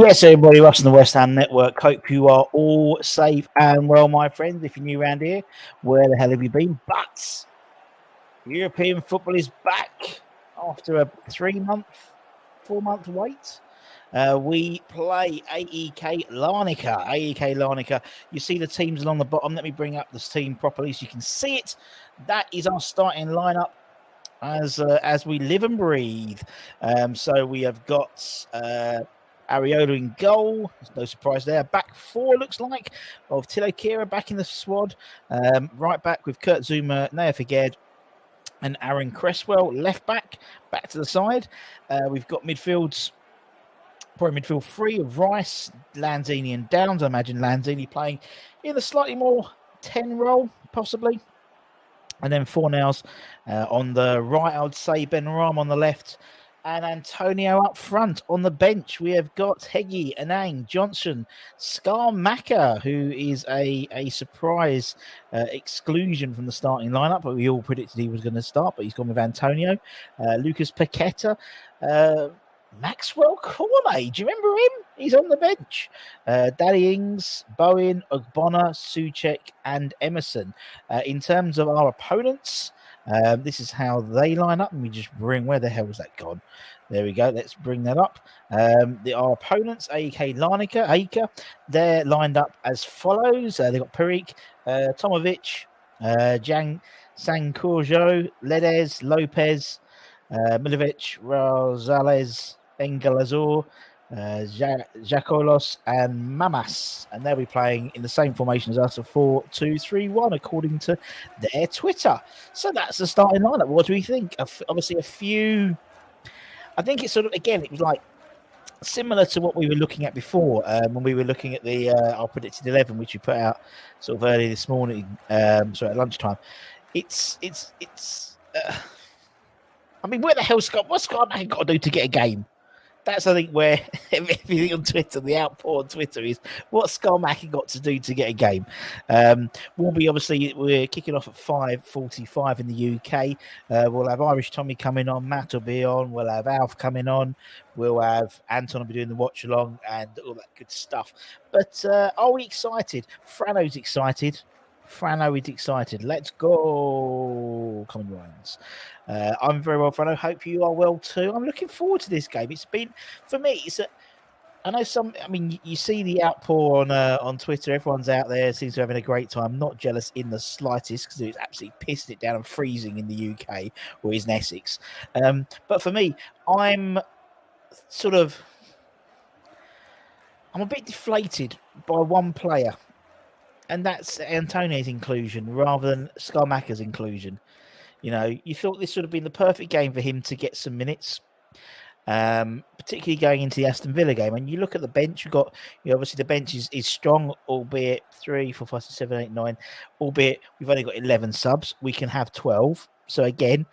Yes, everybody, Russ on the West Ham Network. Hope you are all safe and well, my friends. If you're new around here, where the hell have you been? But European football is back after a 3-month, 4-month wait. We play Aek Larnaca. Aek Larnaca. You see the teams along the bottom. Let me bring up this team properly so you can see it. That is our starting lineup as we live and breathe. So we have got Areola in goal. There's no surprise there. Back four looks like of Tilo Kehrer back in the squad. Right back with Kurt Zouma, Naya Figuered, and Aaron Cresswell. Left back to the side. We've got midfield three of Rice, Lanzini, and Downs. I imagine Lanzini playing in a slightly more 10 role, possibly. And then Fornals on the right, I would say Benrahma on the left, and Antonio up front. On the bench, we have got Heggie, Anang, Johnson, Scamacca, who is a surprise exclusion from the starting lineup, but we all predicted he was going to start, but he's gone with Antonio. Lucas Paqueta, Maxwell Cornet, do you remember him? He's on the bench. Danny Ings, Bowen, Ogbonna, Souček, and Emerson. In terms of our opponents, this is how they line up. And we just bring, where the hell was that gone? There we go. Let's bring that up. Our opponents, Aek Larnaca, they're lined up as follows. They've got Peric, Tomovic, Jang Sankorjo, Ledes, Lopez, Milovic, Rosales, Engalazor, Jacolos, and Mamas, and they'll be playing in the same formation as us, a 4-2-3-1, according to their Twitter. So that's the starting lineup. What do we think? Obviously, a few. I think it's sort of, again, it was like similar to what we were looking at before when we were looking at the our predicted 11, which we put out sort of early this morning, at lunchtime. It's. I mean, where the hell what's Scott got to do to get a game? That's, I think, where everything on Twitter, the outpour on Twitter is what's Scamacca got to do to get a game. We're kicking off at 5:45 in the UK. We'll have Irish Tommy coming on, Matt will be on, we'll have Alf coming on, we'll have Anton will be doing the watch along and all that good stuff. But are we excited? Frano's excited. Frano is excited. Let's go. Come on, Ryan's. I'm very well, Frano. Hope you are well too. I'm looking forward to this game. It's been, for me, you see the outpour on Twitter. Everyone's out there, seems to be having a great time. Not jealous in the slightest, because it's absolutely pissed it down and freezing in the UK, or is in Essex. But for me, I'm a bit deflated by one player, and that's Antonio's inclusion rather than Scamacca's inclusion. You know, you thought this would have been the perfect game for him to get some minutes, particularly going into the Aston Villa game. And you look at the bench, obviously the bench is strong, albeit 3, 4, 5, 6, 7, 8, 9, albeit we've only got 11 subs. We can have 12. So again,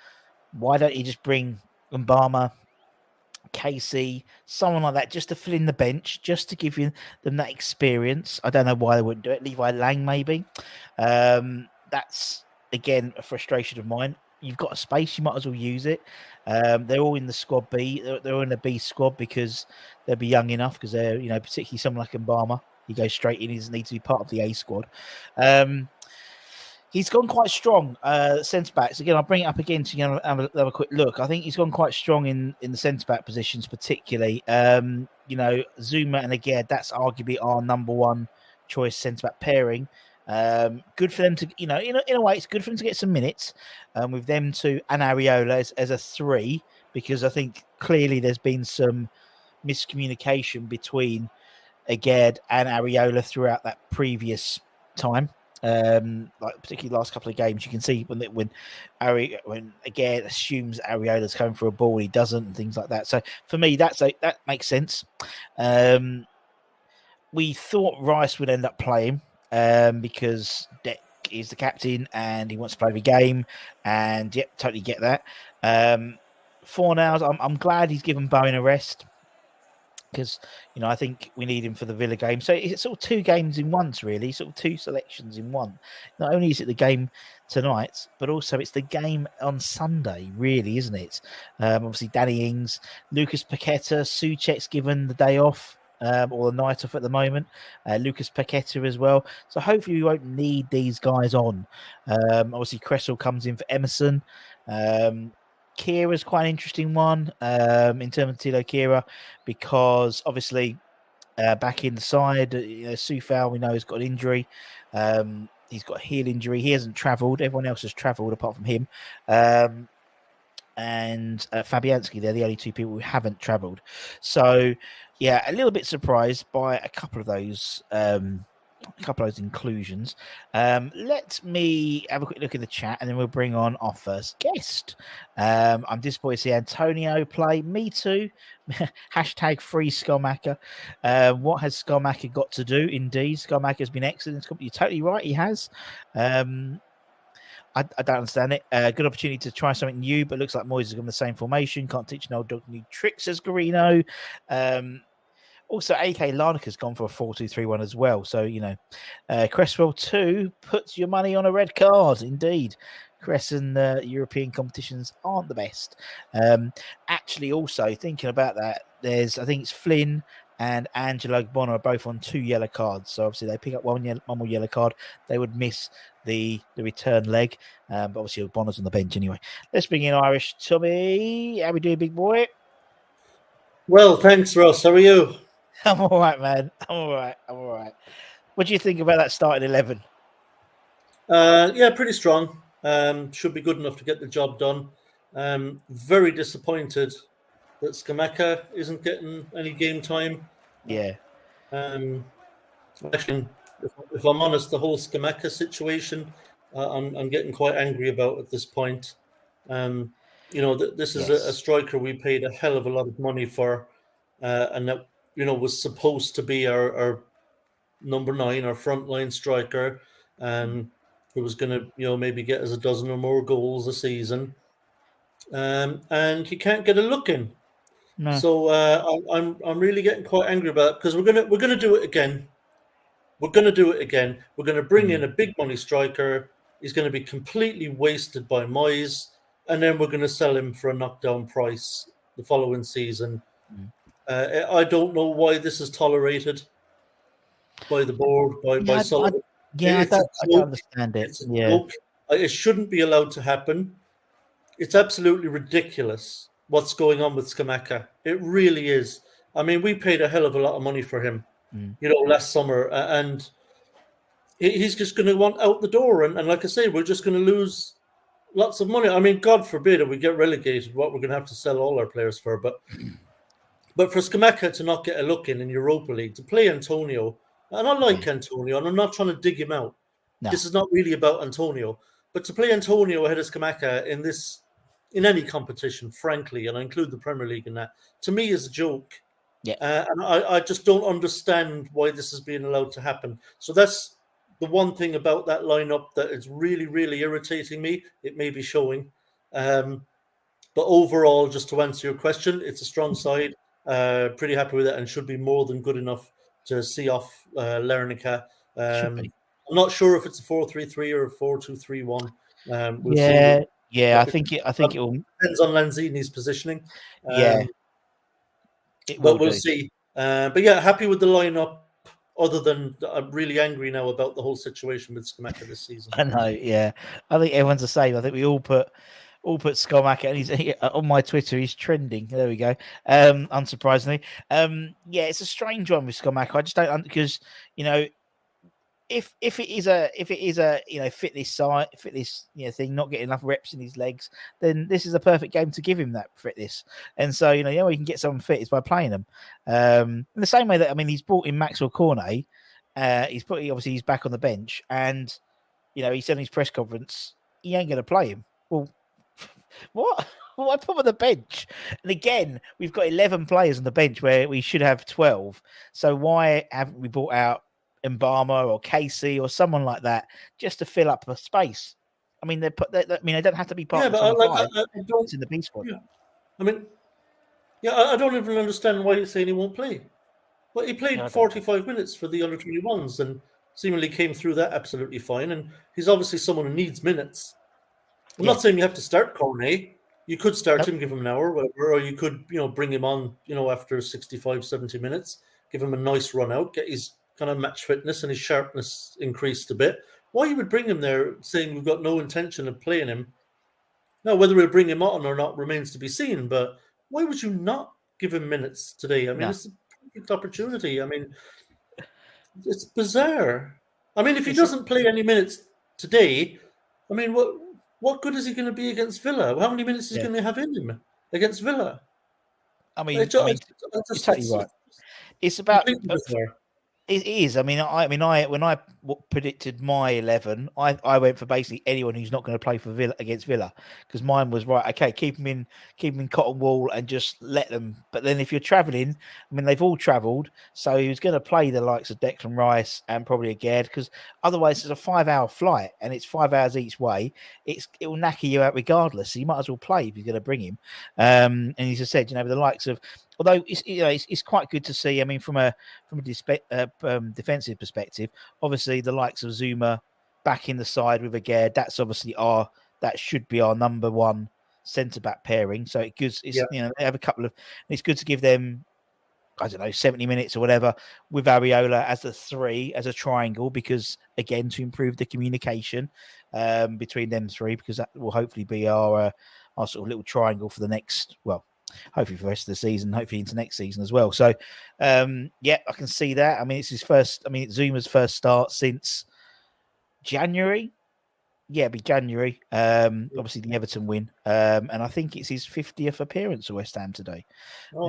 why don't you just bring Mbama, Casey, someone like that, just to fill in the bench, just to give them that experience? I don't know why they wouldn't do it. Levi Lang, maybe. That's, again, a frustration of mine. You've got a space, you might as well use it. They're all in the squad B. They're all in the B squad because they'll be young enough, because they're, particularly someone like Mbama, he goes straight in. He doesn't need to be part of the A squad. He's gone quite strong, centre-backs. Again, I'll bring it up again so you can have a quick look. I think he's gone quite strong in the centre-back positions, particularly. Zouma and Aguerd, that's arguably our number one choice centre-back pairing. Good for them to, in a way, it's good for them to get some minutes with them two and Areola as a 3, because I think clearly there's been some miscommunication between Aguerd and Areola throughout that previous time. Particularly last couple of games, you can see when Aguerd assumes Areola's coming for a ball, he doesn't, and things like that. So for me, that makes sense. We thought Rice would end up playing because Deck is the captain and he wants to play every game, and yep, totally get that. Fornals, I'm glad he's given Bowen a rest, because I think we need him for the Villa game. So it's sort of 2 games in once, really, sort of 2 selections in one. Not only is it the game tonight, but also it's the game on Sunday, really, isn't it? Obviously, Danny Ings, Lucas Paqueta, Souček's given the day off. or the night off at the moment. Lucas Paqueta as well. So hopefully we won't need these guys on. Obviously, Cresswell comes in for Emerson. Kira's quite an interesting one in terms of Tilo Kira, because obviously back in the side, Sufal we know has got an injury. He's got a heel injury. He hasn't travelled. Everyone else has travelled apart from him. And Fabianski, they're the only two people who haven't travelled. So, yeah, a little bit surprised by a couple of those inclusions. Let me have a quick look in the chat, and then we'll bring on our first guest. I'm disappointed to see Antonio play. Me too. Hashtag free Scamacca. What has Scamacca got to do? Indeed, Scamacca has been excellent. You're totally right. He has. I don't understand it. Good opportunity to try something new, but looks like Moyes is going the same formation. Can't teach an old dog new tricks, says Garino. Also, Aek Larnaca has gone for a 4-2-3-1 as well. So, Cresswell 2 puts your money on a red card. Indeed. Crescent European competitions aren't the best. Actually, also thinking about that, I think it's Flynn and Angelo Bonner are both on 2 yellow cards. So obviously they pick up one more yellow card. They would miss the return leg. But obviously Bonner's on the bench anyway. Let's bring in Irish Tommy. How we doing, big boy? Well, thanks, Ross. How are you? I'm all right, man. I'm all right. What do you think about that starting 11? Yeah, pretty strong. Should be good enough to get the job done. Very disappointed that Scamacca isn't getting any game time. Yeah. Actually, if I'm honest, the whole Scamacca situation, I'm getting quite angry about at this point. This is a striker we paid a hell of a lot of money for, and that was supposed to be our number 9, our frontline striker, who was going to maybe get us a dozen or more goals a season, and he can't get a look in. No. So I'm really getting quite angry about it, because we're gonna do it again. We're gonna do it again. We're gonna bring in a big money striker. He's going to be completely wasted by Moyes, and then we're going to sell him for a knockdown price the following season. I don't know why this is tolerated by the board, by Sullivan. I don't understand it. It's a joke. It shouldn't be allowed to happen. It's absolutely ridiculous what's going on with Scamacca. It really is. I mean, we paid a hell of a lot of money for him, last summer, and he's just going to want out the door. And like I say, we're just going to lose lots of money. I mean, God forbid if we get relegated, what we're going to have to sell all our players for. But for Scamacca to not get a look in Europa League, to play Antonio, and I like Antonio, and I'm not trying to dig him out. No. This is not really about Antonio. But to play Antonio ahead of Scamacca in any competition, frankly, and I include the Premier League in that, to me is a joke. Yeah. And I just don't understand why this is being allowed to happen. So that's the one thing about that lineup that is really, really irritating me. It may be showing. But overall, just to answer your question, it's a strong side. Pretty happy with it, and should be more than good enough to see off Larnaca. I'm not sure if it's a 4-3-3 or a 4-2-3-1. We'll see. Yeah, I think it will depends on Lanzini's positioning. But we'll see. But yeah, happy with the lineup. Other than I'm really angry now about the whole situation with Scamacca this season. I know. Yeah, I think everyone's the same. I think we all put Scamacca, and he's on my Twitter. He's trending. There we go. Unsurprisingly, it's a strange one with Scamacca. I just don't, because if it is a fitness thing, not getting enough reps in his legs, then this is a perfect game to give him that fitness. And so you can get someone fit is by playing them. In the same way that he's brought in Maxwell Cornet. He's back on the bench, and he said in his press conference he ain't going to play him. Well, what? Why put him on the bench? And again, we've got 11 players on the bench where we should have 12. So why haven't we brought out Benrahma or Casey or someone like that just to fill up a space? I mean, they don't have to be part of the it's in the B squad. Yeah. I don't even understand why he's saying he won't play. Well, he played 45 minutes for the under-21s and seemingly came through that absolutely fine. And he's obviously someone who needs minutes. I'm not saying you have to start Cornet. You could start him, give him an hour, whatever, or you could, bring him on, after 65, 70 minutes. give him a nice run out, get his kind of match fitness and his sharpness increased a bit. Why you would bring him there saying we've got no intention of playing him? Now, whether we'll bring him on or not remains to be seen, but why would you not give him minutes today? I mean, it's a perfect opportunity. I mean, it's bizarre. I mean, if he doesn't play any minutes today, I mean, what good is he going to be against Villa? How many minutes is he going to have in him against Villa? I mean, you're totally right. It's about it is. I mean, when I predicted my 11, I went for basically anyone who's not going to play for Villa against Villa, because mine was right. Okay, keep them in cotton wool and just let them. But then if you're travelling, I mean, they've all travelled, so he was going to play the likes of Declan Rice and probably again, because otherwise it's a 5-hour flight and it's 5 hours each way. It will knacker you out regardless. So you might as well play if you're going to bring him. And as I said, with the likes of. Although it's quite good to see. I mean, from a defensive perspective, obviously the likes of Zuma back in the side with Aguerd, that's obviously that should be our number one centre back pairing. So it gives they have a couple of. It's good to give them, I don't know, 70 minutes or whatever with Areola as a 3, as a triangle, because again to improve the communication between them 3, because that will hopefully be our sort of little triangle for the next hopefully for the rest of the season, hopefully into next season as well. So, I can see that. I mean, it's his first. I mean, it's Zuma's first start since January. Yeah, it'd be January. Obviously the Everton win, and I think it's his 50th appearance at West Ham today. Oh.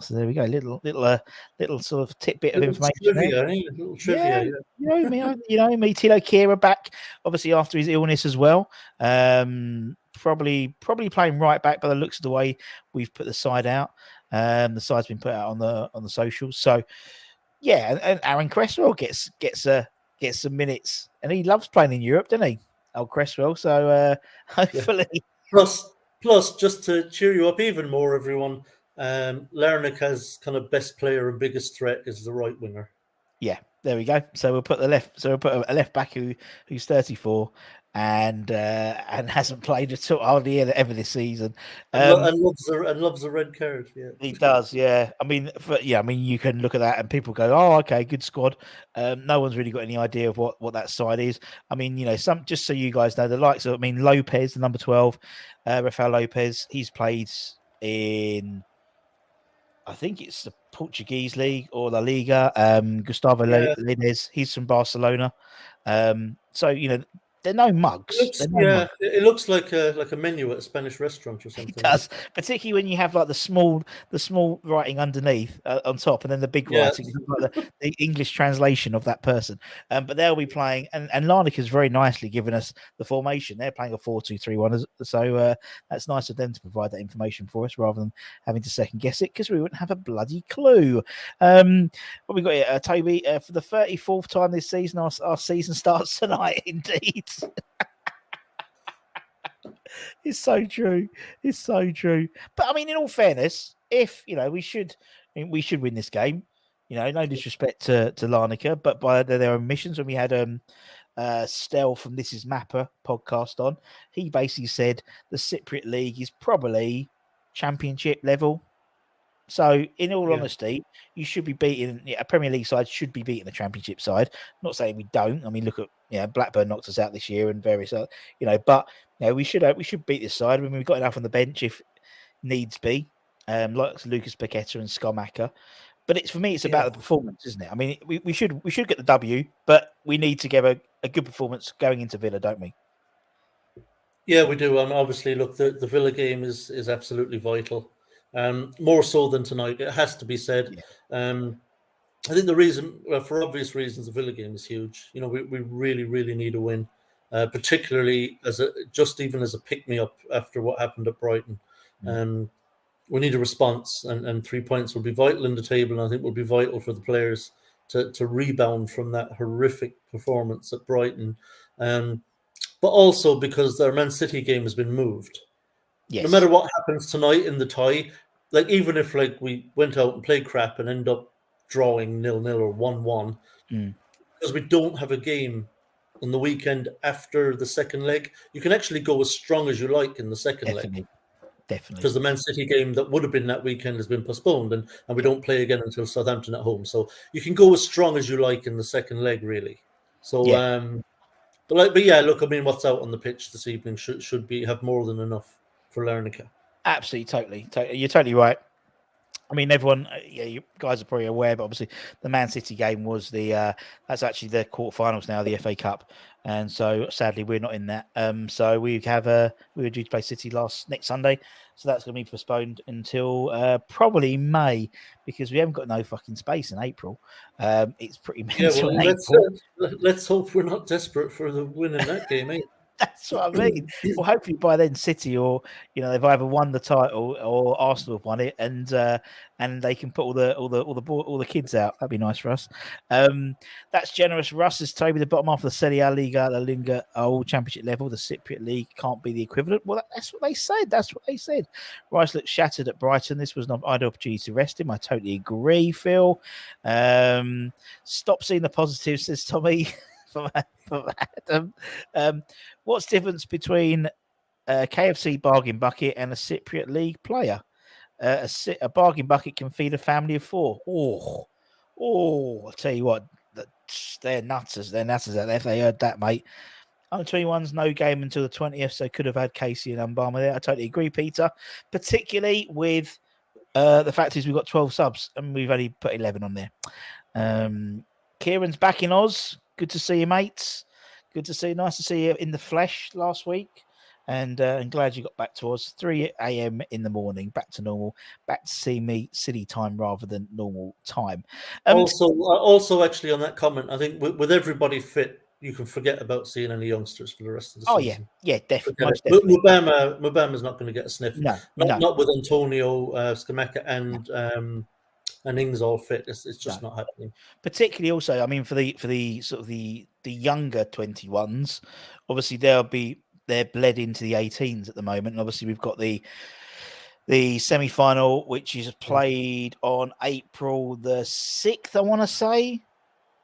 There we go. Little sort of tidbit of information. Little trivia. You know me. Tilo Kehrer back, obviously after his illness as well. Probably playing right back by the looks of the way we've put the side out. The side's been put out on the socials. So and Aaron Cresswell gets some minutes, and he loves playing in Europe, doesn't he? Old Cresswell. So hopefully. Plus, just to cheer you up even more, everyone. Larnaca's kind of best player and biggest threat is the right winger. Yeah, there we go. So we'll put a left back who's 34 and hasn't played at all hardly ever this season. And loves the red card. Yeah, he does. Yeah, I mean, you can look at that and people go, "Oh, okay, good squad." No one's really got any idea of what that side is. I mean, just so you guys know, the likes of, Lopez, the number 12, Rafael Lopez. He's played in, I think it's the Portuguese league or La Liga. Gustavo Ledes, he's from Barcelona. So they're no mugs. It looks like a menu at a Spanish restaurant or something. It does, particularly when you have like the small writing underneath on top, and then the big writing, like the English translation of that person. But they'll be playing, and Larnaca's very nicely given us the formation. They're playing a 4-2-3-1, so that's nice of them to provide that information for us rather than having to second guess it, because we wouldn't have a bloody clue. What we got here, Toby, for the 34th time this season, our season starts tonight. Indeed. It's so true. But I mean, in all fairness, if we should win this game. No disrespect to Larnaca, but by their omissions, when we had Stel from This Is Mapper podcast on, he basically said the Cypriot League is probably Championship level. So, in all honesty, you should be beating a Premier League side should be beating the Championship side. Not saying we don't. I mean, look at Blackburn knocked us out this year and various other, but we should beat this side. I mean, we've got enough on the bench if needs be, like Lucas Paqueta and Scamacca. But for me, it's about the performance, isn't it? I mean, we should get the W, but we need to give a good performance going into Villa, don't we? Yeah, we do. And obviously, look, the Villa game is absolutely vital. More so than tonight, it has to be said. I think the reason, for obvious reasons, the Villa game is huge. We really, really need a win, particularly as a pick-me-up after what happened at Brighton. We need a response, and 3 points will be vital in the table, and I think will be vital for the players to rebound from that horrific performance at Brighton. But also because their Man City game has been moved. Yes. No matter what happens tonight in the tie, even if we went out and played crap and end up drawing 0-0 or 1-1, because we don't have a game on the weekend after the second leg, you can actually go as strong as you like in the second leg. Definitely. Because the Man City game that would have been that weekend has been postponed, and we don't play again until Southampton at home. So you can go as strong as you like in the second leg, really. So, but yeah, look, I mean, what's out on the pitch this evening should have more than enough for Larnaca. Absolutely, totally. You're totally right. I mean, everyone, you guys are probably aware, but obviously the Man City game was that's actually the quarterfinals now, the FA Cup, and so sadly we're not in that. So we were due to play City next Sunday, so that's going to be postponed until probably May, because we haven't got no fucking space in April. It's pretty mental. Yeah, well, let's hope we're not desperate for the win in that game, eh? That's what I mean. Well, hopefully by then, City or they've either won the title or Arsenal have won it, and they can put all the kids out. That'd be nice for us. That's generous. Russ is Toby. The bottom half of the Serie A Liga, La Liga, all championship level. The Cypriot League can't be the equivalent. Well, that's what they said. Rice looked shattered at Brighton. This was not an ideal opportunity to rest him. I totally agree, Phil. Stop seeing the positives, says Tommy. From Adam. What's the difference between a KFC bargain bucket and a Cypriot League player? A bargain bucket can feed a family of 4. I'll tell you what, they're nutters. They're nutters out there if they heard that, mate. Under 21's no game until the 20th, so could have had Casey and Unbarma there. I totally agree, Peter. Particularly with the fact is we've got 12 subs and we've only put 11 on there. Kieran's back in Oz. Good to see you, mates. Good to see you. Nice to see you in the flesh last week. And glad you got back to us. 3 a.m. in the morning, back to normal. Back to see me city time rather than normal time. Also, actually, on that comment, I think with everybody fit, you can forget about seeing any youngsters for the rest of the season. Yeah, definitely. Mubama's not going to get a sniff. No. Not with Antonio, Scamacca, and Ings all fit. It's just not happening. Particularly also, I mean, for the sort of the younger 21s, obviously they're bled into the 18s at the moment. And obviously we've got the semi-final, which is played on April the 6th, I want to say.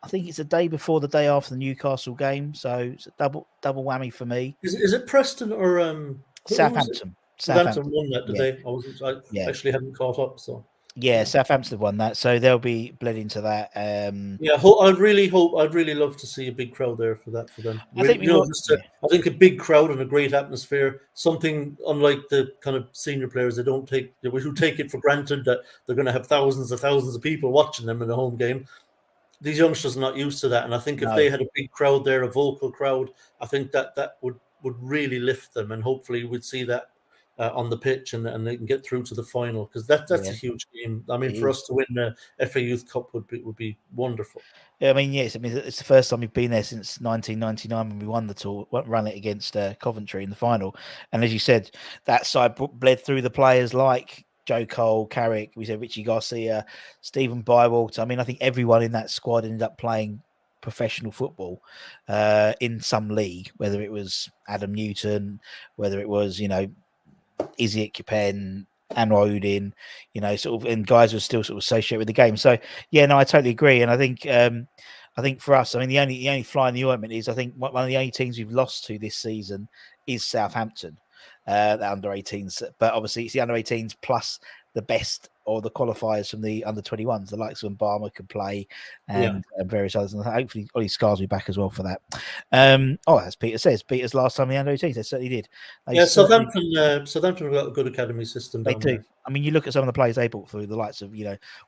I think it's the day before the day after the Newcastle game. So it's a double whammy for me. Is it Preston or Southampton? Southampton won that today. I actually haven't caught up, so. Yeah, Southampton won that, so they'll be bled into that. I'd really love to see a big crowd there for them. I think a big crowd and a great atmosphere, something unlike the kind of senior players who take it for granted that they're going to have thousands of people watching them in a home game. These youngsters are not used to that, and I think if they had a big crowd there, a vocal crowd, I think that would really lift them, and hopefully we'd see that on the pitch, and they can get through to the final, because that's a huge game. I mean, for us to win the FA Youth Cup would be wonderful. Yeah, I mean, yes. I mean, it's the first time we've been there since 1999 when we won the tour, run it against Coventry in the final. And as you said, that side bled through the players like Joe Cole, Carrick, we said Richie Garcia, Stephen Bywater. I mean, I think everyone in that squad ended up playing professional football in some league, whether it was Adam Newton, whether it was, Izzy at Kipen, Anwar Udin, and guys were still sort of associated with the game. So I totally agree. And I think for us, I mean, the only fly in the ointment is I think one of the only teams we've lost to this season is Southampton, the under 18s. But obviously it's the under 18s plus the best or the qualifiers from the under 21s, the likes of Barma could play and various others. And hopefully Ollie Scars will be back as well for that. As Peter says, Peter's last time in the under 18s, they certainly did. Southampton have got a good academy system. They do. There. I mean, you look at some of the players they brought through, the likes of,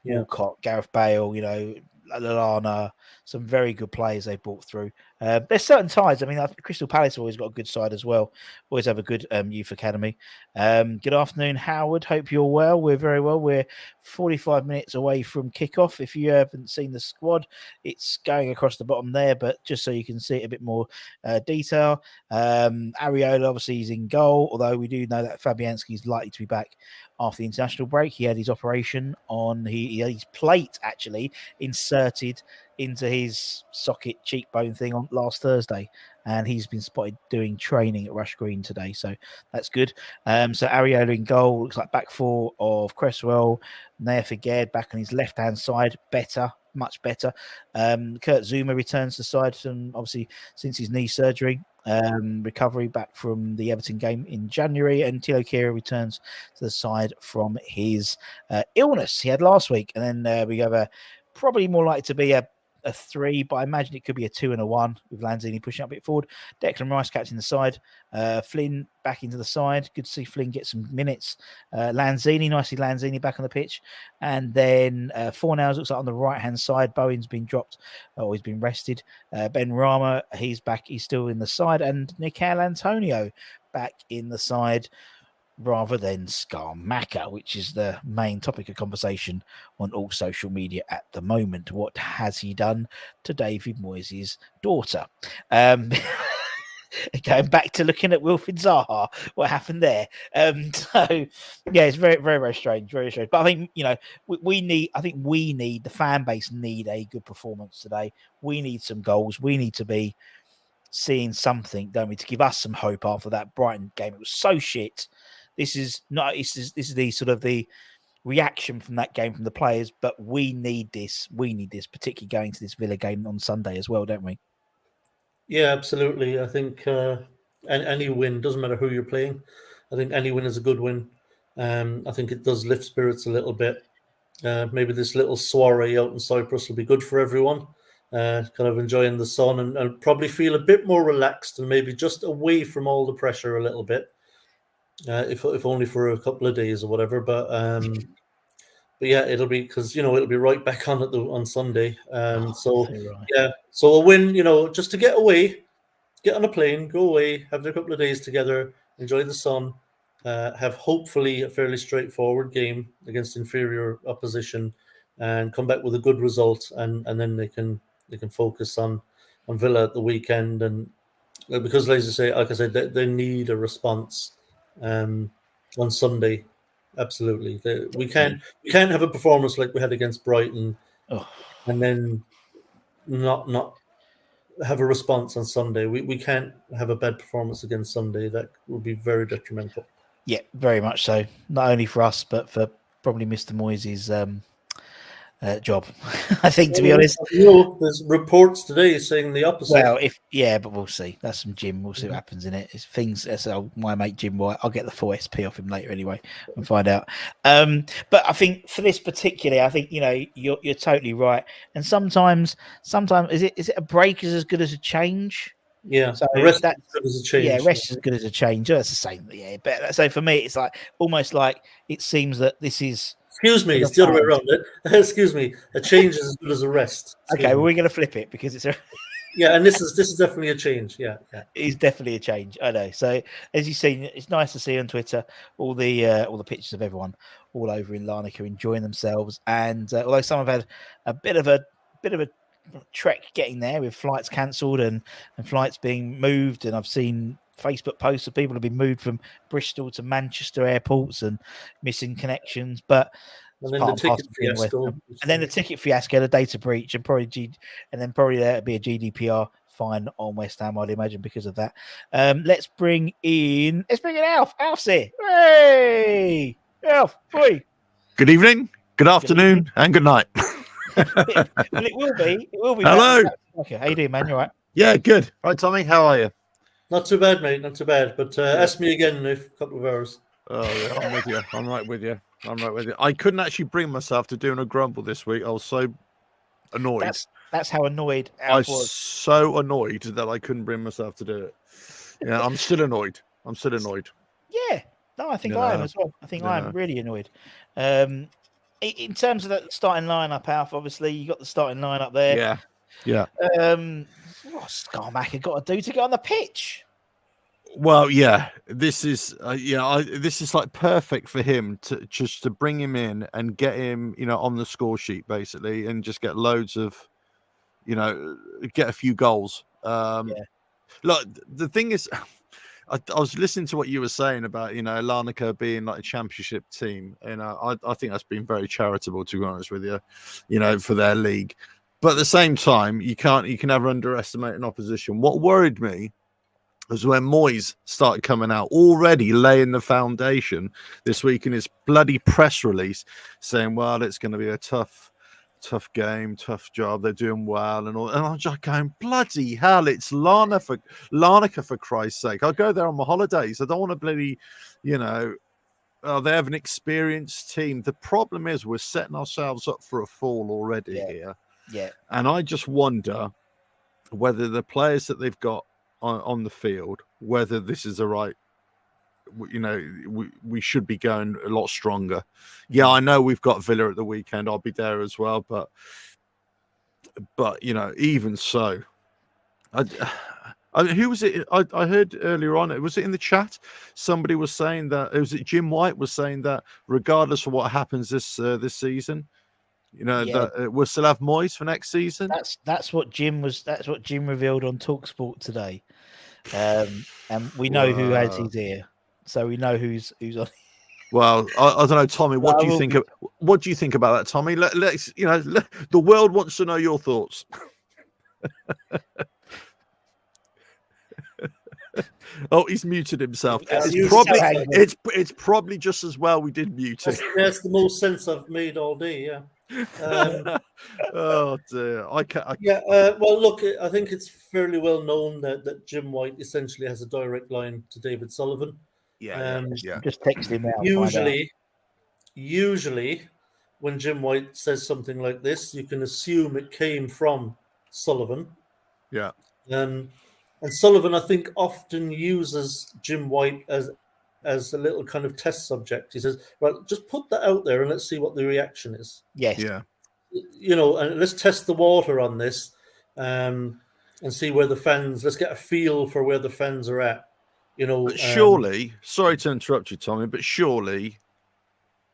Walcott, Gareth Bale, Lallana, some very good players they brought through. There's certain ties. I mean, Crystal Palace have always got a good side as well. Always have a good youth academy. Good afternoon, Howard. Hope you're well. We're very well. We're 45 minutes away from kickoff. If you haven't seen the squad, it's going across the bottom there, but just so you can see it a bit more detail. Areola obviously is in goal, although we do know that Fabianski is likely to be back after the international break. He had his operation on his plate actually inserted into his socket cheekbone thing on last Thursday, and he's been spotted doing training at Rush Green today, so that's good. So Areola in goal, looks like back four of Cresswell, Naya Figuered back on his left hand side, much better. Kurt Zuma returns to the side, obviously since his knee surgery. recovery back from the Everton game in January, and Tilo Kehrer returns to the side from his illness he had last week. And then we have probably more likely to be a 3, but I imagine it could be a 2 and a 1 with Lanzini pushing up a bit forward. Declan Rice captain the side. Flynn back into the side. Good to see Flynn get some minutes. Lanzini back on the pitch. And then Fornals looks like on the right-hand side. Bowen's been dropped. He's been rested. Benrahma, he's back. He's still in the side. And Mikel Antonio back in the side, rather than Scamacca, which is the main topic of conversation on all social media at the moment. What has he done to David Moyes' daughter? Going back to looking at Wilfried Zaha, what happened there? So yeah, it's very, very, very strange, very strange. But I think we need the fan base need a good performance today. We need some goals. We need to be seeing something, don't we, to give us some hope after that Brighton game. It was so shit. This is the sort of the reaction from that game from the players, but we need this. We need this, particularly going to this Villa game on Sunday as well, don't we? Yeah, absolutely. I think any win, doesn't matter who you're playing. I think any win is a good win. I think it does lift spirits a little bit. Maybe this little soiree out in Cyprus will be good for everyone. Kind of enjoying the sun and probably feel a bit more relaxed and maybe just away from all the pressure a little bit. If only for a couple of days or whatever, but yeah, it'll be because it'll be right back on Sunday. So a win, just to get away, get on a plane, go away, have a couple of days together, enjoy the sun, have hopefully a fairly straightforward game against inferior opposition, and come back with a good result, and then they can focus on Villa at the weekend, and because like I said, they need a response. On Sunday, absolutely. We can't have a performance like we had against Brighton, and then not have a response on Sunday. We can't have a bad performance against Sunday. That would be very detrimental. Yeah, very much so. Not only for us, but for probably Mr. Moyes' job. I think, to be honest, there's reports today saying the opposite. Well, but we'll see. That's some Jim. We'll see what happens in it. It's things. So my mate Jim White. I'll get the full SP off him later anyway and find out. But I think for this particularly, I think you're totally right. And sometimes is it a break is as good as a change? Yeah, so rest as good as a change. Yeah, rest is as good as a change. That's the same. Yeah, but so for me, it's like almost like it seems that this is. Excuse me, it's the other way around. Excuse me, a change is as good as a rest. Okay, well, we're going to flip it because it's a. Yeah, and this is definitely a change. Yeah, it's definitely a change. I know. So as you see, it's nice to see on Twitter all the pictures of everyone all over in Larnaca enjoying themselves. And although some have had a bit of a trek getting there with flights cancelled and flights being moved, and I've seen Facebook posts of people have been moved from Bristol to Manchester airports and missing connections, but and then the ticket fiasco, the data breach, and probably there'll be a GDPR fine on West Ham, I'd imagine, because of that. Let's bring in Alf. Alf's here. Hey, Alf, boy. Good evening, good afternoon, and good night. Well, it will be. Hello. Okay, how you doing, man? You all right? Yeah, good. Right, Tommy, how are you? Not too bad, mate. Not too bad. But ask me again in a couple of hours. Oh, yeah, I'm with you. I'm right with you. I couldn't actually bring myself to doing a grumble this week. I was so annoyed. That's how annoyed I was. So annoyed that I couldn't bring myself to do it. Yeah, I'm still annoyed. Yeah. No, I think I am as well. I think I am really annoyed. In terms of the starting lineup, Alf, obviously you got the starting lineup there. Yeah. What's Scamacca got to do to get on the pitch? Well, yeah, this is this is like perfect for him to bring him in and get him, on the score sheet basically, and just get loads of, get a few goals. Look, the thing is, I was listening to what you were saying about, Larnaca being like a championship team, and I think that's been very charitable, to be honest with you, for their league. But at the same time, you can never underestimate an opposition. What worried me was when Moyes started coming out, already laying the foundation this week in his bloody press release, saying, well, it's going to be a tough tough game, tough job. They're doing well and all. And I'm just going, bloody hell, it's Larnaca for Christ's sake. I'll go there on my holidays. I don't want to bloody, they have an experienced team. The problem is we're setting ourselves up for a fall already here. Yeah. And I just wonder whether the players that they've got on the field, whether this is the right, we should be going a lot stronger. Yeah, I know we've got Villa at the weekend. I'll be there as well, but even so, who was it? I heard earlier on. Was it in the chat? Somebody was saying that Jim White was saying that regardless of what happens this season, that we'll still have Moyes for next season. That's what Jim revealed on TalkSport today, and we know who has his ear. So we know who's on. Well, I don't know, Tommy. What do you think? What do you think about that, Tommy? Let's the world wants to know your thoughts. Oh, he's muted himself. It's probably just as well we did mute him. That's the most sense I've made all day. Yeah. Oh dear. Well, look, I think it's fairly well known that Jim White essentially has a direct line to David Sullivan. Just text him out. Usually, when Jim White says something like this, you can assume it came from Sullivan. Yeah. And Sullivan, I think, often uses Jim White as a little kind of test subject. He says, "Well, just put that out there and let's see what the reaction is." Yes. Yeah. And let's test the water on this, and see where the fans. Let's get a feel for where the fans are at. But surely, sorry to interrupt you, Tommy, but surely,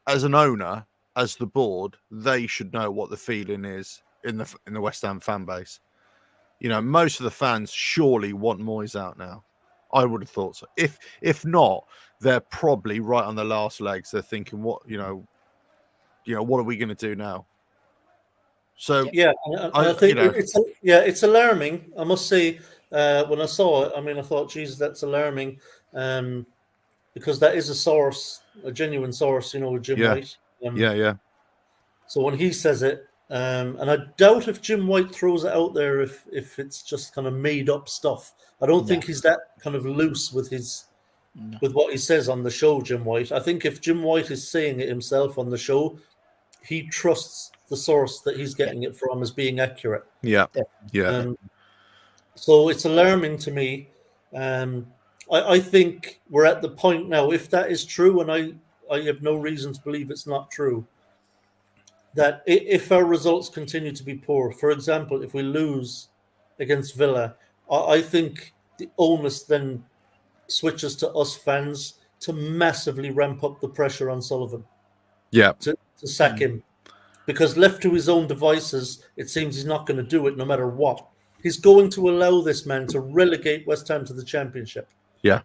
as an owner, as the board, they should know what the feeling is in the West Ham fan base. Most of the fans surely want Moyes out now. I would have thought so. If not, they're probably right on the last legs. They're thinking, what are we going to do now? So I think it's alarming. I must say, when I saw it, I thought, Jesus, that's alarming, because that is a genuine source, with Jim White. So when he says it, and I doubt if Jim White throws it out there if it's just kind of made up stuff. I don't think he's that kind of loose with with what he says on the show, Jim White. I think if Jim White is saying it himself on the show, he trusts the source that he's getting it from as being accurate. Yeah. So it's alarming to me. I think we're at the point now, if that is true, and I have no reason to believe it's not true, that if our results continue to be poor, for example, if we lose against Villa, I think the onus then switches to us fans to massively ramp up the pressure on Sullivan. Yeah. To sack him. Because left to his own devices, it seems he's not going to do it no matter what. He's going to allow this man to relegate West Ham to the Championship. Yeah.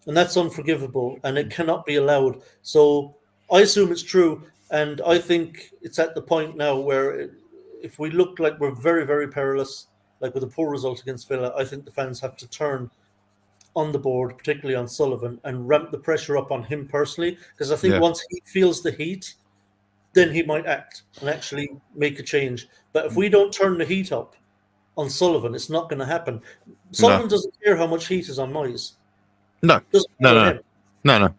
And that's unforgivable, and it cannot be allowed. So I assume it's true, and I think it's at the point now where if we look like we're very, very perilous, like with a poor result against Villa, I think the fans have to turn on the board, particularly on Sullivan, and ramp the pressure up on him personally, because I think once he feels the heat, then he might act and actually make a change. But if we don't turn the heat up on Sullivan, it's not going to happen. Sullivan doesn't care how much heat is on Moyes. No,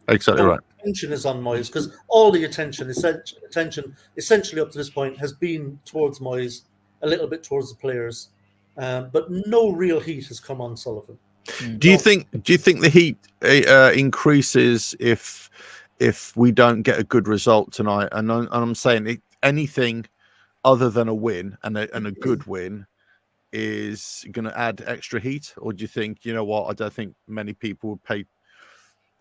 exactly right. Attention is on Moyes, because all the attention essentially up to this point has been towards Moyes, a little bit towards the players, but no real heat has come on Sullivan. Do you think the heat increases if we don't get a good result tonight? And I'm saying anything other than a win and a good win is going to add extra heat, or do you think, I don't think many people would pay?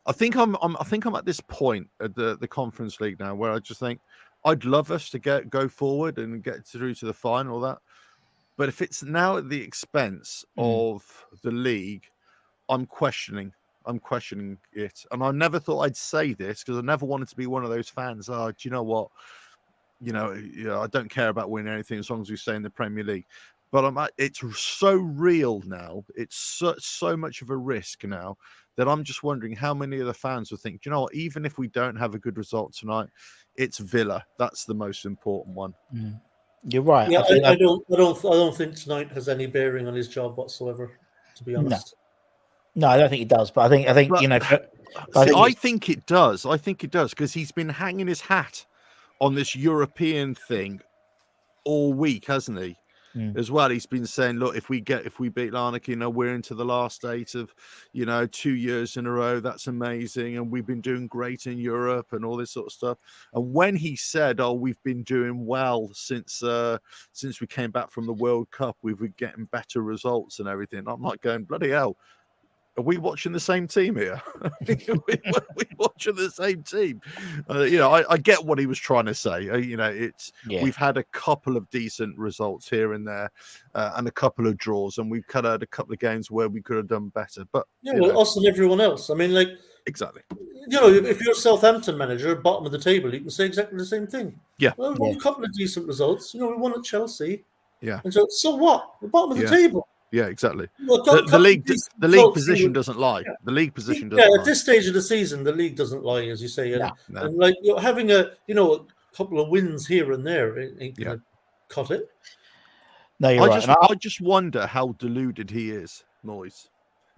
I think I'm at this point at the Conference League now where I just think I'd love us to go forward and get through to the final, all that. But if it's now at the expense of the league, I'm questioning it. And I never thought I'd say this because I never wanted to be one of those fans. Do you know what? I don't care about winning anything as long as we stay in the Premier League. But it's so real now. It's so much of a risk now that I'm just wondering how many of the fans will think, you know what, even if we don't have a good result tonight, it's Villa. That's the most important one. You're right. Yeah, I don't think tonight has any bearing on his job whatsoever. To be honest, no, I don't think it does. But I think But- you know. I think it does. I think it does because he's been hanging his hat on this European thing all week, hasn't he? As well, he's been saying, look, if we beat Larnaca, we're into the last 8 of 2 years in a row. That's amazing, and we've been doing great in Europe and all this sort of stuff. And when he said, oh, we've been doing well since we came back from the World Cup, we've been getting better results and everything, I'm like going, bloody hell, are we watching the we watching the same team? I get what he was trying to say. We've had a couple of decent results here and there, and a couple of draws, and we've cut out a couple of games where we could have done better. But us and everyone else. I mean, exactly. If you're a Southampton manager, bottom of the table, you can say exactly the same thing. Yeah. Well, we won a couple of decent results. We won at Chelsea. Yeah. And so what? The bottom of the table. Yeah, exactly. Well, The league position doesn't lie. Yeah. The league position doesn't lie. At this stage of the season, the league doesn't lie, as you say. No. And having a couple of wins here and there ain't gonna cut it. No, you're right. I just wonder how deluded he is, Moyes.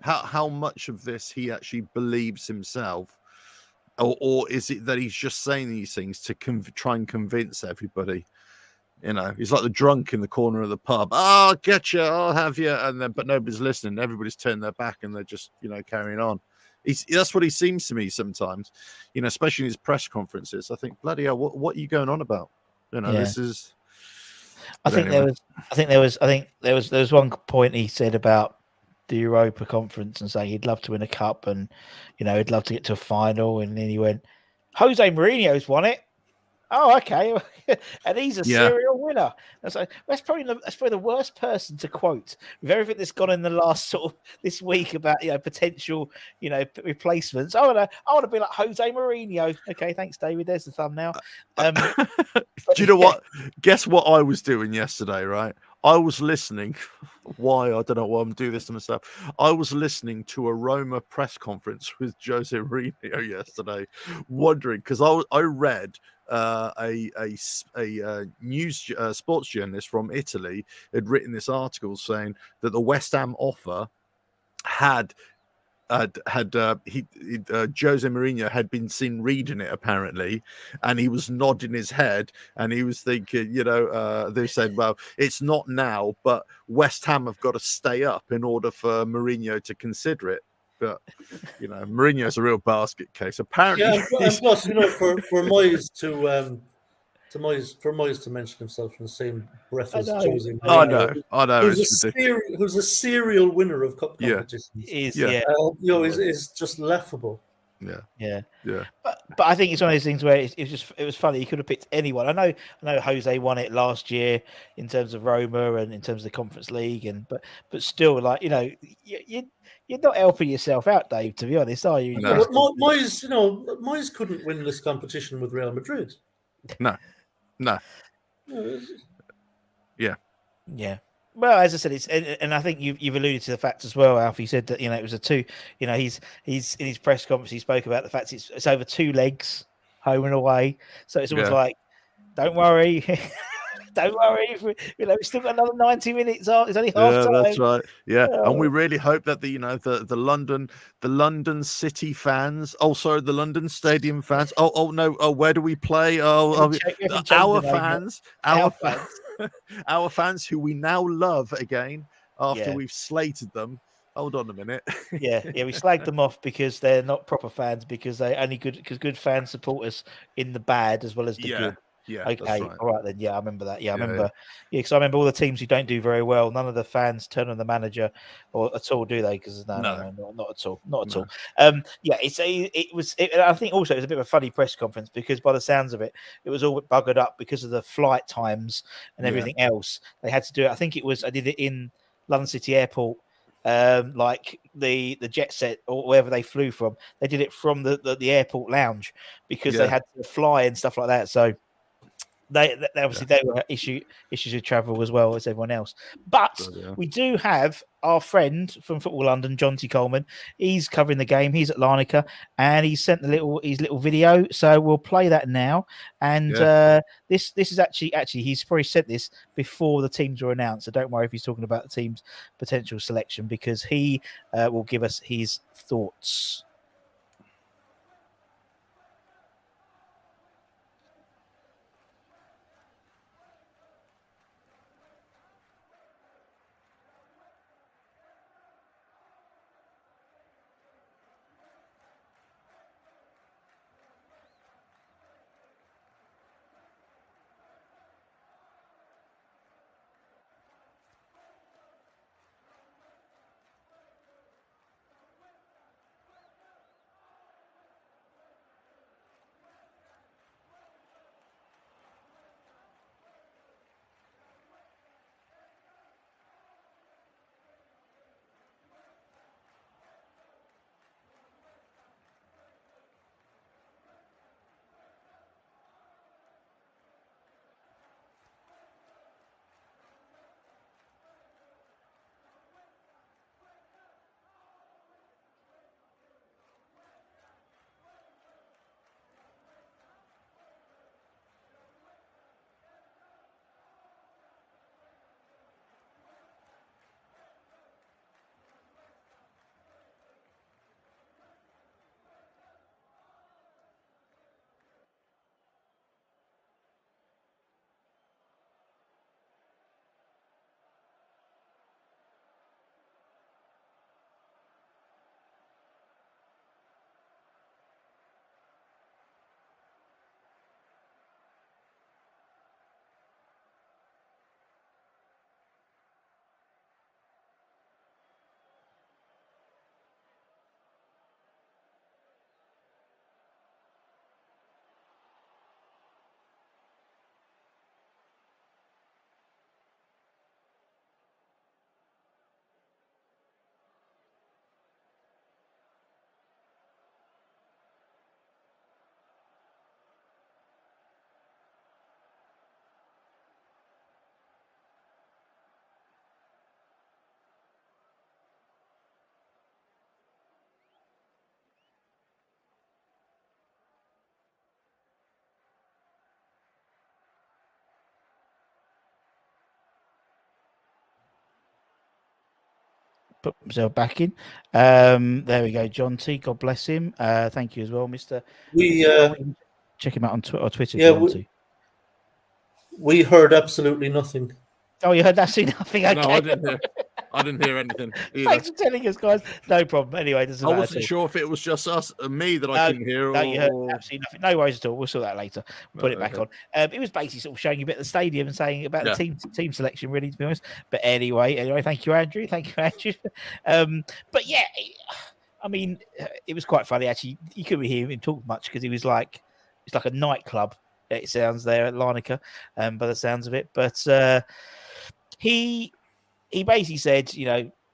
How much of this he actually believes himself, or is it that he's just saying these things to try and convince everybody? He's like the drunk in the corner of the pub. Oh, I'll get you, I'll have you, but nobody's listening. Everybody's turned their back and they're just carrying on. That's what he seems to me sometimes. Especially in his press conferences. I think, bloody hell, what are you going on about? This is. I think there was one point he said about the Europa conference and saying he'd love to win a cup and he'd love to get to a final, and then he went, Jose Mourinho's won it. Oh, okay, and he's a serial winner. That's probably the worst person to quote with everything that's gone in the last sort of this week about potential replacements. I want to be like Jose Mourinho. Okay, thanks, David. There's the thumbnail. Do you know what? Guess what I was doing yesterday, right? I was listening. Why? I don't know why I'm doing this to myself. I was listening to a Roma press conference with Jose Mourinho yesterday, wondering because I read a news sports journalist from Italy had written this article saying that the West Ham offer had Jose Mourinho had been seen reading it apparently, and he was nodding his head and he was thinking, they said, well, it's not now, but West Ham have got to stay up in order for Mourinho to consider it. But Mourinho's a real basket case. Apparently, and plus, for Moyes to mention himself in the same breath as Jose Mourinho. I know. Who's a serial winner of cup competitions? Is just laughable. Yeah. But I think it's one of those things where it was funny. He could have picked anyone. I know Jose won it last year in terms of Roma and in terms of the Conference League, but still, you're not helping yourself out, Dave. To be honest, are you? No. Moyes couldn't win this competition with Real Madrid. No. Yeah. Well, as I said, it's and I think you've alluded to the fact as well, Alf. You said that it was a 2. He's in his press conference. He spoke about the fact it's over 2 legs, home and away. So it's almost like, don't worry. Don't worry, we've still got another 90 minutes. It's only half time. That's right. Yeah, and we really hope that the London City fans, the London Stadium fans. Where do we play? Our fans, our fans who we now love again after we've slated them. Hold on a minute. yeah, we slagged them off because they're not proper fans because good fans support us in the bad as well as the good. Yeah. Okay. That's right. All right then. Yeah, I remember that. Yeah, I remember. Yeah, because I remember all the teams who don't do very well. None of the fans turn on the manager or at all, do they? Because no, not at all. Not at all. It was. I think also it was a bit of a funny press conference because by the sounds of it, it was all buggered up because of the flight times and everything else. They had to do it. I think it was. I did it in London City Airport. Like the jet set or wherever they flew from, they did it from the airport lounge because they had to fly and stuff like that. So. They obviously they were issues with travel as well as everyone else. But we do have our friend from Football London, John T. Coleman. He's covering the game. He's at Larnaca, and he sent his little video. So we'll play that now. And this is actually he's probably sent this before the teams were announced. So don't worry if he's talking about the team's potential selection, because he will give us his thoughts. Put myself back in. There we go, John T. God bless him. Thank you as well, Mr. Check him out on Twitter if you want to. We heard absolutely nothing. Oh, you heard that? Nothing. Okay. No, I didn't hear anything either. Thanks for telling us, guys. No problem. Anyway, I wasn't sure if it was just us and me that I couldn't hear. No, you heard absolutely nothing. No worries at all. We'll sort that later. Put it back on. It was basically sort of showing you a bit of the stadium and saying about the team selection, really, to be honest. But anyway, thank you, Andrew. But yeah, I mean, it was quite funny actually. You couldn't hear him talk much because he was like, it's like a nightclub. It sounds there at Larnaca, by the sounds of it. But he basically said,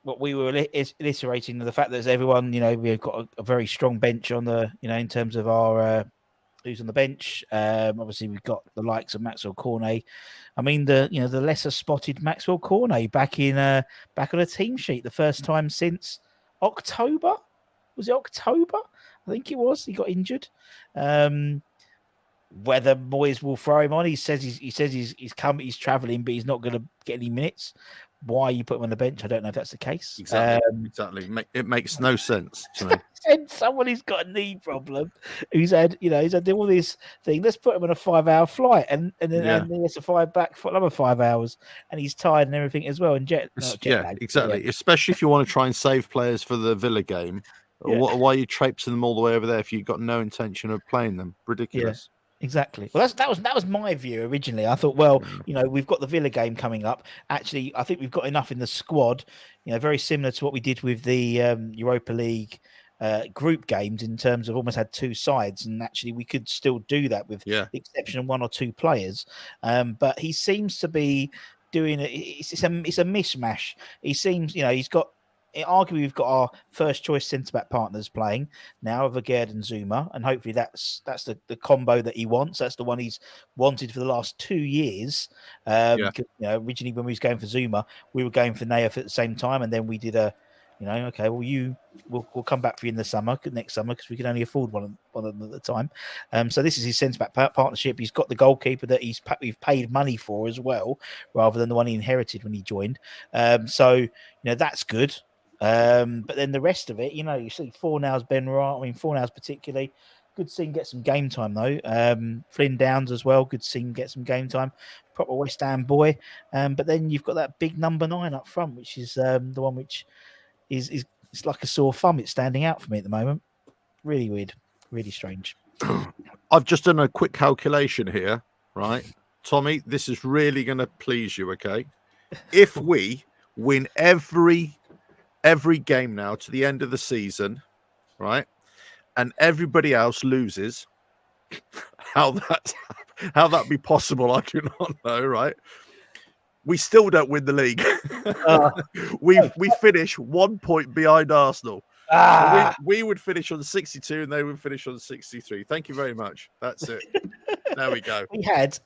what we were iterating the fact that everyone, we've got a very strong bench on the, in terms of our who's on the bench. Obviously, we've got the likes of Maxwell Cornet. I mean, the lesser spotted Maxwell Cornet back on a team sheet the first time since October. Was it October? I think it was. He got injured. Whether Moyes will throw him on, he says he's travelling, but he's not going to get any minutes. Why you put him on the bench? I don't know if that's the case. Exactly. It makes no sense to me. And someone who's got a knee problem, who's had all this thing. Let's put him on a 5-hour flight, and then he has to fly back for another 5 hours, and he's tired and everything as well. And jet lag, exactly. Yeah. Especially if you want to try and save players for the Villa game. Yeah. Why are you traipsing them all the way over there if you've got no intention of playing them? Ridiculous. Yeah. Exactly. Well, that was my view originally. I thought, well, we've got the Villa game coming up. Actually, I think we've got enough in the squad. Very similar to what we did with the Europa League group games in terms of almost had two sides, and actually we could still do that with the exception of one or two players. But he seems to be doing it. It's a mishmash. He seems, he's got arguably we've got our first choice centre back partners playing now, of Agerd and Zuma, and hopefully that's the combo that he wants. That's the one he's wanted for the last 2 years. Originally when we was going for Zuma, we were going for Naif at the same time, and then we did okay, well we'll come back for you in the next summer because we can only afford one of them at the time. So this is his centre back partnership. He's got the goalkeeper that we've paid money for as well, rather than the one he inherited when he joined. So that's good. But then the rest of it, you see Fornow's Benrahma. Fornow's particularly good to see him get some game time though. Flynn Downs as well, good to see him get some game time. Proper West Ham boy. But then you've got that big number 9 up front, which is the one which is it's like a sore thumb. It's standing out for me at the moment. Really weird, really strange. I've just done a quick calculation here, right, Tommy? This is really going to please you, okay? If we win every game now to the end of the season, right, and everybody else loses, how that be possible, I do not know, right? We still don't win the league. We finish 1 point behind Arsenal. So we would finish on 62 and they would finish on 63. Thank you very much. That's it. There we go. We had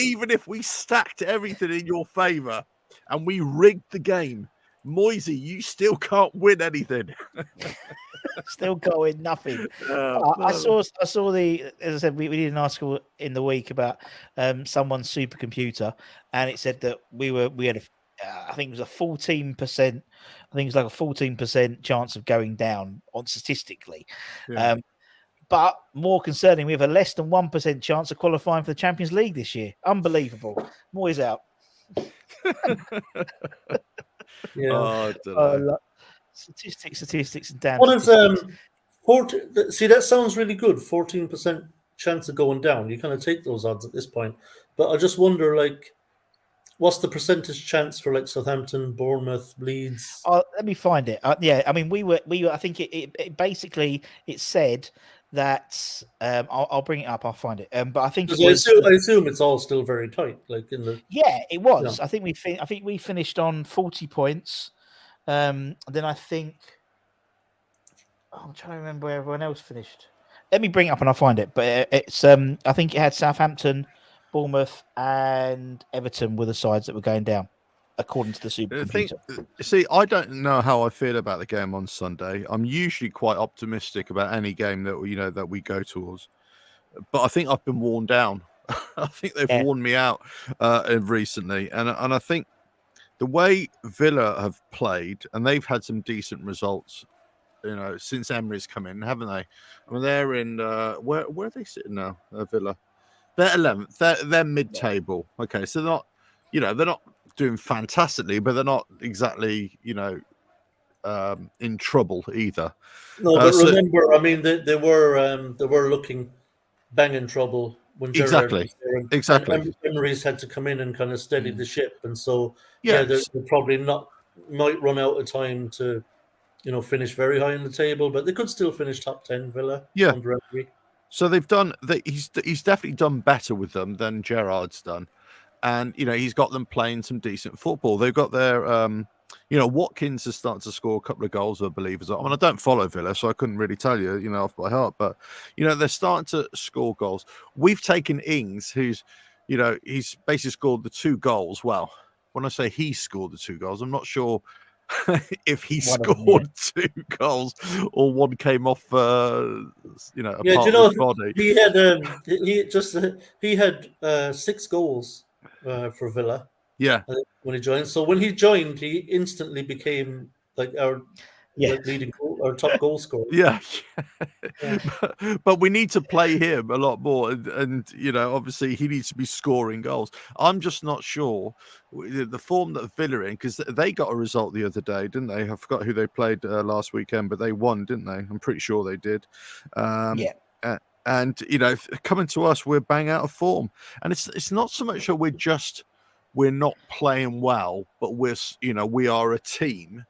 even if we stacked everything in your favour and we rigged the game, Moyes, you still can't win anything. Still going nothing. I saw as I said, we did an article in the week about someone's supercomputer, and it said that we had I think it was a 14%. I think it's like a 14% chance of going down on statistically. Yeah. But more concerning, we have a less than 1% chance of qualifying for the Champions League this year. Unbelievable. Moyes out. Yeah. Statistics and damn. What is 40? See, that sounds really good. 14% chance of going down. You kind of take those odds at this point. But I just wonder, like, what's the percentage chance for like Southampton, Bournemouth, Leeds? Let me find it. Yeah, I mean, we were. I think it basically it said that. I'll bring it up. I'll find it. But I think I assume it's all still very tight. Like in the it was. Yeah. I think we finished on 40 points. Then I think I'm trying to remember where everyone else finished. Let me bring it up and I'll find it. But it's I think it had Southampton, Bournemouth, and Everton were the sides that were going down, according to the supercomputer. See, I don't know how I feel about the game on Sunday. I'm usually quite optimistic about any game that that we go towards, but I think I've been worn down. I think they've worn me out recently, and I think the way Villa have played, and they've had some decent results, since Emery's come in, haven't they? I mean, they're in where are they sitting now? Villa. They're 11th. They're mid-table. Okay, so they're not doing fantastically, but they're not exactly in trouble either. No, but remember, I mean, they were looking bang in trouble when Gerrard was there, and Emery's had to come in and kind of steady the ship, and so they're probably might run out of time to finish very high in the table, but they could still finish top 10. Villa, under Emery. So they've done. He's definitely done better with them than Gerrard's done, and he's got them playing some decent football. They've got their, Watkins has started to score a couple of goals, I believe. I mean, I don't follow Villa, so I couldn't really tell you, off by heart. But they're starting to score goals. We've taken Ings, who's, he's basically scored the 2 goals. Well, when I say he scored the 2 goals, I'm not sure if he scored 2 goals or one came off a part of his body. He had 6 goals for Villa when he joined. So when he joined, he instantly became like our leading our top goal scorer. But we need to play him a lot more, and obviously he needs to be scoring goals. I'm just not sure the form that Villa in, because they got a result the other day, didn't they? I forgot who they played last weekend, but they won, didn't they? I'm pretty sure they did. And coming to us, we're bang out of form, and it's not so much that we're not playing well, but we are a team.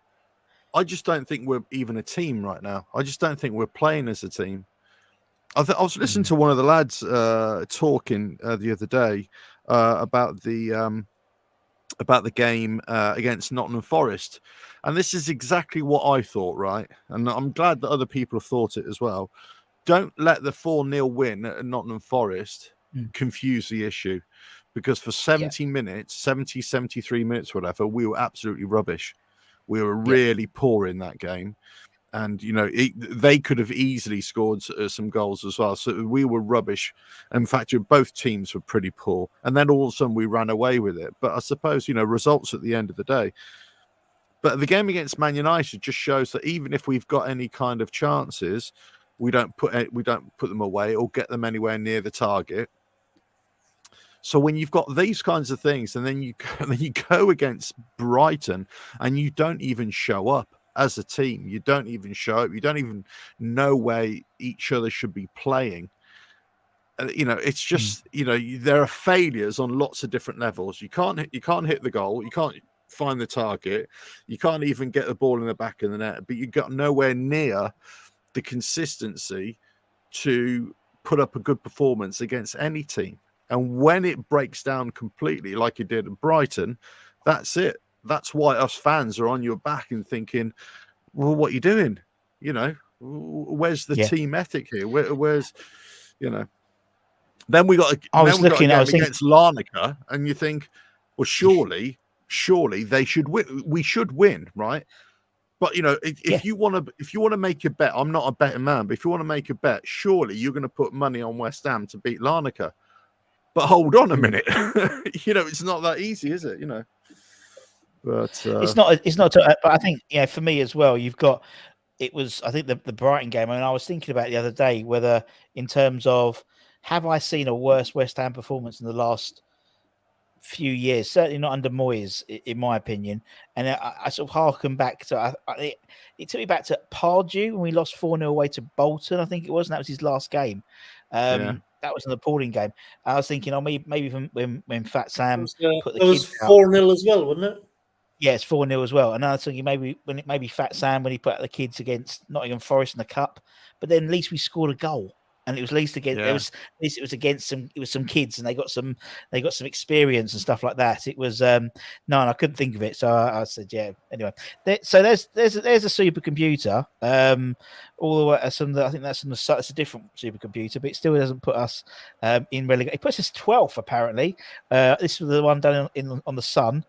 I just don't think we're even a team right now. I just don't think we're playing as a team. I was listening to one of the lads talking the other day about the about the game against Nottingham Forest. And this is exactly what I thought, right? And I'm glad that other people have thought it as well. Don't let the 4-0 win at Nottingham Forest confuse the issue, because for 70 minutes, 73 minutes, whatever, we were absolutely rubbish. We were really poor in that game. And, you know, they could have easily scored some goals as well. So we were rubbish. In fact, both teams were pretty poor. And then all of a sudden we ran away with it. But I suppose, you know, results at the end of the day. But the game against Man United just shows that even if we've got any kind of chances, we don't put them away or get them anywhere near the target. So when you've got these kinds of things, and then you go against Brighton and you don't even show up as a team, you don't even show up, you don't even know where each other should be playing. You know, it's just you know, there are failures on lots of different levels. You can't hit the goal, you can't find the target, you can't even get the ball in the back of the net, but you got nowhere near the consistency to put up a good performance against any team. And when it breaks down completely, like it did at Brighton, that's it. That's why us fans are on your back and thinking, well, what are you doing? You know, where's the team ethic here? Where's, you know? Then we got against Larnaca, and you think, well, surely they should win. We should win, right? But you know, if you want to make a bet, I'm not a betting man, but if you want to make a bet, surely you're going to put money on West Ham to beat Larnaca. But hold on a minute, you know, it's not that easy, is it? You know, but it's not. But I think, yeah, for me as well, you've got. It was, I think, the Brighton game. I mean, I was thinking about it the other day whether, in terms of, have I seen a worse West Ham performance in the last few years? Certainly not under Moyes, in my opinion. And I sort of harken back to it took me back to Pardew when we lost 4-0 away to Bolton, I think it was, and that was his last game. That was an appalling game. I was thinking, maybe when Fat Sam put the kids out. It was 4-0 as well, wasn't it? Yeah, it's 4-0 as well. And I was thinking maybe Fat Sam when he put out the kids against Nottingham Forest in the cup, but then at least we scored a goal. And it was at least against it was against some kids, and they got some experience and stuff like that. It was no, and I couldn't think of it, so I said anyway. So there's a supercomputer. All the way I think that's a different supercomputer, but it still doesn't put us in relegation. It puts us 12th apparently. This was the one done on the Sun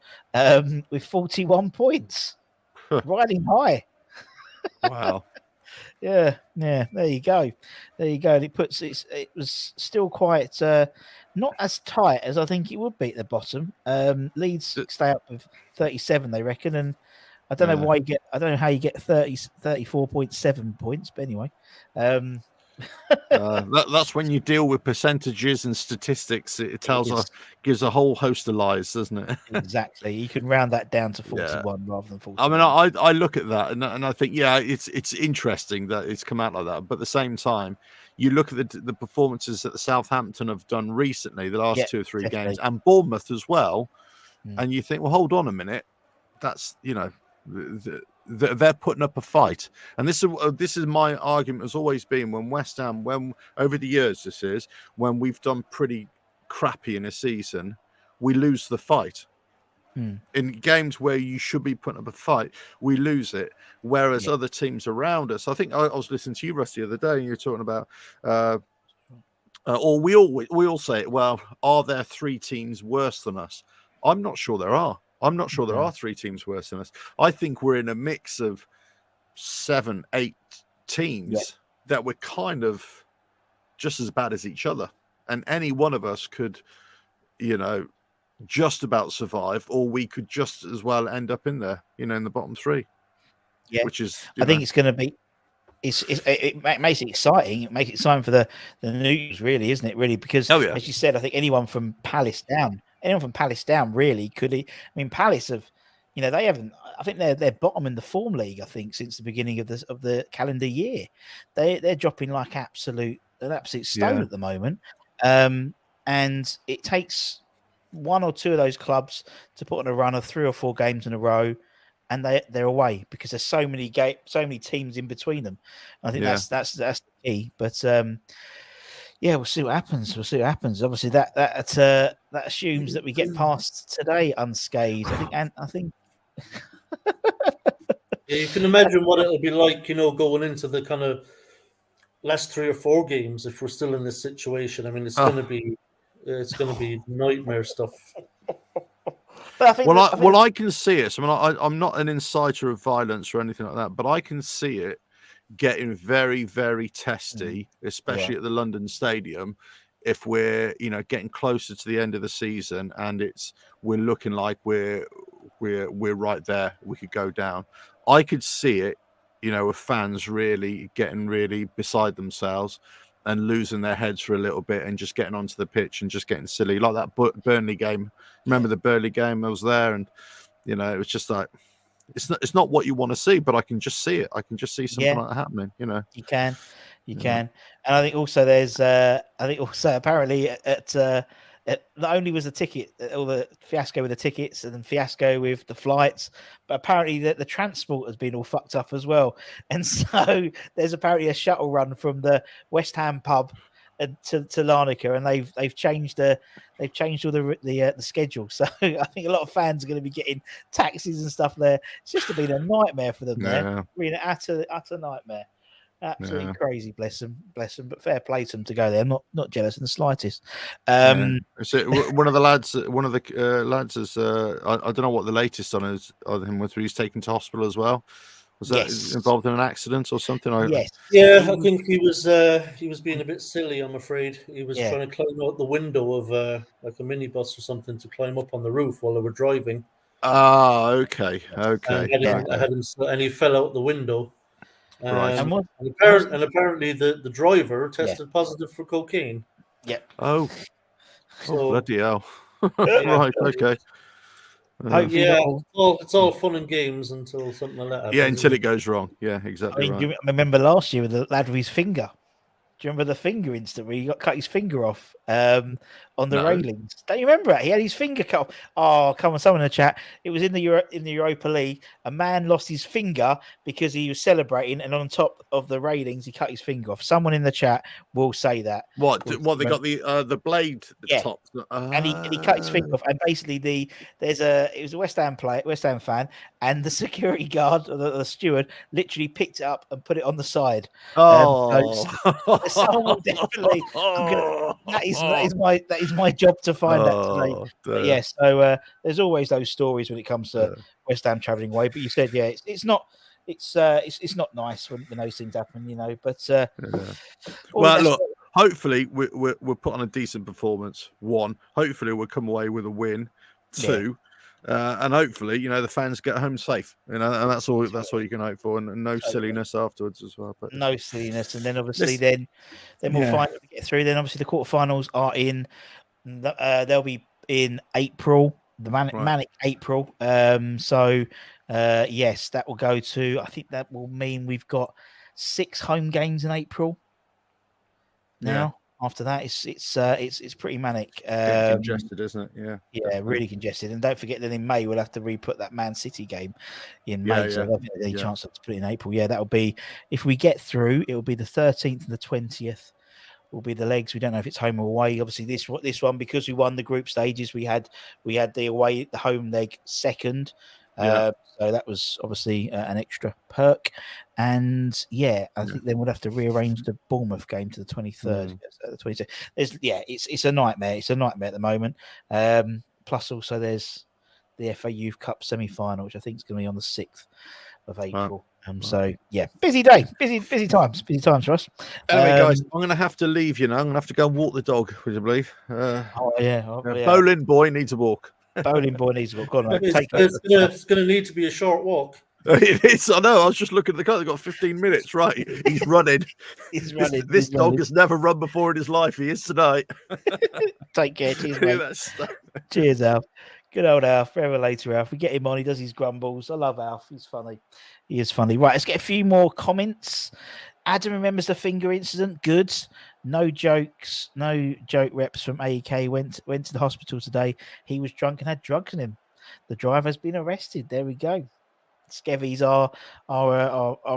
with 41 points, riding high. Wow. Yeah. There you go. And it was still quite not as tight as I think it would be at the bottom. Leeds stay up with 37, they reckon, and I don't know I don't know how you get 34.7 points, but anyway. That's when you deal with percentages and statistics. It gives a whole host of lies, doesn't it? Exactly. You can round that down to 41 rather than 41. I mean, I look at that and I think, it's interesting that it's come out like that. But at the same time, you look at the performances that the Southampton have done recently, the last 2 or 3 games, and Bournemouth as well, and you think, well, hold on a minute, that's they're putting up a fight. And this is my argument, has always been, when West Ham, when over the years, when we've done pretty crappy in a season, we lose the fight. In games where you should be putting up a fight, we lose it. Whereas other teams around us, I think I was listening to you, Russ, the other day, and you were talking about, or we all say it, well, are there 3 teams worse than us? I'm not sure there are. I'm not sure there are 3 teams worse than us. I think we're in a mix of 7, 8 teams that we're kind of just as bad as each other. And any one of us could, just about survive, or we could just as well end up in there, in the bottom 3. Yeah. Which is, I think it's going to be, it makes it exciting. It makes it exciting for the news, really, isn't it? Really, because as you said, I think anyone from Palace down really could. I mean, Palace have, they haven't. I think they're bottom in the form league. I think since the beginning of the calendar year, they're dropping like an absolute stone at the moment. And it takes 1 or 2 of those clubs to put on a run of 3 or 4 games in a row, and they're away because there's so many teams in between them. I think that's the key. But we'll see what happens. Obviously, assumes that we get past today unscathed. I think. Yeah, you can imagine what it'll be like, going into the kind of last 3 or 4 games if we're still in this situation. I mean, it's going to be nightmare stuff. But I think I can see it. I mean, I'm not an inciter of violence or anything like that, but I can see it getting very, very testy, especially at the London Stadium, if we're getting closer to the end of the season and we're looking like we're right there. We could go down. I could see it, with fans really getting really beside themselves and losing their heads for a little bit and just getting onto the pitch and just getting silly, like that Burnley game. Remember the Burnley game? I was there, and it was just like it's not what you want to see, but I can just see it. I can just see something like that happening. You can, and I think also there's apparently not only was the ticket, all the fiasco with the tickets and then fiasco with the flights, but apparently the transport has been all fucked up as well. And so there's apparently a shuttle run from the West Ham pub to Larnaca, and they've changed all the schedule. So I think a lot of fans are going to be getting taxis and stuff there. It's just been a nightmare for them there. Really utter nightmare. Absolutely crazy, bless them. But fair play to them to go there. I'm not jealous in the slightest. So one of the lads, is I don't know what the latest on is on him, whether he's taken to hospital as well. Was that involved in an accident or something? Yes. Yeah, I think he was being a bit silly. I'm afraid he was trying to climb out the window of like a minibus or something to climb up on the roof while they were driving. Ah, okay. And he fell out the window. Right. And apparently the driver tested positive for cocaine. Yeah. Oh, bloody hell. Right, okay. It's all fun and games until something like that happens. Yeah, until it goes wrong. Yeah, exactly. I remember last year with the lad with his finger. Do you remember the finger incident where he got cut his finger off on the railings? Don't you remember it? He had his finger cut off. Oh, come on, someone in the chat. It was in the Europa League. A man lost his finger because he was celebrating, and on top of the railings, he cut his finger off. Someone in the chat will say that. What they got the blade top, and he cut his finger off. And basically, it was a West Ham fan, and the security guard or the steward literally picked it up and put it on the side. Someone definitely. That is my job to find that today. So there's always those stories when it comes to West Ham travelling away. But you said, it's not nice when those things happen, But well, look. Hopefully, we're put on a decent performance. 1, hopefully we'll come away with a win. 2. And hopefully, the fans get home safe. And that's all you can hope for, and no silliness afterwards as well. But no silliness, and then obviously, then we'll find out we get through. Then obviously the quarterfinals are in. They'll be in April, the manic April. Yes, that will go to. I think that will mean we've got 6 home games in April. Now. After that, it's pretty manic. Congested, isn't it? Yeah, really congested. And don't forget that in May we'll have to re-put that Man City game in May. So there'll be any chance to put it in April. Yeah, that'll be, if we get through, it will be the 13th and the 20th. Will be the legs. We don't know if it's home or away. Obviously, this one, because we won the group stages, we had the home leg second. So that was obviously an extra perk. And I think then we'll have to rearrange the Bournemouth game to the 23rd. The 22nd. It's a nightmare. It's a nightmare at the moment. Plus, also there's the FA Youth Cup semi-final, which I think is going to be on the 6th of April. So busy day, busy times for us. Anyway, guys, I'm going to have to leave. I'm going to have to go and walk the dog. Would you believe? Bowling boy needs a walk. Bowling boy needs a walk. Go on, mate. It's going to need to be a short walk. It is. I know. I was just looking at the car. They've got 15 minutes. Right. He's running. This dog has never run before in his life. He is tonight. Take care. Cheers, mate. Cheers, Alf. Good old Alf. Forever later, Alf. We get him on. He does his grumbles. I love Alf. He's funny. He is funny. Right. Let's get a few more comments. Adam remembers the finger incident. Good. No jokes. No joke reps from Aek. Went to the hospital today. He was drunk and had drugs in him. The driver has been arrested. There we go. Skevy's our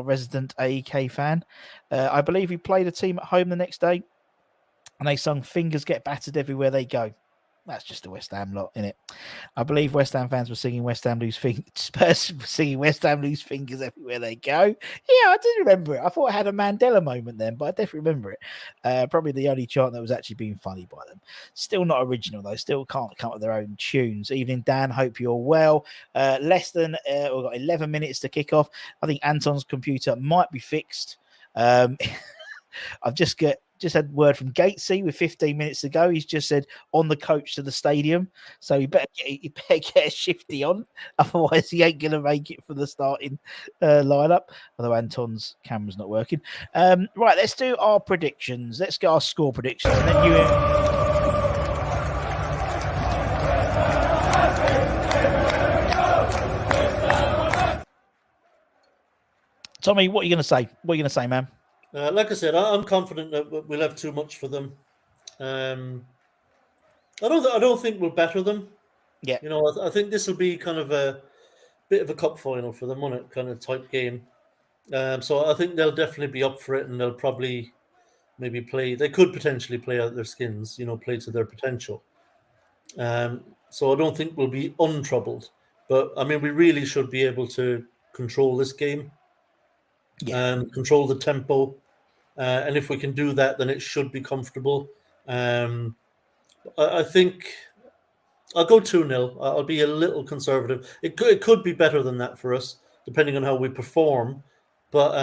resident Aek fan. I believe he played a team at home the next day, and they sung "Fingers Get Battered Everywhere They Go." That's just the West Ham lot, innit? I believe West Ham fans were singing West Ham lose fingers. Spurs were singing West Ham lose fingers everywhere they go. Yeah, I did remember it. I thought I had a Mandela moment then, but I definitely remember it. Probably the only chant that was actually being funny by them. Still not original though. Still can't come up with their own tunes. Evening, Dan. Hope you're well. Less than we've got 11 minutes to kick off. I think Anton's computer might be fixed. I've just had word from Gatesy with 15 minutes to go. He's just said on the coach to the stadium, so you better get a shifty on, otherwise he ain't gonna make it for the starting lineup. Although Anton's camera's not working. Right, let's do our predictions. Let's get our score predictions, and then you. Tommy, what are you going to say? What are you going to say, man? Like I said, I'm confident that we'll have too much for them. I don't think we'll batter them. Yeah, I think this will be kind of a bit of a cup final for them, on it kind of type game. So I think they'll definitely be up for it, and they'll probably maybe play. They could potentially play out their skins, play to their potential. So I don't think we'll be untroubled. But I mean, we really should be able to control this game. Control the tempo, and if we can do that, then it should be comfortable. I think I'll go 2-0. I'll be a little conservative. It could be better than that for us, depending on how we perform. But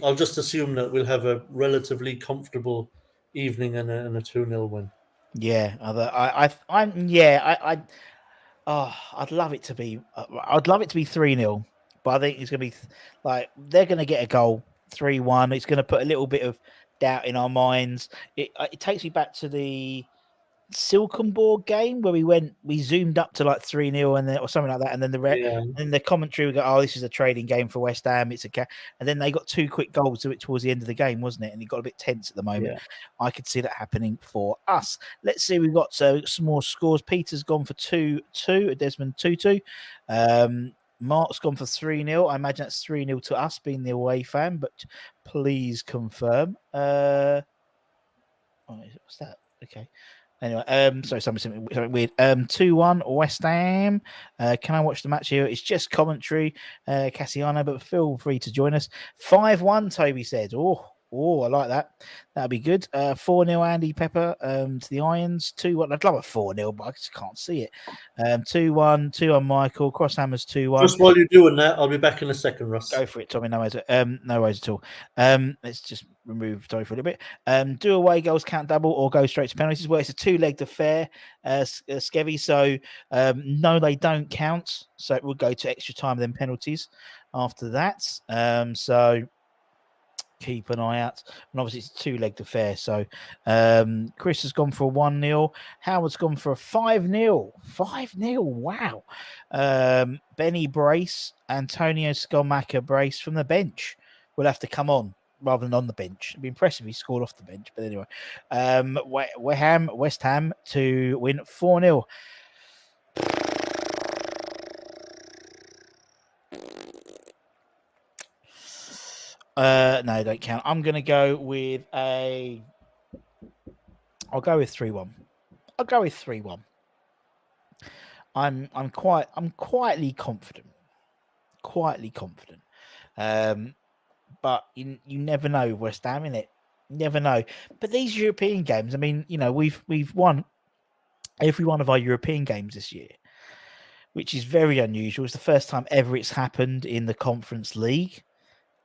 I'll just assume that we'll have a relatively comfortable evening and a 2-0 win. Yeah, I'd love it to be. I'd love it to be 3-0. But I think it's going to be they're going to get a goal 3-1. It's going to put a little bit of doubt in our minds. It takes me back to the Silkenborg game where we zoomed up to 3-0 and or something like that, and then the commentary would go, "Oh, this is a trading game for West Ham." And then they got 2 quick goals towards the end of the game, wasn't it? And it got a bit tense at the moment. Yeah. I could see that happening for us. Let's see, we've got some more scores. Peter's gone for 2-2. Desmond 2-2. Mark's gone for 3-0. I imagine that's 3-0 to us, being the away fan, but please confirm. What's that? Okay. Anyway, sorry, something weird. 2-1 West Ham. Can I watch the match here? It's just commentary, Cassiano, but feel free to join us. 5-1, Toby said. Oh, I like that. That'd be good. 4-0 Andy Pepper to the Irons. 2-1. I'd love a 4-0, but I just can't see it. 2-1 Michael. Crosshammers 2-1. Just while you're doing that, I'll be back in a second, Russ. Go for it, Tommy. No worries at all. Let's just remove Tommy for a little bit. Do away goals count double or go straight to penalties? Well, it's a 2-legged affair, Skevy. So no, they don't count. So it will go to extra time, then penalties after that. So keep an eye out. And obviously it's a 2-legged affair. So Chris has gone for a 1-0. Howard's gone for a 5-0. 5-0. Wow. Benny brace. Antonio Scamacca brace from the bench. Will have to come on rather than on the bench. It'd be impressive if he scored off the bench. But anyway, West Ham to win 4-0. No, don't count. I'm going to go with I'll go with 3-1. I'll go with 3-1. I'm quietly confident. But you never know, West Ham, innit? Never know. But these European games, I mean, we've won every one of our European games this year, which is very unusual. It's the first time ever it's happened in the Conference League.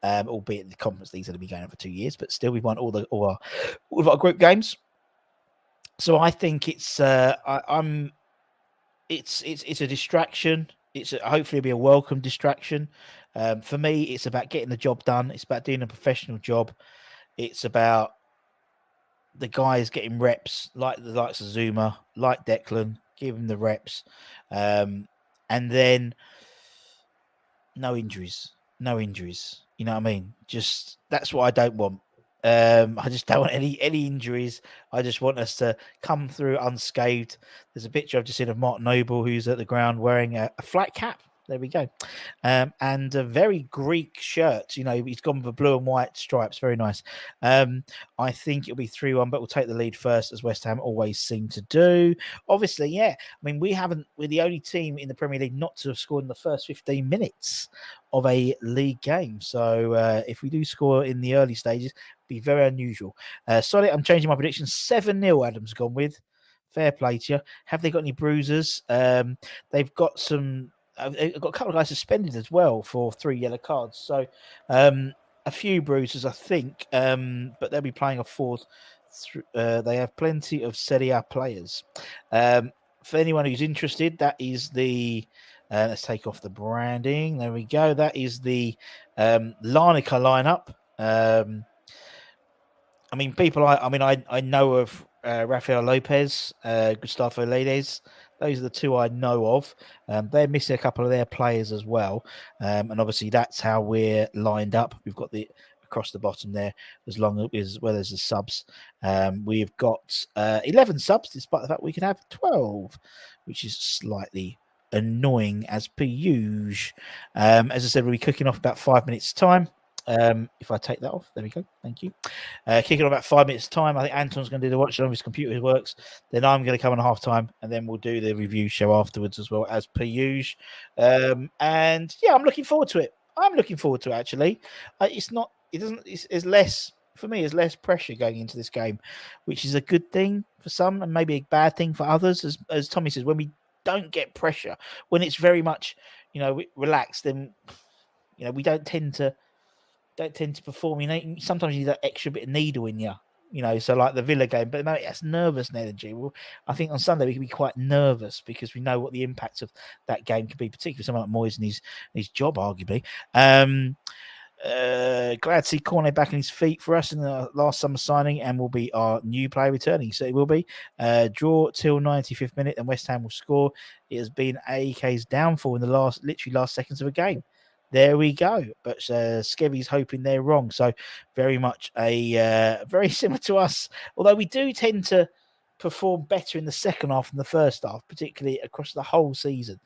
Albeit the Conference League's going to be going on for 2 years, but still we've won all of our group games. So I think it's a distraction. Hopefully it'll be a welcome distraction. For me, it's about getting the job done. It's about doing a professional job. It's about the guys getting reps, like the likes of Zuma, like Declan, give them the reps, and then no injuries. You know what I mean? Just that's what I don't want. I just don't want any injuries. I just want us to come through unscathed. There's a picture I've just seen of Mark Noble, who's at the ground wearing a flat cap. There we go. And a very Greek shirt. You know, he's gone with blue and white stripes. Very nice. I think it'll be 3-1, but we'll take the lead first, as West Ham always seem to do. Obviously, yeah. I mean, we're the only team in the Premier League not to have scored in the first 15 minutes of a league game. So if we do score in the early stages, it'll be very unusual. Sorry, I'm changing my prediction. 7-0, Adam's gone with. Fair play to you. Have they got any bruisers? They've got some. They've got a couple of guys suspended as well for 3 yellow cards. So a few bruisers, I think. But they'll be playing a fourth. They have plenty of Serie A players. For anyone who's interested, that is the. Let's take off the branding. There we go. That is the Larnaca lineup. I mean, people. I know of Rafael Lopez, Gustavo Ledes. Those are the two I know of. They're missing a couple of their players as well, and obviously that's how we're lined up. We've got the across the bottom there, as well as the subs. We've got 11 subs, despite the fact we can have 12, which is slightly annoying as per usual. As I said, we'll be cooking off about 5 minutes time. If I take that off, there we go. Thank you. Kicking on about 5 minutes time. I think Anton's going to do the watch on his computer works. Then I'm going to come on half time, and then we'll do the review show afterwards as well, as per usual. And yeah, I'm looking forward to it. Actually. It's less for me. It's less pressure going into this game, which is a good thing for some, and maybe a bad thing for others. As Tommy says, when we don't get pressure, when it's very much relaxed, then we don't tend to perform. Sometimes you need that extra bit of needle in you. So like the Villa game, but no, that's nervous energy. Well, I think on Sunday we can be quite nervous because we know what the impact of that game could be, particularly someone like Moyes and his job, arguably. Glad to see Cornet back on his feet for us in the last summer signing, and will be our new player returning. So it will be draw till 95th minute, and West Ham will score. It has been AEK's downfall in the last seconds of a game. There we go. But Skevy's hoping they're wrong. So very much very similar to us. Although we do tend to perform better in the second half than the first half, particularly across the whole season.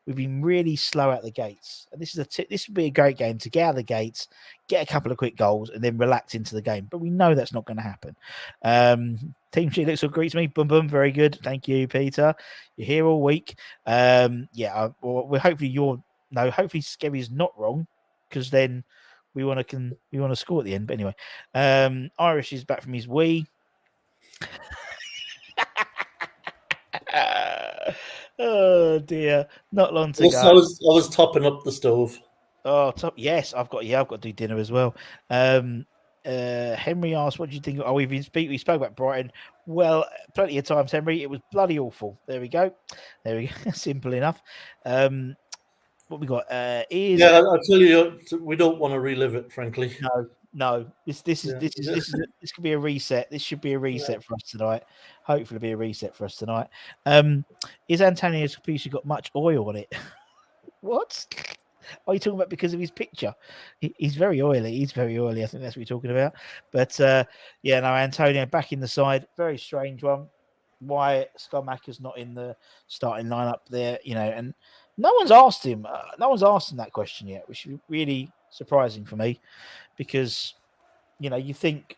We've been really slow out the gates. And this would be a great game to get out the gates, get a couple of quick goals, and then relax into the game. But we know that's not going to happen. Team sheet looks all great to me. Boom, boom. Very good. Thank you, Peter. You're here all week. Hopefully Skevy's not wrong, because then we want to score at the end. But anyway, Irish is back from his wee. Oh dear, not long to go. I was topping up the stove. Oh, yes, I've got to do dinner as well. Henry asked, "What do you think?" Oh, we spoke about Brighton. Well, plenty of times, Henry. It was bloody awful. There we go. Simple enough. What we got is I'll tell you, we don't want to relive it, frankly. No. This could be a reset. This should be a reset for us tonight. Hopefully, it'll be a reset for us tonight. Is Antonio's computer got much oil on it? What? Are you talking about because of his picture? He's very oily. I think that's what you're talking about. But Antonio back in the side. Very strange one. Why Scamacca's not in the starting lineup there? And no one's asked him. No one's asked him that question yet, which is really surprising for me, because you think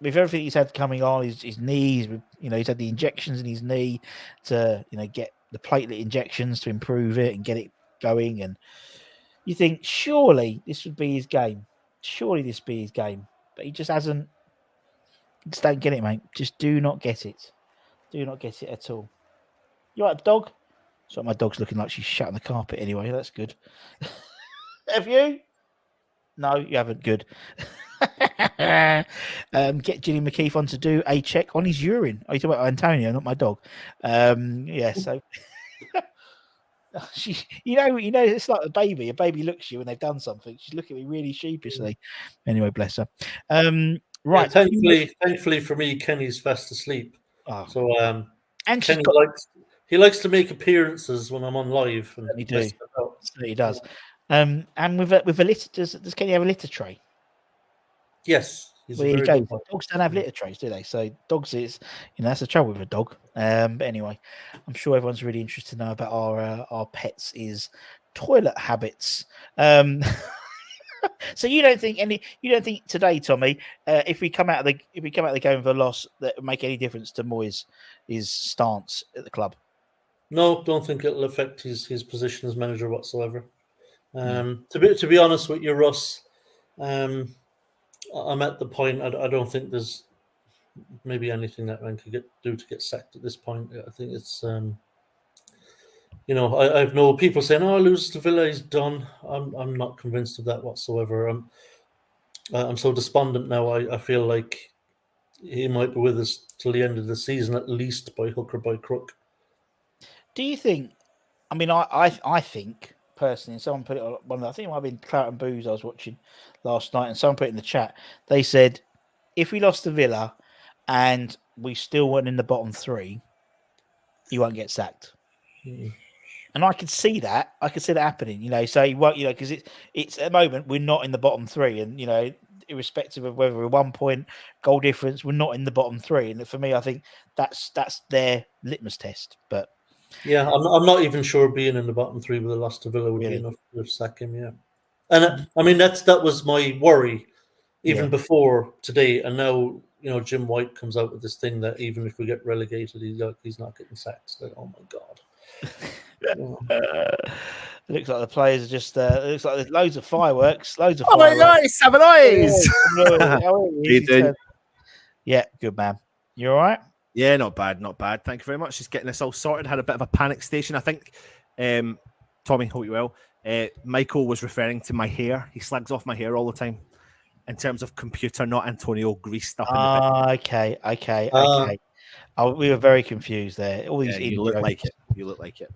with everything he's had coming on, his knees, he's had the injections in his knee to get the platelet injections to improve it and get it going, and you think surely this would be his game. But he just hasn't. Just don't get it, mate. Just do not get it. Do not get it at all. You like dog? So my dog's looking like she's shut on the carpet anyway. That's good. Have you? No, you haven't. Good. Get Gillian McKeith on to do a check on his urine. Oh, you talking about Antonio, not my dog. So she, it's like a baby. A baby looks at you when they've done something. She's looking at me really sheepishly. Anyway, bless her. Right. Yeah, thankfully for me, Kenny's fast asleep. Oh. So and Kenny likes to make appearances when I'm on live. And he does. And with a litter, does Kenny have a litter tray? Yes. Well, there you go. Dogs don't have litter trays, do they? So dogs is, that's the trouble with a dog. But anyway, I'm sure everyone's really interested to know about our pets' toilet habits. So you don't think today, Tommy, if we come out of the game with a loss, that would make any difference to Moyes' stance at the club? No, don't think it'll affect his position as manager whatsoever. To be honest with you, Russ, I'm at the point. I don't think there's maybe anything that man could do to get sacked at this point. I think it's I've know people saying, "Oh, loses to Villa, he's done." I'm not convinced of that whatsoever. I'm so despondent now. I feel like he might be with us till the end of the season, at least by hook or by crook. Do you think? I mean, I think personally, and someone put it on one. I think it might have been Clout and Booze I was watching last night, and someone put it in the chat. They said, if we lost to Villa and we still weren't in the bottom three, he won't get sacked. And I could see that. I could see that happening. So he won't. Because it's at the moment we're not in the bottom three, and irrespective of whether we're 1 point goal difference, we're not in the bottom three. And for me, I think that's their litmus test. But yeah, I'm not even sure being in the bottom three with a loss to Villa would be enough to sack him. Yeah, and I mean that was my worry even before today, and now Jim White comes out with this thing that even if we get relegated, he's not getting sacked. So, oh my god. It looks like the players are just. It looks like there's loads of fireworks. Oh my God, have a noise! Yeah, good man. You all right? Yeah, not bad. Thank you very much. Just getting this all sorted. Had a bit of a panic station. I think, Tommy, hope you well. Michael was referring to my hair. He slags off my hair all the time. In terms of computer, not Antonio greased up. Okay. We were very confused there. All these you look like it.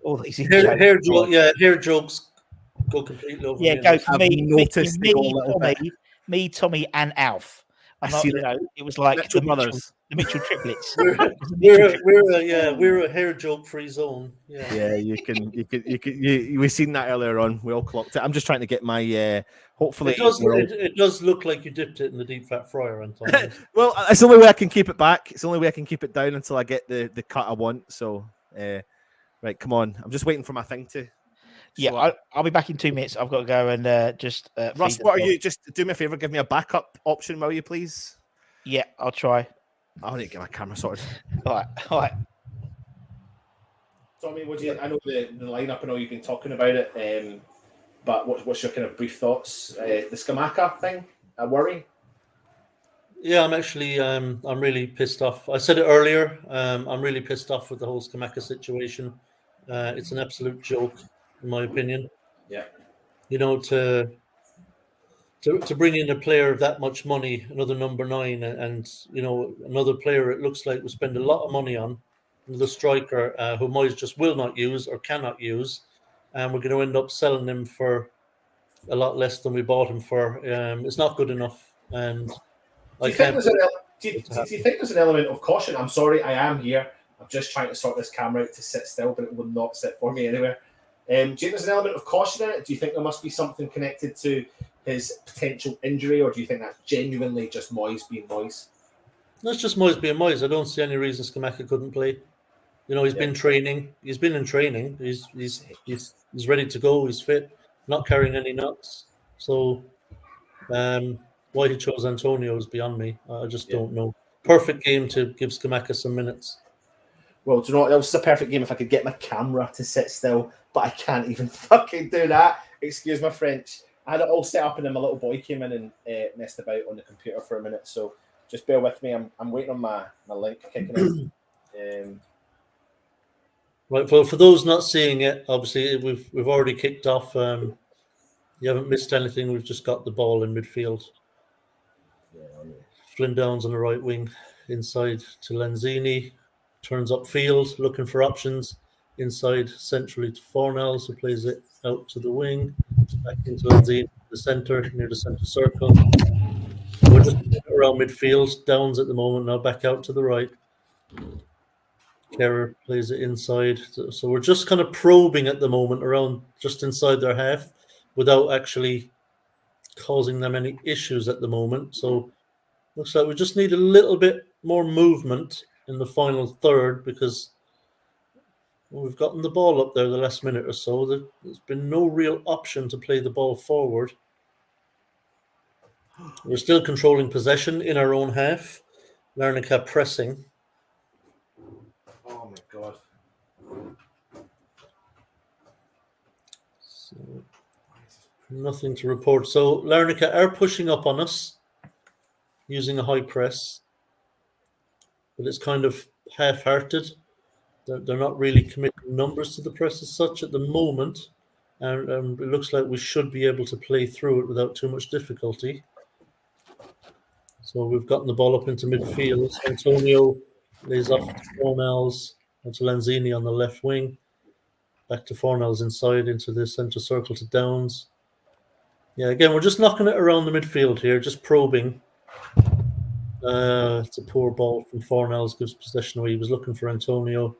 All these hair jokes go completely over. Yeah, go for me, Tommy, and Alf. It was like Mitchell brothers, the Mitchell triplets. we're a hair joke free zone. Yeah, you can. We've seen that earlier on. We all clocked it. I'm just trying to get my. Hopefully, it does look like you dipped it in the deep fat fryer, Antonio. Well, it's the only way I can keep it back. It's the only way I can keep it down until I get the cut I want. So, right, come on. I'm just waiting for my thing to. Yeah, I'll be back in 2 minutes. I've got to go and just. Russ, what are you? Just do me a favor. Give me a backup option, will you, please? Yeah, I'll try. I need to get my camera sorted. All right. Tommy, I know the lineup and all you've been talking about it. But what's your kind of brief thoughts? The Scamacca thing, a worry? Yeah, I'm actually I'm really pissed off. I said it earlier. I'm really pissed off with the whole Scamacca situation. It's an absolute joke, in my opinion. Yeah. To bring in a player of that much money, another number 9, and another player it looks like we spend a lot of money on, the striker who Moyes just will not use or cannot use, and we're going to end up selling him for a lot less than we bought him for. It's not good enough, and do you think there's an element of caution? I'm sorry, I am here. I'm just trying to sort this camera out to sit still, but it will not sit for me anywhere. Do you think there's an element of caution in it? Do you think there must be something connected to his potential injury, or do you think that's genuinely just Moyes being Moyes? That's just Moyes being Moyes. I don't see any reason Scamacca couldn't play. He's been training. He's been in training. He's ready to go. He's fit, not carrying any nuts. So, why he chose Antonio is beyond me. I just don't know. Perfect game to give Scamacca some minutes. Well, do you know what? That was a perfect game if I could get my camera to sit still, but I can't even fucking do that. Excuse my French. I had it all set up and then my little boy came in and messed about on the computer for a minute. So just bear with me. I'm waiting on my link kicking in. Right. Well, for those not seeing it, obviously we've already kicked off. You haven't missed anything. We've just got the ball in midfield. Flynn Downs on the right wing, inside to Lanzini. Turns upfield, looking for options. Inside centrally to Fornells, who plays it out to the wing. Back into Lanzini, the centre, near the centre circle. We're just around midfield. Downs at the moment, now back out to the right. Kerr plays it inside. So we're just kind of probing at the moment around just inside their half without actually causing them any issues at the moment. So looks like we just need a little bit more movement in the final third, because Well, we've gotten the ball up there the last minute or so. There's been no real option to play the ball forward. We're still controlling possession in our own half. Larnaca pressing. Oh my god. So, nothing to report. So Larnaca are pushing up on us using a high press, but it's kind of half-hearted. They're not really committing numbers to the press as such at the moment, and it looks like we should be able to play through it without too much difficulty. So we've gotten the ball up into midfield. Antonio lays off to Fornals and to Lanzini on the left wing. Back to Fornals inside into the centre circle to Downs. Yeah, again, we're just knocking it around the midfield here, just probing. It's a poor ball from Fornals, gives possession away. He was looking for Antonio,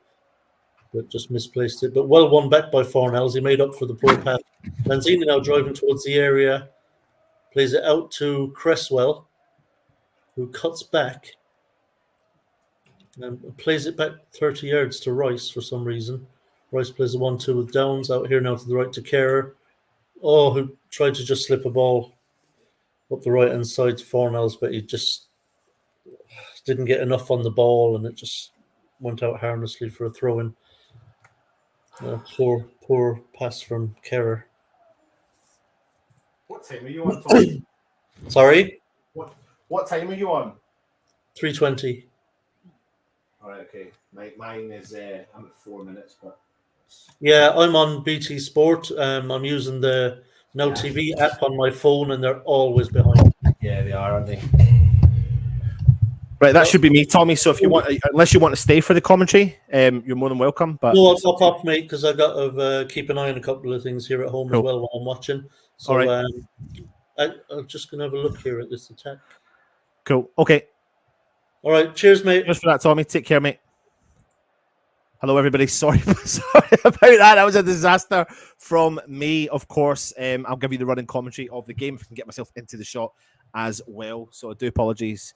but just misplaced it. But well won back by Fornals. He made up for the poor pass. Lanzini now driving towards the area. Plays it out to Cresswell, who cuts back and plays it back 30 yards to Rice for some reason. Rice plays a 1-2 with Downs out here now to the right to Kerr. Oh, who tried to just slip a ball up the right hand side to Fornals, but he just didn't get enough on the ball and it just went out harmlessly for a throw in. Poor pass from Kerr. What time are you on, Tom? Sorry? What time are you on? 3:20. All right, okay. Mine is I'm at 4 minutes, but Yeah, I'm on BT Sport. I'm using the Now TV app on my phone, and they're always behind. yeah, they are, aren't they? Right, that should be me, Tommy. So if you want, unless you want to stay for the commentary, you're more than welcome. But No, I'll pop off, mate, because I got to keep an eye on a couple of things here at home as well while I'm watching. So all right. I'm just going to have a look here at this attack. Cool. Okay. All right. Cheers, mate. Cheers for that, Tommy. Take care, mate. Hello, everybody. Sorry about that. That was a disaster from me, of course. I'll give you the running commentary of the game if I can get myself into the shot as well. So I do apologise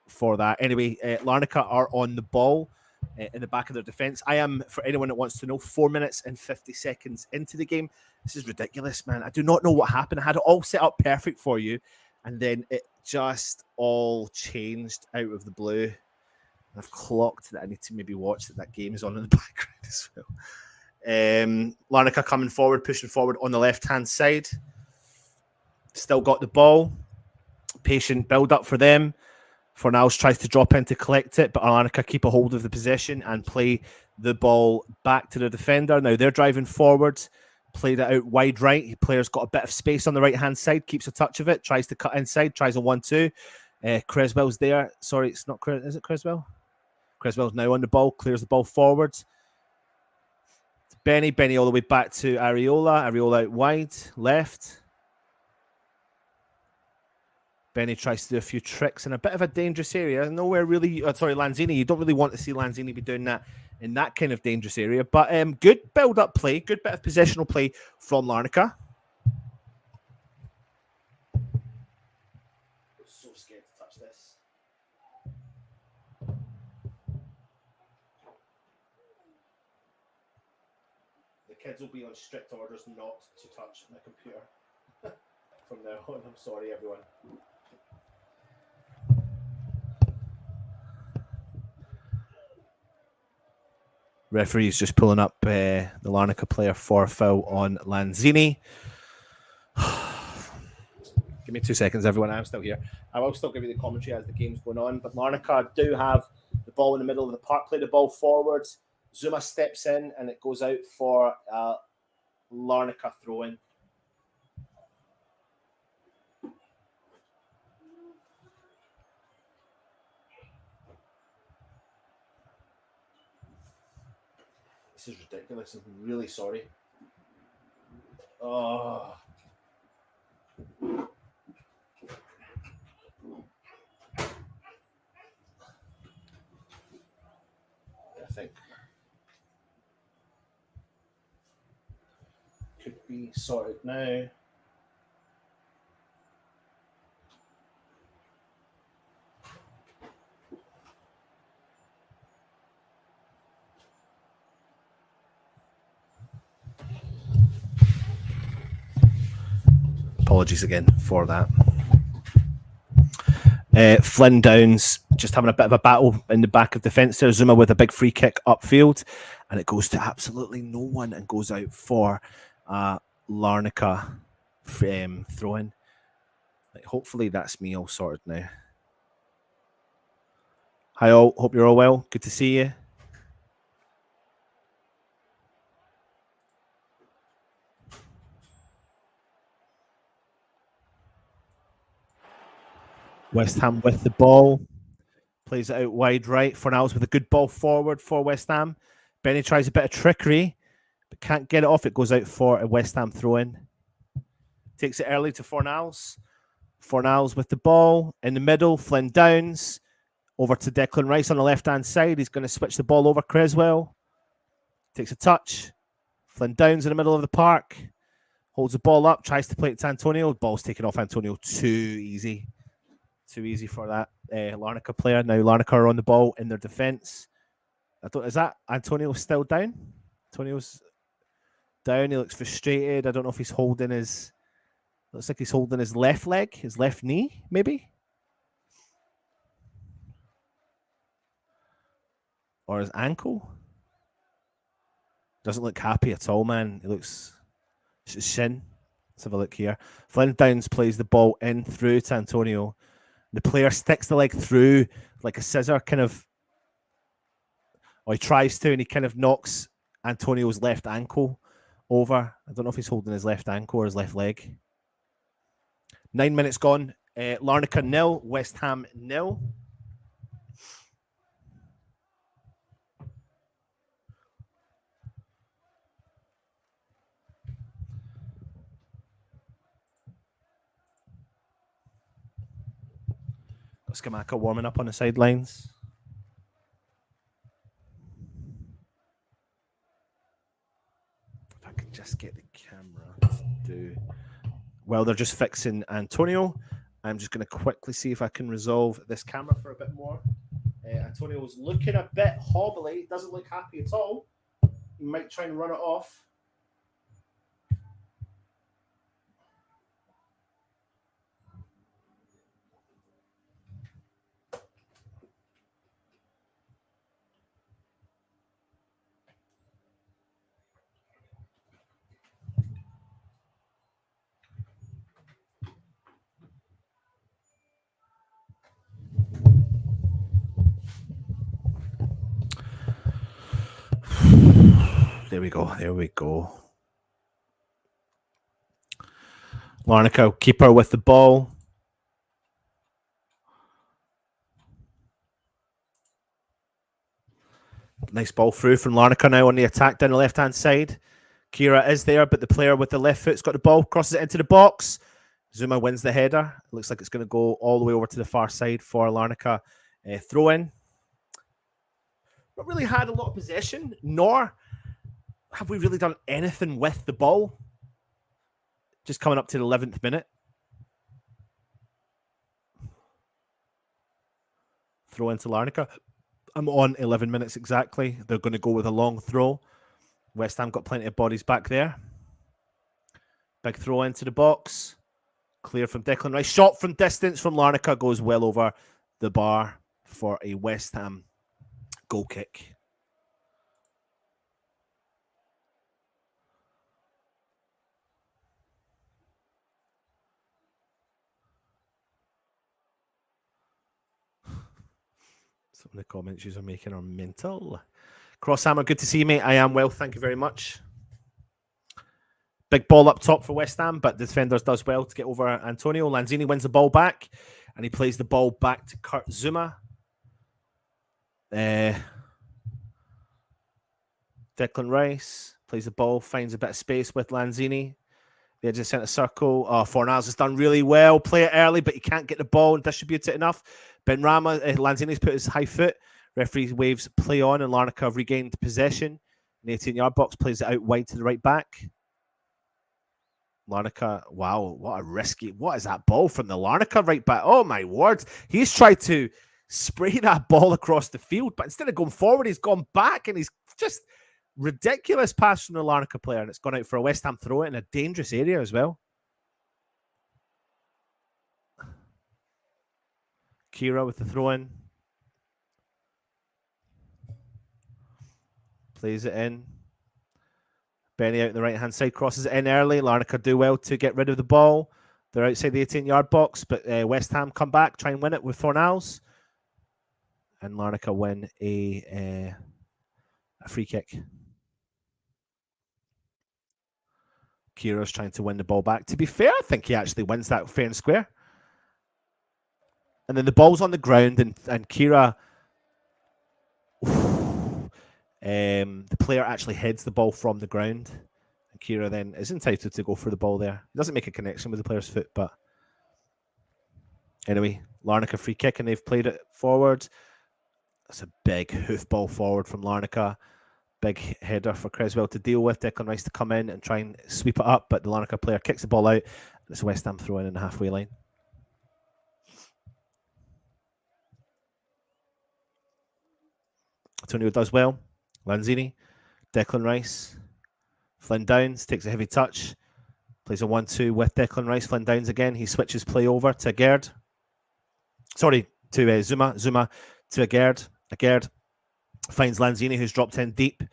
for that. Anyway, Larnaca are on the ball in the back of their defence. I am, for anyone that wants to know, 4 minutes and 50 seconds into the game. This is ridiculous, man. I do not know what happened. I had it all set up perfect for you, and then it just all changed out of the blue. I've clocked that I need to maybe watch that game is on in the background as well. Larnaca coming forward, pushing forward on the left-hand side. Still got the ball. Patient build-up for them. Fornals tries to drop in to collect it, but Larnaca keep a hold of the possession and play the ball back to the defender. Now they're driving forward. Played it out wide right. The player's got a bit of space on the right-hand side, keeps a touch of it, tries to cut inside, tries a 1-2. Creswell's there. Sorry, it's not Creswell. Is it Creswell? Creswell's now on the ball, clears the ball forward. Benny all the way back to Areola. Areola out wide, left. Benny tries to do a few tricks in a bit of a dangerous area. Nowhere really, Lanzini. You don't really want to see Lanzini be doing that in that kind of dangerous area. But good build-up play, good bit of possessional play from Larnaca. So scared to touch this. The kids will be on strict orders not to touch my computer from now on. I'm sorry, everyone. Referee's just pulling up the Larnaca player for a foul on Lanzini. Give me 2 seconds, everyone. I'm still here. I will still give you the commentary as the game's going on. But Larnaca do have the ball in the middle of the park, play the ball forward. Zuma steps in and it goes out for Larnaca throw-in. This is ridiculous. I'm really sorry. Oh. I think could be sorted now. Apologies again for that. Flynn Downs just having a bit of a battle in the back of defence there. Zuma with a big free kick upfield, and it goes to absolutely no one and goes out for Larnaca throw-in. Hopefully that's me all sorted now. Hi all, hope you're all well. Good to see you. West Ham with the ball. Plays it out wide right. Fornals with a good ball forward for West Ham. Benny tries a bit of trickery, but can't get it off. It goes out for a West Ham throw-in. Takes it early to Fornals. Fornals with the ball in the middle. Flynn Downs over to Declan Rice on the left-hand side. He's going to switch the ball over. Creswell takes a touch. Flynn Downs in the middle of the park. Holds the ball up. Tries to play it to Antonio. Ball's taken off Antonio. Too easy. Too easy for that Larnaca player. Now Larnaca are on the ball in their defence. Is that Antonio still down? Antonio's down. He looks frustrated. I don't know if he's holding his... Looks like he's holding his left leg, his left knee, maybe? Or his ankle? Doesn't look happy at all, man. He looks... It's his shin. Let's have a look here. Flynn Downs plays the ball in through to Antonio. The player sticks the leg through like a scissor, kind of, or he tries to, and he kind of knocks Antonio's left ankle over. I don't know if he's holding his left ankle or his left leg. 9 minutes gone. Larnaca 0, West Ham 0. Scamacca warming up on the sidelines. If I could just get the camera to do... Well, they're just fixing Antonio. I'm just going to quickly see if I can resolve this camera for a bit more. Antonio's looking a bit hobbly. Doesn't look happy at all. He might try and run it off. There we go. There we go. Larnaca, keeper with the ball. Nice ball through from Larnaca now on the attack down the left-hand side. Kira is there, but the player with the left foot's got the ball, crosses it into the box. Zuma wins the header. It looks like it's going to go all the way over to the far side for Larnaca. Throw-in. Not really had a lot of possession, nor have we really done anything with the ball. Just coming up to the 11th minute. Throw into Larnaca. I'm on 11 minutes exactly. They're going to go with a long throw. West Ham got plenty of bodies back there. Big throw into the box. Clear from Declan Rice. Shot from distance from Larnaca goes well over the bar for a West Ham goal kick. Some of the comments you're making are mental. Crosshammer, good to see you, mate. I am well, thank you very much. Big ball up top for West Ham, but the defenders does well to get over Antonio. Lanzini wins the ball back, and he plays the ball back to Kurt Zuma. Declan Rice plays the ball, finds a bit of space with Lanzini. The edge of the centre circle. Oh, Fornals has done really well. Play it early, but he can't get the ball and distribute it enough. Benrahma, Lanzini's put his high foot. Referee waves play on, and Larnaca have regained possession. In the 18-yard box, plays it out wide to the right back. Larnaca, wow, what a risky... What is that ball from the Larnaca right back? Oh, my word. He's tried to spray that ball across the field, but instead of going forward, he's gone back, and he's just... Ridiculous pass from the Larnaca player, and it's gone out for a West Ham throw in a dangerous area as well. Kira with the throw-in. Plays it in. Benny out on the right-hand side, crosses it in early. Larnaca do well to get rid of the ball. They're outside the 18-yard box, but West Ham come back, try and win it with Fornals. And Larnaca win a free kick. Kira's trying to win the ball back. To be fair, I think he actually wins that fair and square. And then the ball's on the ground, and Kira... the player actually heads the ball from the ground. And Kira then is entitled to go for the ball there. He doesn't make a connection with the player's foot, but... Anyway, Larnaca free kick, and they've played it forward. That's a big hoof ball forward from Larnaca. Big header for Creswell to deal with. Declan Rice to come in and try and sweep it up, but the Larnaca player kicks the ball out. And it's West Ham throw in the halfway line. Antonio does well. Lanzini, Declan Rice. Flynn Downs takes a heavy touch. Plays a 1-2 with Declan Rice. Flynn Downs again. He switches play over to Gerd. Sorry, to Zuma. Zuma to Gerd. Gerd finds Lanzini, who's dropped in deep.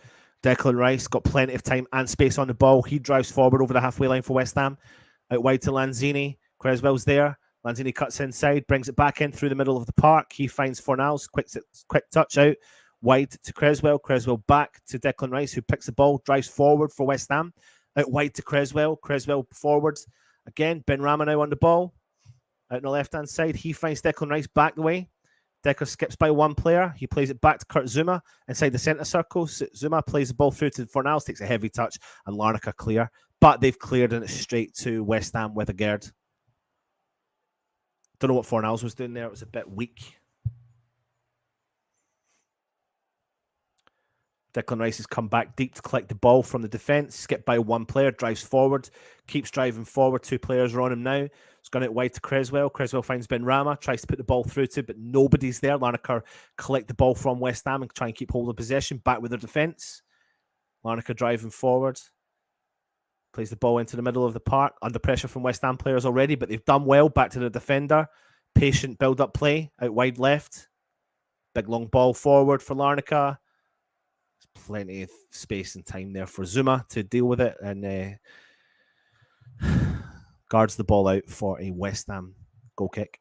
Declan Rice got plenty of time and space on the ball. He drives forward over the halfway line for West Ham. Out wide to Lanzini. Creswell's there. Lanzini cuts inside, brings it back in through the middle of the park. He finds Fornals. Quick touch out. Wide to Creswell. Creswell back to Declan Rice, who picks the ball, drives forward for West Ham. Out wide to Creswell. Creswell forwards. Again, Benrahma now on the ball. Out on the left-hand side. He finds Declan Rice back the way. Decker skips by one player. He plays it back to Kurt Zuma inside the centre circle. Zuma plays the ball through to Fornals, takes a heavy touch, and Larnaca clear. But they've cleared and it's straight to West Ham with a Gerd. Don't know what Fornals was doing there. It was a bit weak. Declan Rice has come back deep to collect the ball from the defence. Skipped by one player, drives forward, keeps driving forward. Two players are on him now. It's gone out wide to Creswell. Creswell finds Benrahma, tries to put the ball through to, but nobody's there. Larnaca collect the ball from West Ham and try and keep hold of possession. Back with their defence. Larnaca driving forward. Plays the ball into the middle of the park. Under pressure from West Ham players already, but they've done well. Back to the defender. Patient build-up play. Out wide left. Big long ball forward for Larnaca. There's plenty of space and time there for Zuma to deal with it. And guards the ball out for a West Ham goal kick.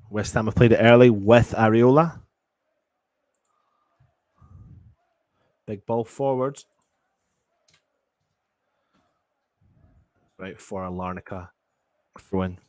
West Ham have played it early with Areola. Big ball forward. Right for a Larnaca throw in.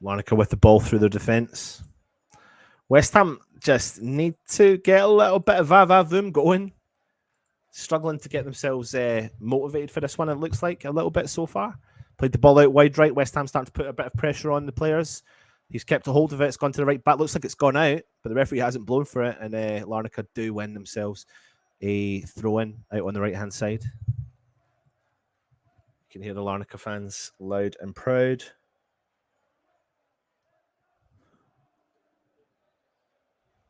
Larnaca with the ball through their defence. West Ham just need to get a little bit of va-va-voom going. Struggling to get themselves motivated for this one, it looks like, a little bit so far. Played the ball out wide right. West Ham starting to put a bit of pressure on the players. He's kept a hold of it. It's gone to the right back. Looks like it's gone out, but the referee hasn't blown for it. And Larnaca do win themselves a throw-in out on the right-hand side. You can hear the Larnaca fans loud and proud.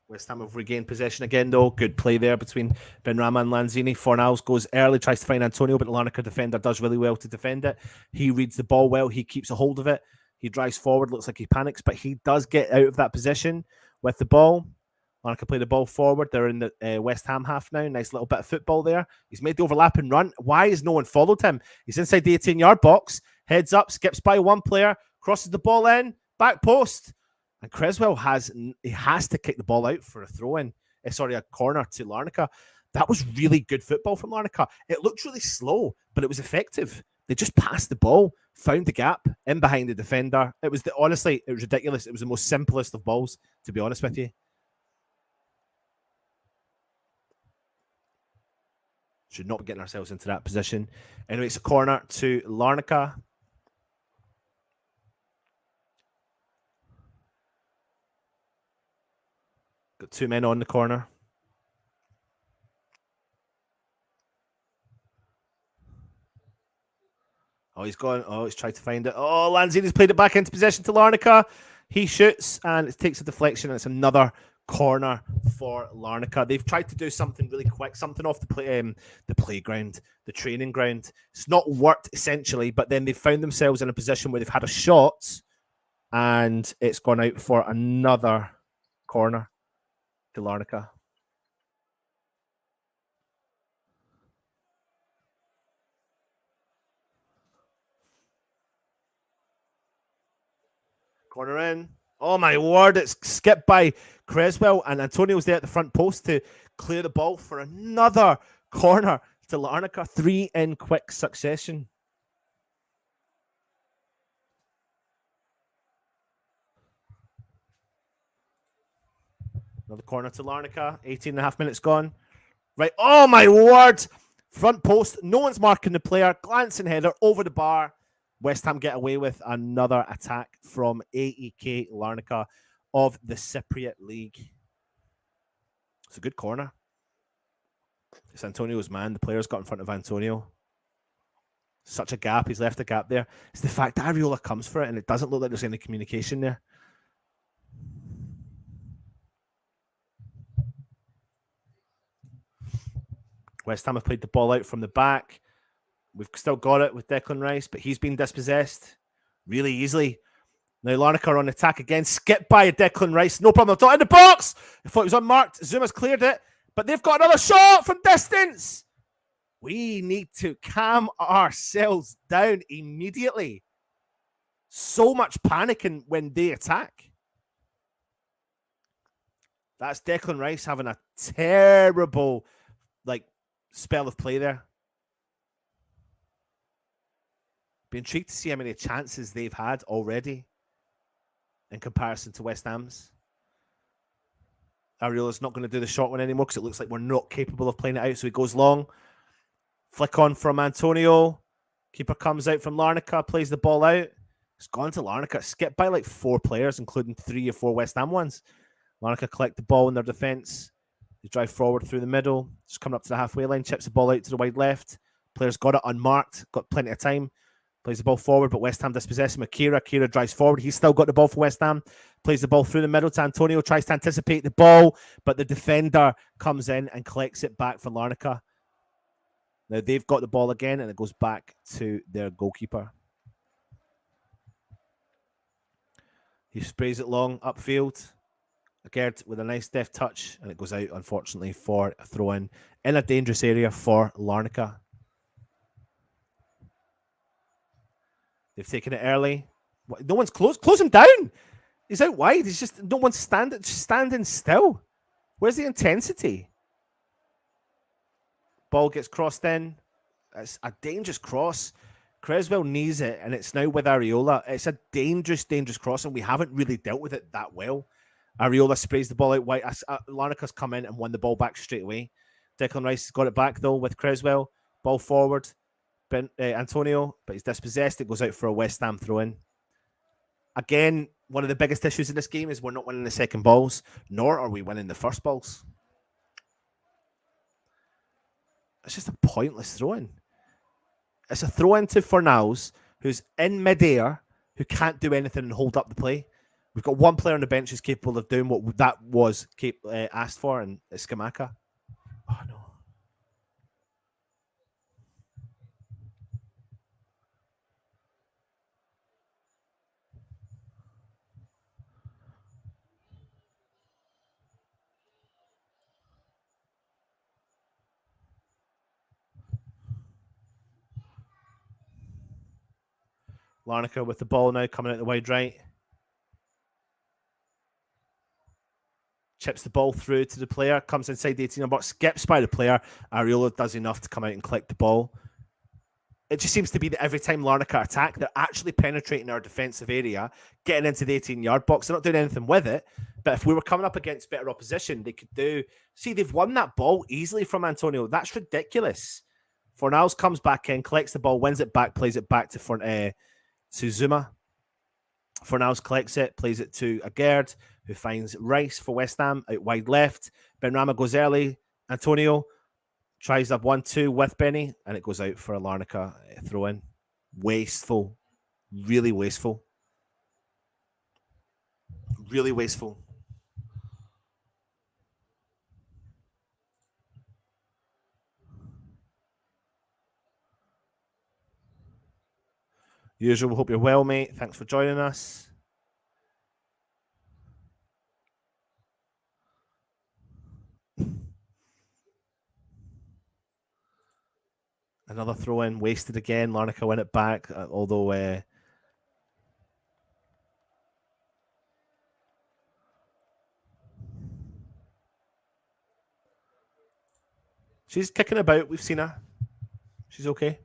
West Ham have regained possession again, though. Good play there between Benrahma and Lanzini. Fornals goes early, tries to find Antonio, but the Larnaca defender does really well to defend it. He reads the ball well. He keeps a hold of it. He drives forward. Looks like he panics, but he does get out of that position with the ball. Larnaca play the ball forward. They're in the West Ham half now. Nice little bit of football there. He's made the overlap and run. Why has no one followed him? He's inside the 18-yard box. Heads up, skips by one player, crosses the ball in, back post. And Creswell has to kick the ball out for a throw-in. A corner to Larnaca. That was really good football from Larnaca. It looked really slow, but it was effective. They just passed the ball, found the gap in behind the defender. Honestly, it was ridiculous. It was the most simplest of balls, to be honest with you. Should not be getting ourselves into that position. Anyway, it's a corner to Larnaca. Got 2 men on the corner. Oh, he's gone. Oh, he's tried to find it. Oh, Lanzini's played it back into possession to Larnaca. He shoots and it takes a deflection, and it's another corner for Larnaca. They've tried to do something really quick, something off the playground, the training ground. It's not worked essentially, but then they've found themselves in a position where they've had a shot and it's gone out for another corner to Larnaca. Corner in. Oh my word, it's skipped by Creswell, and Antonio's there at the front post to clear the ball for another corner to Larnaca. 3 in quick succession. Another corner to Larnaca. 18.5 minutes gone. Right. Oh my word. Front post. No one's marking the player. Glancing header over the bar. West Ham get away with another attack from Aek Larnaca of the Cypriot League. It's a good corner. It's Antonio's man. The player's got in front of Antonio. Such a gap. He's left a gap there. It's the fact that Areola comes for it and it doesn't look like there's any communication there. West Ham have played the ball out from the back. We've still got it with Declan Rice, but he's been dispossessed really easily. Now Larnaca on attack again. Skipped by Declan Rice. No problem. Thought in the box. I thought it was unmarked. Zuma's cleared it, but they've got another shot from distance. We need to calm ourselves down immediately. So much panicking when they attack. That's Declan Rice having a terrible spell of play there. Be intrigued to see how many chances they've had already in comparison to West Ham's. Areola's not going to do the short one anymore because it looks like we're not capable of playing it out, so he goes long. Flick on from Antonio. Keeper comes out from Larnaca, plays the ball out. It's gone to Larnaca. Skipped by like 4 players, including 3 or 4 West Ham ones. Larnaca collect the ball in their defence. They drive forward through the middle. Just coming up to the halfway line. Chips the ball out to the wide left. Player's got it unmarked. Got plenty of time. Plays the ball forward, but West Ham dispossess him. Kira drives forward. He's still got the ball for West Ham. Plays the ball through the middle to Antonio. Tries to anticipate the ball, but the defender comes in and collects it back for Larnaca. Now they've got the ball again, and it goes back to their goalkeeper. He sprays it long upfield. Gerd with a nice deft touch, and it goes out, unfortunately, for a throw-in in a dangerous area for Larnaca. They've taken it early. No one's close. Close him down. He's out wide. He's just no one's standing still. Where's the intensity? Ball gets crossed in. It's a dangerous cross. Creswell knees it, and it's now with Areola. It's a dangerous cross, and we haven't really dealt with it that well. Areola sprays the ball out wide. Larnaca's come in and won the ball back straight away. Declan Rice got it back, though, with Creswell. Ball forward. Antonio, but he's dispossessed. It goes out for a West Ham throw-in. Again, one of the biggest issues in this game is we're not winning the second balls, nor are we winning the first balls. It's just a pointless throw-in. It's a throw-in to Fornals, who's in mid-air, who can't do anything and hold up the play. We've got one player on the bench who's capable of doing what that was asked for, and it's Scamacca. Oh, no. Larnaca with the ball now, coming out the wide right. Chips the ball through to the player, comes inside the 18 box, skips by the player. Areola does enough to come out and collect the ball. It just seems to be that every time Larnaca attack, they're actually penetrating our defensive area, getting into the 18-yard box. They're not doing anything with it, but if we were coming up against better opposition, they could do... See, they've won that ball easily from Antonio. That's ridiculous. Fornals comes back in, collects the ball, wins it back, plays it back to Zuma. Fornals collects it, plays it to Agerd, who finds Rice for West Ham out wide left. Benrahma goes early. Antonio tries up 1-2 with Benny, and it goes out for a Larnaca throw in. Wasteful. Really wasteful. Really wasteful. Usual, hope you're well, mate. Thanks for joining us. Another throw in, wasted again. Larnaca win it back, although she's kicking about. We've seen her. She's okay.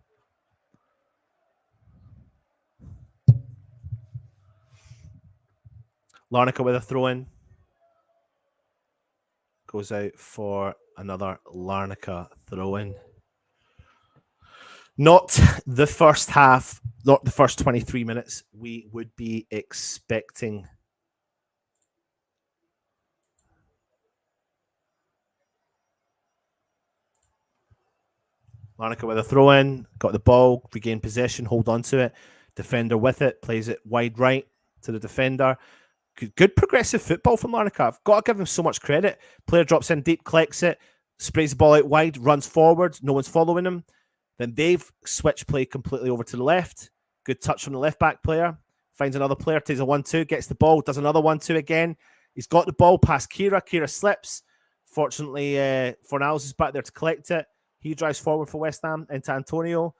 Larnaca with a throw in. Goes out for another Larnaca throw in. Not the first half, not the first 23 minutes we would be expecting. Larnaca with a throw in, got the ball, regain possession, hold on to it. Defender with it, plays it wide right to the defender. Good progressive football from Larnaca. I've got to give him so much credit. Player drops in deep, collects it, sprays the ball out wide, runs forward. No one's following him. Then they've switched play completely over to the left. Good touch from the left back player. Finds another player, takes a 1-2, gets the ball, does another 1-2 again. He's got the ball past Kira. Kira slips. Fortunately, Fornals is back there to collect it. He drives forward for West Ham into Antonio.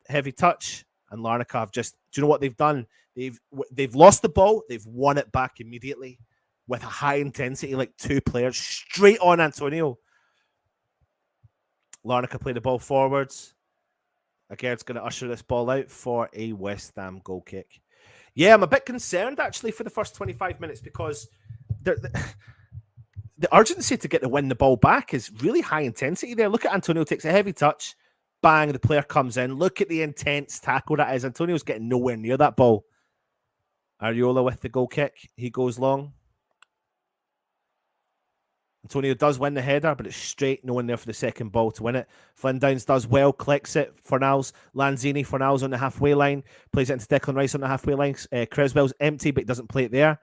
Heavy touch. And Larnaca have just, do you know what they've done? They've lost the ball. They've won it back immediately with a high intensity, like two players straight on Antonio. Larnaca play the ball forwards. Agerd's going to usher this ball out for a West Ham goal kick. Yeah, I'm a bit concerned actually for the first 25 minutes because the urgency to get the win the ball back is really high intensity there. Look at Antonio, takes a heavy touch. Bang, the player comes in. Look at the intense tackle that is. Antonio's getting nowhere near that ball. Areola with the goal kick. He goes long. Antonio does win the header, but it's straight. No one there for the second ball to win it. Flynn Downs does well, collects it. Fornals, Lanzini, Fornals on the halfway line. Plays it into Declan Rice on the halfway line. Creswell's empty, but he doesn't play it there.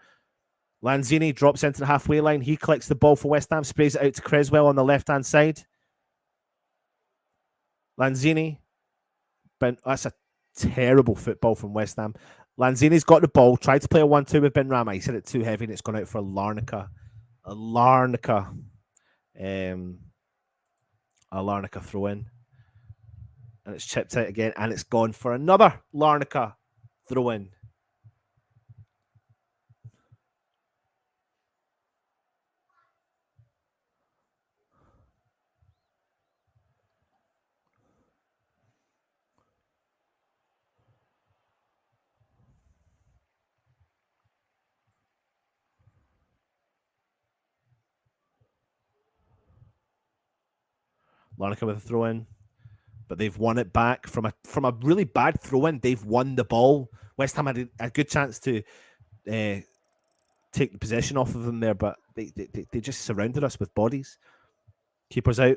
Lanzini drops into the halfway line. He collects the ball for West Ham, sprays it out to Creswell on the left-hand side. Lanzini. That's a terrible football from West Ham. Lanzini's got the ball, tried to play a 1-2 with Benrahma. He said it too heavy and it's gone out for Larnaca. A Larnaca throw in. And it's chipped out again and it's gone for another Larnaca throw in. Larnaca with a throw in, but they've won it back from a really bad throw in. They've won the ball. West Ham had a good chance to take the possession off of them there, but they just surrounded us with bodies. Keeper's out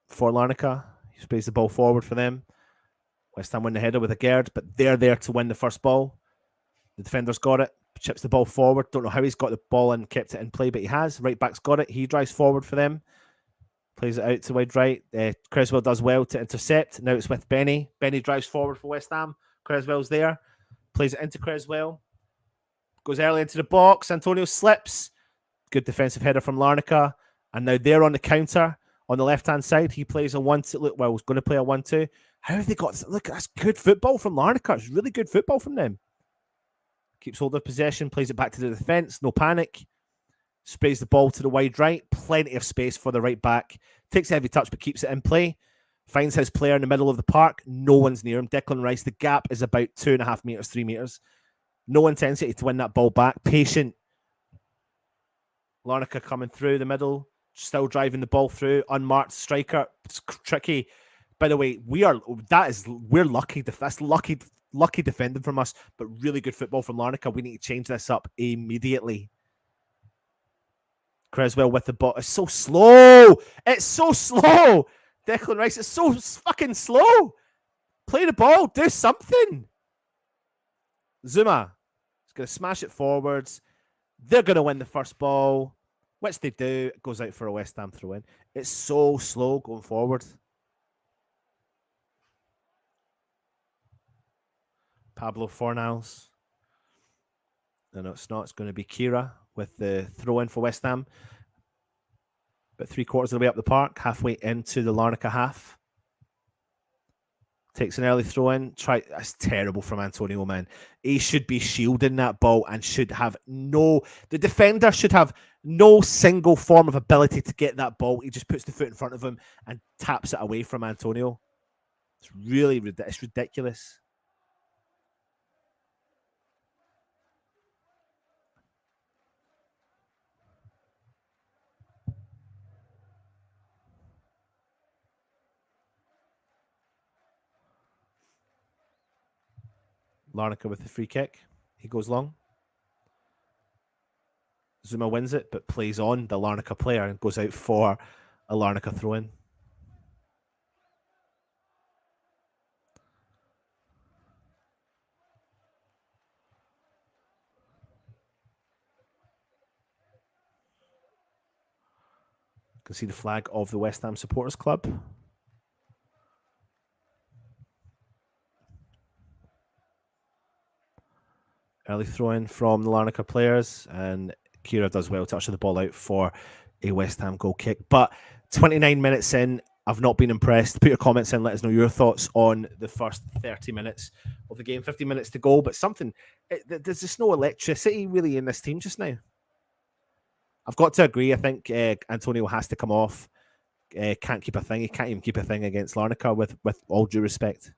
for Larnaca. He sprays the ball forward for them. West Ham win the header with a Gerd, but they're there to win the first ball. The defender's got it. Chips the ball forward. Don't know how he's got the ball and kept it in play, but he has. Right back's got it. He drives forward for them. Plays it out to wide right. Creswell does well to intercept. Now it's with Benny. Benny drives forward for West Ham. Creswell's there. Plays it into Creswell. Goes early into the box. Antonio slips. Good defensive header from Larnaca. And now they're on the counter on the left-hand side. He plays a 1-2. Look, well, he's going to play a 1-2. How have they got... Look, that's good football from Larnaca. It's really good football from them. Keeps hold of possession. Plays it back to the defence. No panic. Sprays the ball to the wide right. Plenty of space for the right back. Takes a heavy touch, but keeps it in play. Finds his player in the middle of the park. No one's near him. Declan Rice. The gap is about 2.5 meters, 3 meters. No intensity to win that ball back. Patient. Larnaca coming through the middle. Still driving the ball through. Unmarked striker. It's tricky. By the way, we're lucky. That's lucky lucky defending from us, but really good football from Larnaca. We need to change this up immediately. Creswell with the ball. It's so slow. It's so slow. Declan Rice, it's so fucking slow. Play the ball. Do something. Zuma is going to smash it forwards. They're going to win the first ball, which they do. It goes out for a West Ham throw-in. It's so slow going forward. Pablo Fornals. No, it's not. It's going to be Kira with the throw-in for West Ham. But 3/4 of the way up the park, halfway into the Larnaca half. Takes an early throw-in. That's terrible from Antonio, man. He should be shielding that ball and should have the defender should have no single form of ability to get that ball. He just puts the foot in front of him and taps it away from Antonio. It's ridiculous. Larnaca with the free kick. He goes long. Zuma wins it, but plays on the Larnaca player and goes out for a Larnaca throw-in. You can see the flag of the West Ham Supporters Club. Early throw-in from the Larnaca players, and Kira does well to usher the ball out for a West Ham goal kick. But 29 minutes in, I've not been impressed. Put your comments in, let us know your thoughts on the first 30 minutes of the game. 50 minutes to go, but there's just no electricity really in this team just now. I've got to agree. I think Antonio has to come off. Can't keep a thing. He can't even keep a thing against Larnaca with all due respect.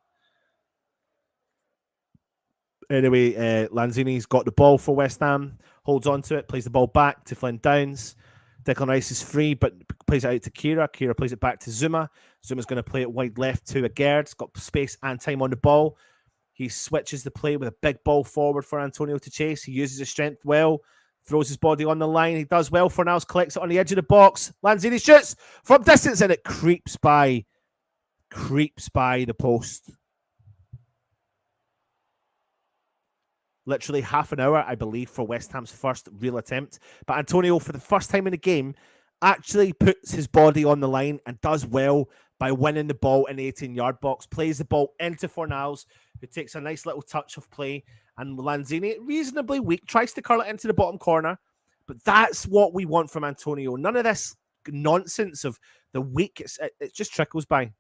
Anyway, Lanzini's got the ball for West Ham, holds on to it, plays the ball back to Flynn Downs. Declan Rice is free, but plays it out to Kira. Kira plays it back to Zuma. Zuma's going to play it wide left to Agerd. Got space and time on the ball. He switches the play with a big ball forward for Antonio to chase. He uses his strength well, throws his body on the line. He does well. Fornals collects it on the edge of the box. Lanzini shoots from distance, and it creeps by the post. Literally half an hour, I believe, for West Ham's first real attempt. But Antonio, for the first time in the game, actually puts his body on the line and does well by winning the ball in the 18-yard box. Plays the ball into Fornals, who takes a nice little touch of play. And Lanzini, reasonably weak, tries to curl it into the bottom corner. But that's what we want from Antonio. None of this nonsense of the weak. It just trickles by.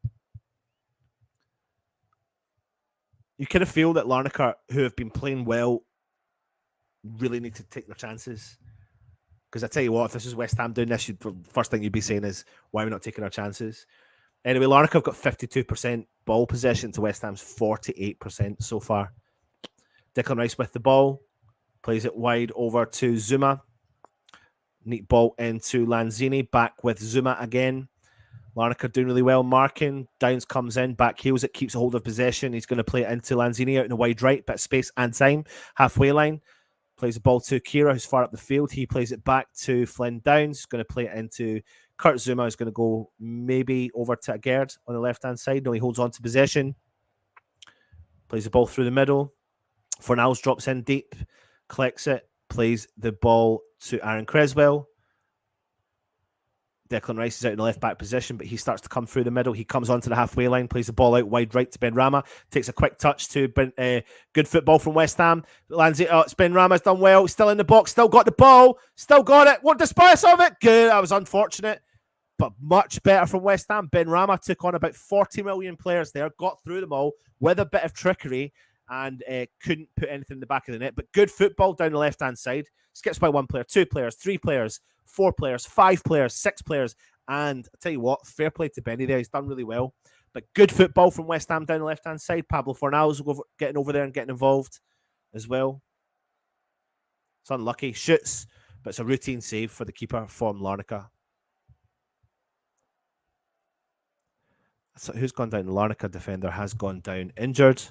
You kind of feel that Larnaca, who have been playing well, really need to take their chances. Because I tell you what, if this is West Ham doing this, the first thing you'd be saying is, why are we not taking our chances? Anyway, Larnaca have got 52% ball possession to West Ham's 48% so far. Declan Rice with the ball. Plays it wide over to Zuma. Neat ball into Lanzini. Back with Zuma again. Larnaca doing really well marking. Downs comes in, back heels it, keeps a hold of possession. He's going to play it into Lanzini out in the wide right, bit of space and time. Halfway line. Plays the ball to Kira, who's far up the field. He plays it back to Flynn Downs. Going to play it into Kurt Zuma, who's going to go maybe over to Agerd on the left-hand side. No, he holds on to possession. Plays the ball through the middle. Fornals drops in deep, collects it, plays the ball to Aaron Creswell. Declan Rice is out in the left-back position, but he starts to come through the middle. He comes onto the halfway line, plays the ball out wide right to Benrahma, takes a quick touch to good football from West Ham. It's Benrahma's done well, still in the box, still got the ball, still got it. What disperse of it? Good, that was unfortunate, but much better from West Ham. Benrahma took on about 40 million players there, got through them all with a bit of trickery, and couldn't put anything in the back of the net. But good football down the left-hand side. Skips by 1 player, 2 players, 3 players, 4 players, 5 players, 6 players. And I tell you what, fair play to Benny there. He's done really well. But good football from West Ham down the left-hand side. Pablo Fornals getting over there and getting involved as well. It's unlucky. Shoots, but it's a routine save for the keeper from Larnaca. So who's gone down? The Larnaca defender has gone down injured.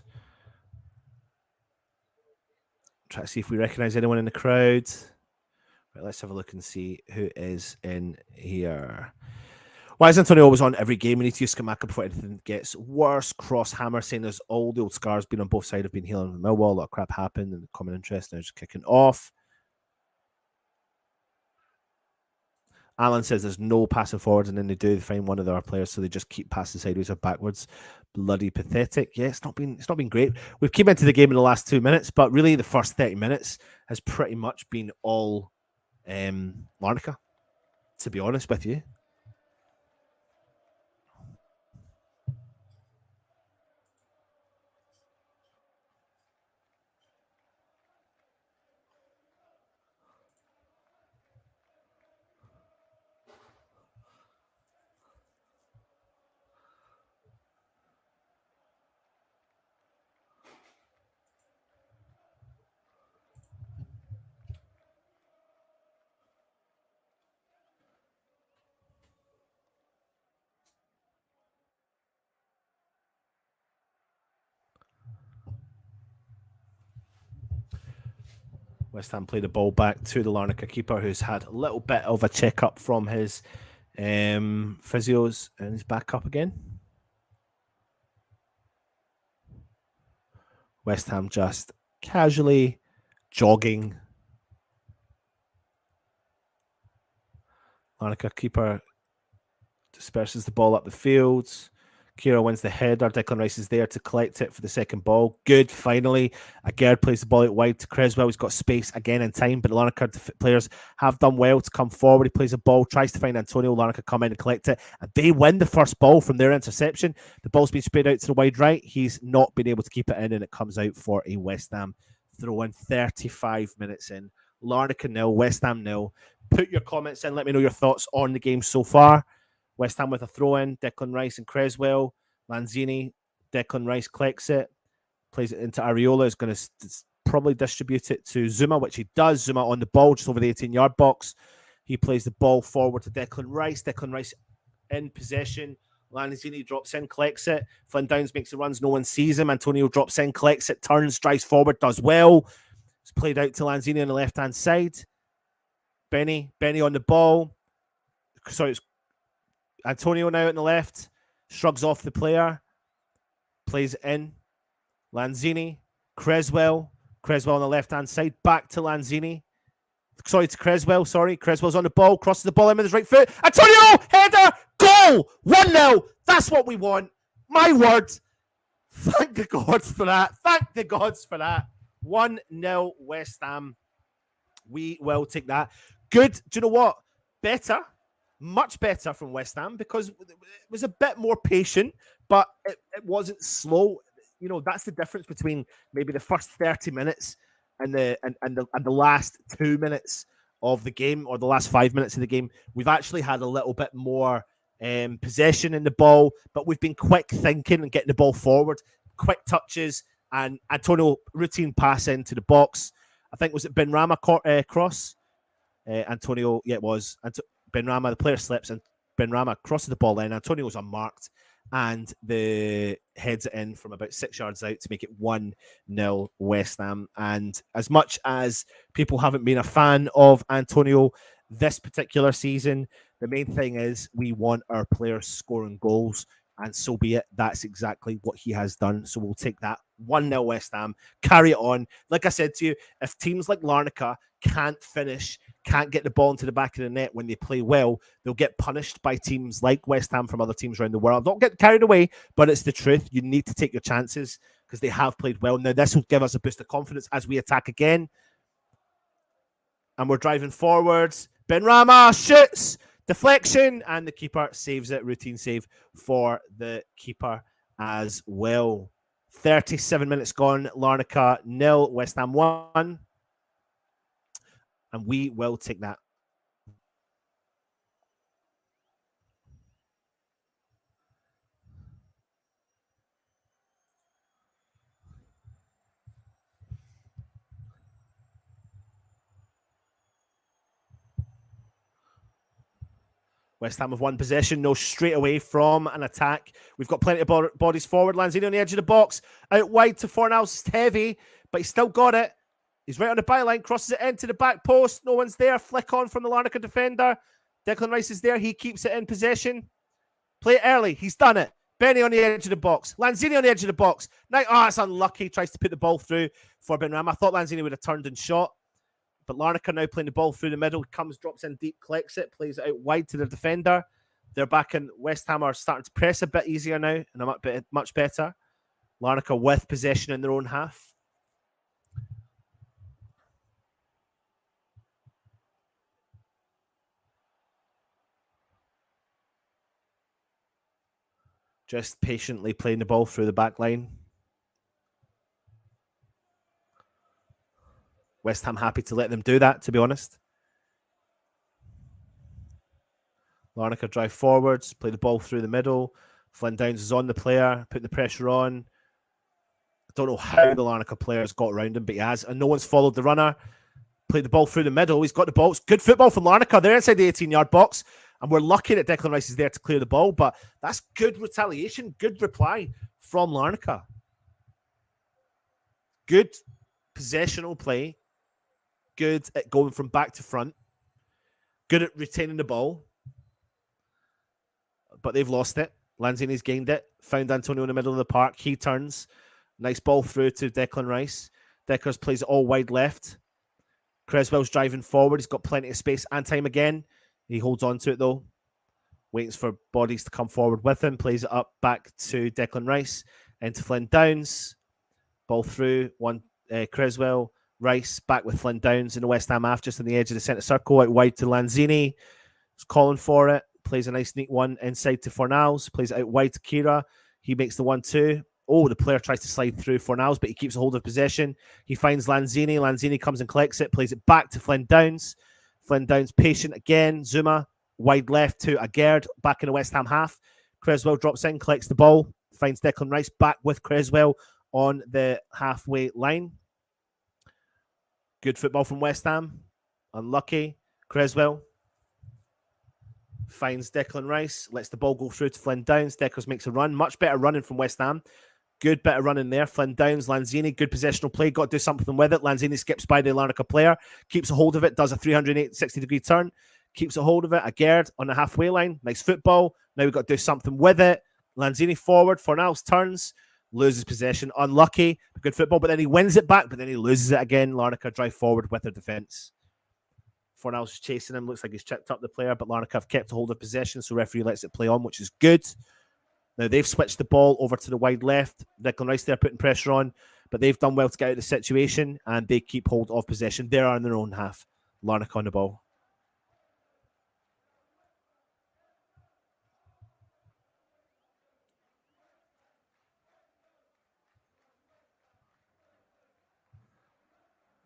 Try to see if we recognise anyone in the crowd. Right, let's have a look and see who is in here. Why is Antonio always on every game? We need to use Scamacca before anything gets worse. Cross Hammer saying there's all the old scars been on both sides have been healing with Millwall. A lot of crap happened and common interest now just kicking off. Alan says there's no passing forwards, and then they find one of their players, so they just keep passing sideways or backwards. Bloody pathetic. Yeah, it's not been great. We've came into the game in the last 2 minutes, but really the first 30 minutes has pretty much been all Larnaca, to be honest with you. West Ham play the ball back to the Larnaca keeper, who's had a little bit of a checkup from his physios, and he's back up again. West Ham just casually jogging. Larnaca keeper disperses the ball up the field. Kira wins the header. Declan Rice is there to collect it for the second ball. Good, finally. Agard plays the ball out wide to Creswell. He's got space again in time, but the Larnaca players have done well to come forward. He plays the ball, tries to find Antonio. Larnaca come in and collect it, and they win the first ball from their interception. The ball's been spread out to the wide right. He's not been able to keep it in, and it comes out for a West Ham throw-in 35 minutes in. Larnaca 0, West Ham 0. Put your comments in. Let me know your thoughts on the game so far. West Ham with a throw-in. Declan Rice and Creswell. Lanzini. Declan Rice collects it. Plays it into Areola. Is going to probably distribute it to Zuma, which he does. Zuma on the ball, just over the 18-yard box. He plays the ball forward to Declan Rice. Declan Rice in possession. Lanzini drops in, collects it. Flynn Downs makes the runs. No one sees him. Antonio drops in, collects it, turns, drives forward, does well. It's played out to Lanzini on the left-hand side. Benny on the ball. Sorry, it's Antonio now on the left. Shrugs off the player. Plays it in. Lanzini. Creswell on the left-hand side. Back to Lanzini. Sorry, to Creswell. Sorry. Creswell's on the ball. Crosses the ball in with his right foot. Antonio! Header! Goal! 1-0. That's what we want. My word. Thank the gods for that. 1-0 West Ham. We will take that. Good. Do you know what? Better. Much better from West Ham, because it was a bit more patient, but it wasn't slow. You know, that's the difference between maybe the first 30 minutes and the last 2 minutes of the game, or the last 5 minutes of the game. We've actually had a little bit more possession in the ball, but we've been quick thinking and getting the ball forward, quick touches, and Antonio routine pass into the box. I think, was it Benrahma cross? Antonio, yeah, it was. Benrahma, the player slips, and Benrahma crosses the ball in. Antonio's unmarked, and the heads it in from about 6 yards out to make it 1-0 West Ham. And as much as people haven't been a fan of Antonio this particular season, the main thing is we want our players scoring goals, and so be it. That's exactly what he has done. So we'll take that 1-0 West Ham, carry it on. Like I said to you, if teams like Larnaca can't finish, can't get the ball into the back of the net when they play well, they'll get punished by teams like West Ham from other teams around the world. Don't get carried away, but it's the truth. You need to take your chances because they have played well. Now, this will give us a boost of confidence as we attack again. And we're driving forwards. Benrahma shoots, deflection, and the keeper saves it. Routine save for the keeper as well. 37 minutes gone. Larnaca 0, West Ham 1. And we will take that. West Ham have won possession, no straight away from an attack. We've got plenty of bodies forward. Lanzini on the edge of the box. Out wide to Fornals. Heavy, but he's still got it. He's right on the byline, crosses it into the back post. No one's there. Flick on from the Larnaca defender. Declan Rice is there. He keeps it in possession. Play it early. He's done it. Benny on the edge of the box. Lanzini on the edge of the box. Now, it's unlucky. Tries to put the ball through for Benrahma. I thought Lanzini would have turned and shot. But Larnaca now playing the ball through the middle. Comes, drops in deep, collects it, plays it out wide to the defender. They're back in. West Ham are starting to press a bit easier now and much better. Larnaca with possession in their own half. Just patiently playing the ball through the back line. West Ham happy to let them do that, to be honest. Larnaca drive forwards, play the ball through the middle. Flynn Downs is on the player, putting the pressure on. I don't know how the Larnaca players got around him, but he has. And no one's followed the runner. Played the ball through the middle. He's got the ball. It's good football from Larnaca. They're inside the 18-yard box. And we're lucky that Declan Rice is there to clear the ball. But that's good retaliation, good reply from Larnaca. Good possessional play. Good at going from back to front. Good at retaining the ball. But they've lost it. Lanzini's gained it. Found Antonio in the middle of the park. He turns. Nice ball through to Declan Rice. Deckers plays it all wide left. Creswell's driving forward. He's got plenty of space and time again. He holds on to it though. Waits for bodies to come forward with him. Plays it up back to Declan Rice. Into Flynn Downs. Ball through. Creswell. Rice back with Flynn Downs in the West Ham half, just on the edge of the centre circle. Out wide to Lanzini. He's calling for it. Plays a nice neat one inside to Fornals. Plays it out wide to Kira. He makes the 1-2. Oh, the player tries to slide through Fornals, but he keeps a hold of possession. He finds Lanzini. Lanzini comes and collects it. Plays it back to Flynn Downs. Flynn Downs patient again. Zuma wide left to Agerd back in the West Ham half. Creswell drops in, collects the ball. Finds Declan Rice back with Creswell on the halfway line. Good football from West Ham. Unlucky. Creswell finds Declan Rice. Lets the ball go through to Flynn Downs. Deckers makes a run. Much better running from West Ham. Good bit of running there. Flynn Downs, Lanzini. Good possessional play. Got to do something with it. Lanzini skips by the Larnaca player. Keeps a hold of it. Does a 360-degree turn. Keeps a hold of it. Agerd on the halfway line. Nice football. Now we've got to do something with it. Lanzini forward. Fornals turns. Loses possession. Unlucky. Good football, but then he wins it back, but then he loses it again. Larnaca drive forward with their defence. Fornals chasing him. Looks like he's chipped up the player, but Larnaca have kept a hold of possession, so referee lets it play on, which is good. Now they've switched the ball over to the wide left. Declan Rice there putting pressure on, but they've done well to get out of the situation, and they keep hold of possession. They are in their own half. Larnaca on the ball.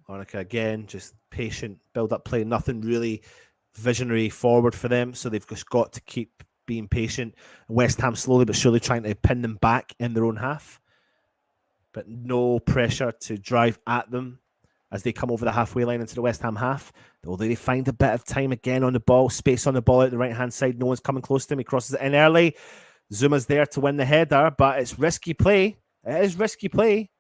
Larnaca again, just patient, build up play, nothing really visionary forward for them, so they've just got to keep being patient. West Ham slowly but surely trying to pin them back in their own half, but no pressure to drive at them as they come over the halfway line into the West Ham half. Although they find a bit of time again on the ball, space on the ball out the right-hand side, no one's coming close to him, he crosses it in early. Zuma's there to win the header, but it's risky play. It is risky play.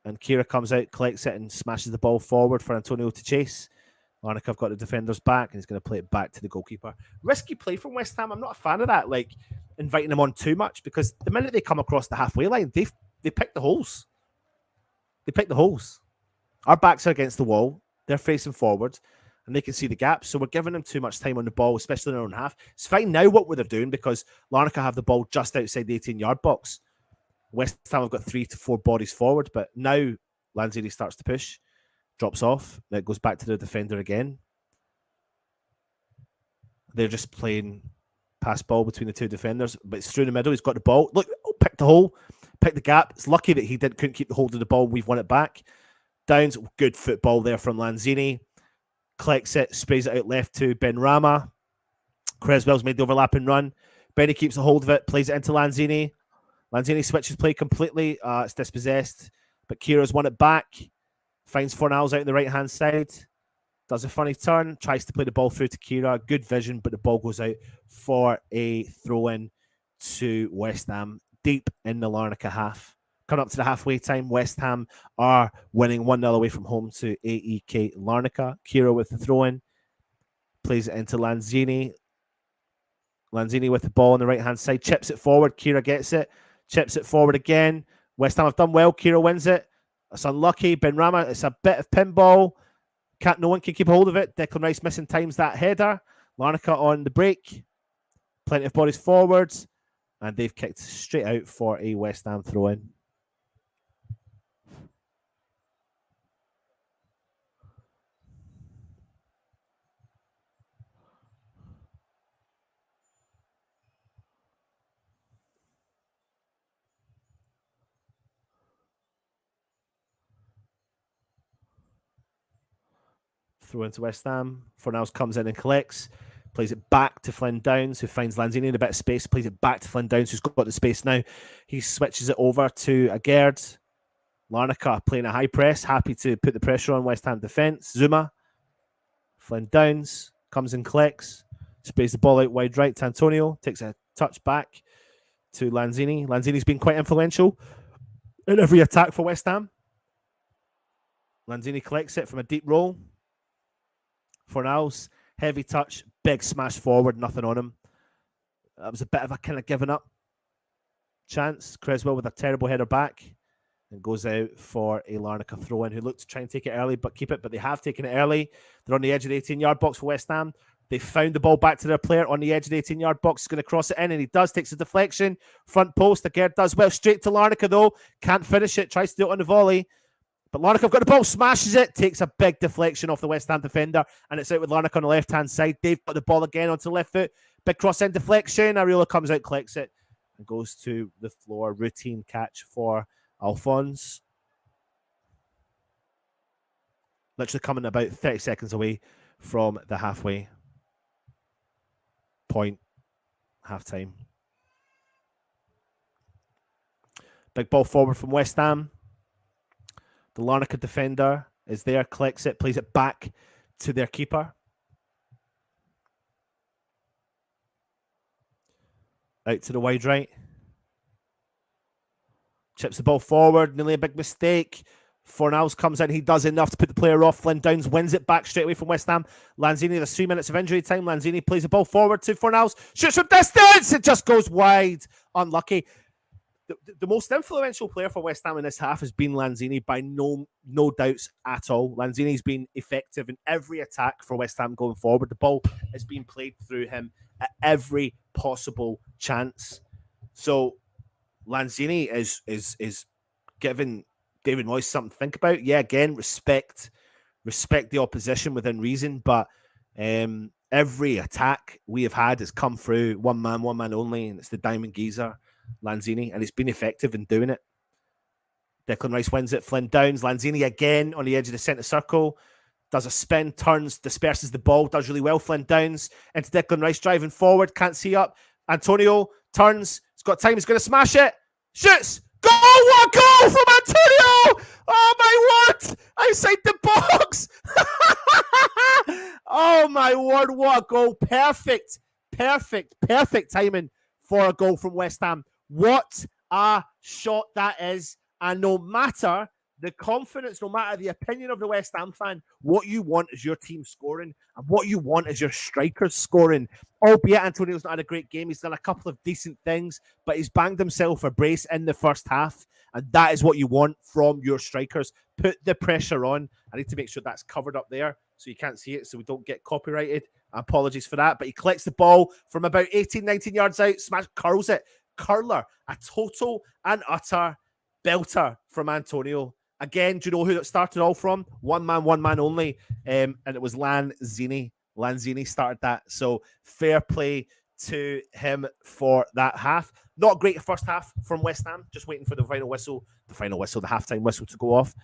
And Kira comes out, collects it, and smashes the ball forward for Antonio to chase. Larnaca have got the defenders back, and he's going to play it back to the goalkeeper. Risky play from West Ham. I'm not a fan of that, like inviting them on too much, because the minute they come across the halfway line, they pick the holes. They pick the holes. Our backs are against the wall. They're facing forward, and they can see the gaps. So we're giving them too much time on the ball, especially in their own half. It's fine now what they're doing, because Larnaca have the ball just outside the 18-yard box. West Ham have got 3 to 4 bodies forward, but now Lanzini starts to push, drops off, then it goes back to the defender again. They're just playing pass ball between the two defenders, but it's through the middle. He's got the ball. Look, picked the hole, picked the gap. It's lucky that he couldn't keep the hold of the ball. We've won it back. Downs, good football there from Lanzini. Collects it, sprays it out left to Benrahma. Creswell's made the overlapping run. Benny keeps a hold of it, plays it into Lanzini. Lanzini switches play completely. It's dispossessed. But Kira's won it back. Finds Fornals out on the right-hand side. Does a funny turn. Tries to play the ball through to Kira. Good vision, but the ball goes out for a throw-in to West Ham. Deep in the Larnaca half. Coming up to the halfway time, West Ham are winning 1-0 away from home to Aek Larnaca. Kira with the throw-in. Plays it into Lanzini. Lanzini with the ball on the right-hand side. Chips it forward. Kira gets it. Chips it forward again. West Ham have done well. Kira wins it. It's unlucky. Benrahma, it's a bit of pinball. No one can keep hold of it. Declan Rice missing times that header. Larnaca on the break. Plenty of bodies forwards. And they've kicked straight out for a West Ham throw-in. Throw into West Ham. Fornals comes in and collects. Plays it back to Flynn Downs, who finds Lanzini in a bit of space. Plays it back to Flynn Downs, who's got the space now. He switches it over to Agerd. Larnaca playing a high press. Happy to put the pressure on West Ham defence. Zuma. Flynn Downs comes and collects. Sprays the ball out wide right to Antonio. Takes a touch back to Lanzini. Lanzini's been quite influential in every attack for West Ham. Lanzini collects it from a deep roll. Fornals, heavy touch, big smash forward, nothing on him. That was a bit of a kind of giving up chance. Creswell with a terrible header back and goes out for a Larnaca throw-in, who looked to try and take it early, but keep it. But they have taken it early. They're on the edge of the 18-yard box for West Ham. They found the ball back to their player on the edge of the 18-yard box. He's going to cross it in, and he does. Takes a deflection. Front post. Agerd does well. Straight to Larnaca, though. Can't finish it. Tries to do it on the volley. But Larnaca have got the ball, smashes it, takes a big deflection off the West Ham defender, and it's out with Larnaca on the left-hand side. They've got the ball again onto the left foot. Big cross-end deflection. Areola comes out, collects it, and goes to the floor. Routine catch for Alphonse. Literally coming about 30 seconds away from the halfway point. Half-time. Big ball forward from West Ham. The Larnaca defender is there, collects it, plays it back to their keeper. Out to the wide right. Chips the ball forward, nearly a big mistake. Fornals comes in, he does enough to put the player off. Flynn Downs wins it back straight away from West Ham. Lanzini, there's 3 minutes of injury time. Lanzini plays the ball forward to Fornals. Shoots from distance! It just goes wide. Unlucky. The most influential player for West Ham in this half has been Lanzini, by no doubts at all. Lanzini's been effective in every attack for West Ham going forward. The ball has been played through him at every possible chance. So Lanzini is giving David Moyes something to think about. Yeah, again, respect the opposition within reason, but every attack we have had has come through one man only, and it's the Diamond Geezer, Lanzini, and he's been effective in doing it. Declan Rice wins it. Flynn Downs. Lanzini again on the edge of the centre circle. Does a spin, turns, disperses the ball, does really well. Flynn Downs into Declan Rice driving forward. Can't see up. Antonio turns. He's got time. He's going to smash it. Shoots. Goal! What a goal from Antonio! Oh my word! Outside the box! Oh my word! What a goal! Perfect timing for a goal from West Ham. What a shot that is. And no matter the confidence, no matter the opinion of the West Ham fan, what you want is your team scoring, and what you want is your strikers scoring. Albeit Antonio's not had a great game. He's done a couple of decent things, but he's banged himself a brace in the first half, and that is what you want from your strikers. Put the pressure on. I need to make sure that's covered up there so you can't see it, so we don't get copyrighted. Apologies for that, but he collects the ball from about 18, 19 yards out, curls it. Curler, a total and utter belter from Antonio. Again, do you know who that started all from? One man only, and it was Lanzini. Lanzini started that, so fair play to him for that half. Not great first half from West Ham, just waiting for the halftime whistle to go off.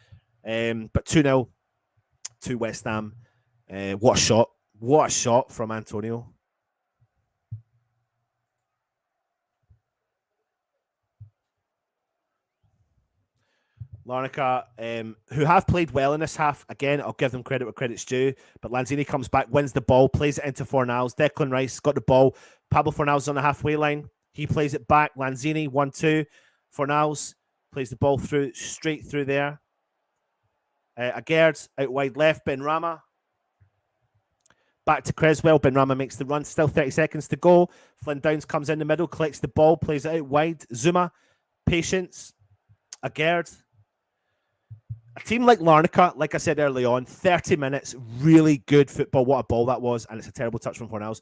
But 2-0 to West Ham. What a shot from Antonio. Larnaca, who have played well in this half. Again, I'll give them credit where credit's due. But Lanzini comes back, wins the ball, plays it into Fornals. Declan Rice got the ball. Pablo Fornals on the halfway line. He plays it back. Lanzini, 1-2. Fornals plays the ball straight through there. Agerd out wide left, Benrahma. Back to Creswell. Benrahma makes the run. Still 30 seconds to go. Flynn Downs comes in the middle, collects the ball, plays it out wide. Zuma, patience. Agerd. A team like Larnaca, like I said early on, 30 minutes, really good football. What a ball that was. And it's a terrible touch from Cornels.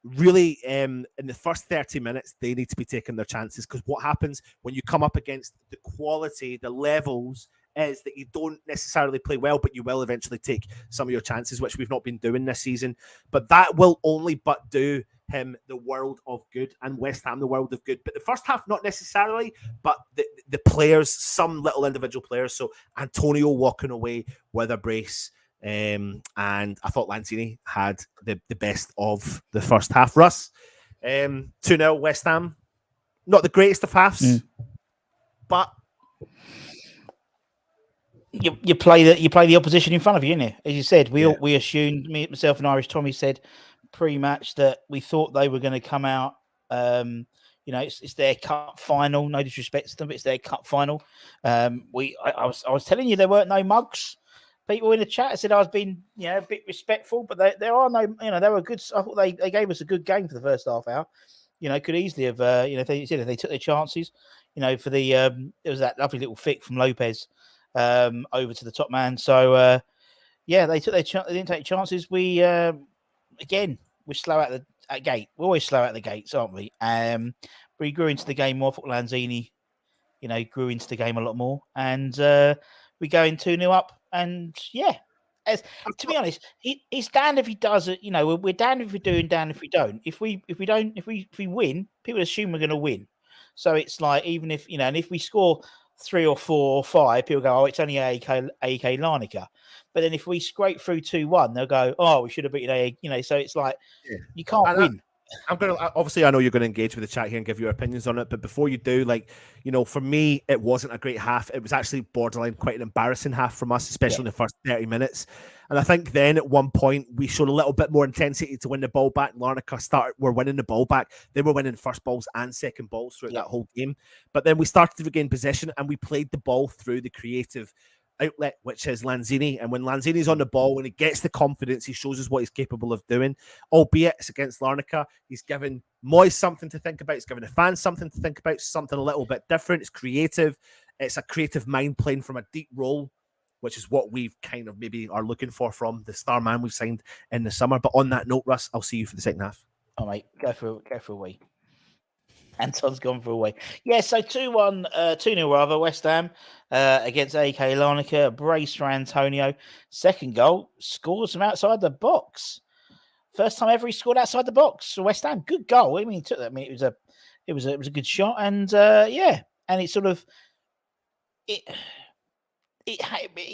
Really, in the first 30 minutes, they need to be taking their chances, because what happens when you come up against the quality, the levels, is that you don't necessarily play well, but you will eventually take some of your chances, which we've not been doing this season. But that will only but do him the world of good, and West Ham the world of good. But the first half, not necessarily, but the players, some little individual players. So Antonio walking away with a brace. And I thought Lanzini had the best of the first half. Russ, 2-0 West Ham. Not the greatest of halves, but you play the opposition in front of you, innit? As you said, we assumed, myself and Irish Tommy said pre-match that we thought they were going to come out. It's their cup final. No disrespect to them, but it's their cup final. I was telling you there weren't no mugs. People in the chat said I was being, a bit respectful, but there are no, they were good. I thought they gave us a good game for the first half hour. Could easily have, if they took their chances, for the there was that lovely little flick from Lopez over to the top man. So they took they didn't take chances. We we're slow out the gate. We're always slow out the gates, aren't we? We grew into the game more. I thought Lanzini, grew into the game a lot more, and we go in 2-0 up. And to be honest, he's damned if he does it. We're damned if we do and damned if we don't. If we win, people assume we're going to win. So it's like, even if and if we score 3 or 4 or 5, people go, "Oh, it's only Aek Larnaca." But then if we scrape through 2-1, they'll go, "Oh, we should have beaten Aek." So it's like you can't win. I'm going to, obviously, I know you're going to engage with the chat here and give your opinions on it, but before you do, for me, it wasn't a great half. It was actually borderline quite an embarrassing half from us, especially in the first 30 minutes. And I think then at one point we showed a little bit more intensity to win the ball back. Larnaca were winning the ball back. They were winning first balls and second balls throughout that whole game. But then we started to regain possession and we played the ball through the creative outlet, which is Lanzini. And when Lanzini's on the ball, when he gets the confidence, he shows us what he's capable of doing. Albeit it's against Larnaca, he's given Moyes something to think about. He's given the fans something to think about, something a little bit different. It's creative. It's a creative mind playing from a deep role, which is what we've kind of maybe are looking for from the star man we've signed in the summer. But on that note, Russ, I'll see you for the second half. Oh, mate, go for a wee. Anton's gone for a way. Yeah, so 2-0 rather, West Ham against Aek Larnaca. A brace for Antonio. Second goal, scores from outside the box. First time ever he scored outside the box for West Ham. Good goal. I mean, he took that. I mean, it was a good shot, and and it sort of it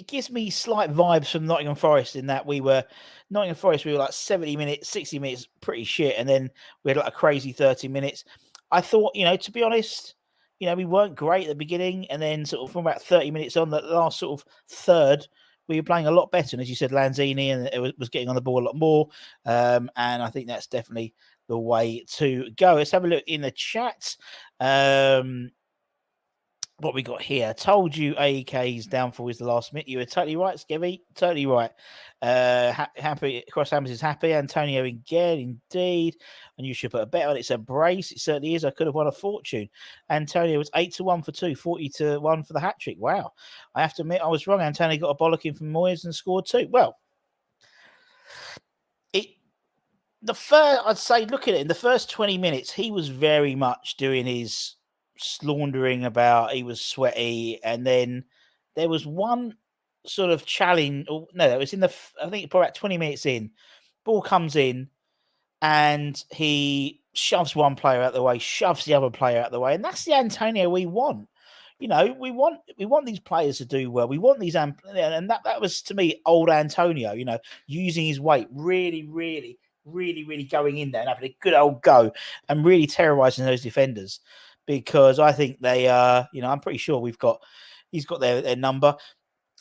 gives me slight vibes from Nottingham Forest in that we were like 70 minutes, 60 minutes, pretty shit, and then we had like a crazy 30 minutes. I thought, to be honest, we weren't great at the beginning, and then sort of from about 30 minutes on, the last sort of third, we were playing a lot better. And as you said, Lanzini and it was getting on the ball a lot more, and I think that's definitely the way to go. Let's have a look in the chat. What we got here. Told you Aek's downfall is the last minute. You were totally right, Skivvy. Totally right. Happy. Cross Hammers is happy. Antonio again, indeed. And you should put a bet on it. It's a brace. It certainly is. I could have won a fortune. Antonio was 8-1 for 2, 40-1 for the hat trick. Wow. I have to admit I was wrong. Antonio got a bollocking from Moyes and scored 2. Well, I'd say, look at it, in the first 20 minutes, he was very much doing his slaundering about, he was sweaty, and then there was one sort of challenge, it was I think probably about 20 minutes in, ball comes in and he shoves one player out the way, shoves the other player out the way, and that's the Antonio we want. We want these players to do well. We want these, and that was, to me, old Antonio, using his weight, really going in there and having a good old go and really terrorizing those defenders. Because I think they are, I'm pretty sure he's got their number.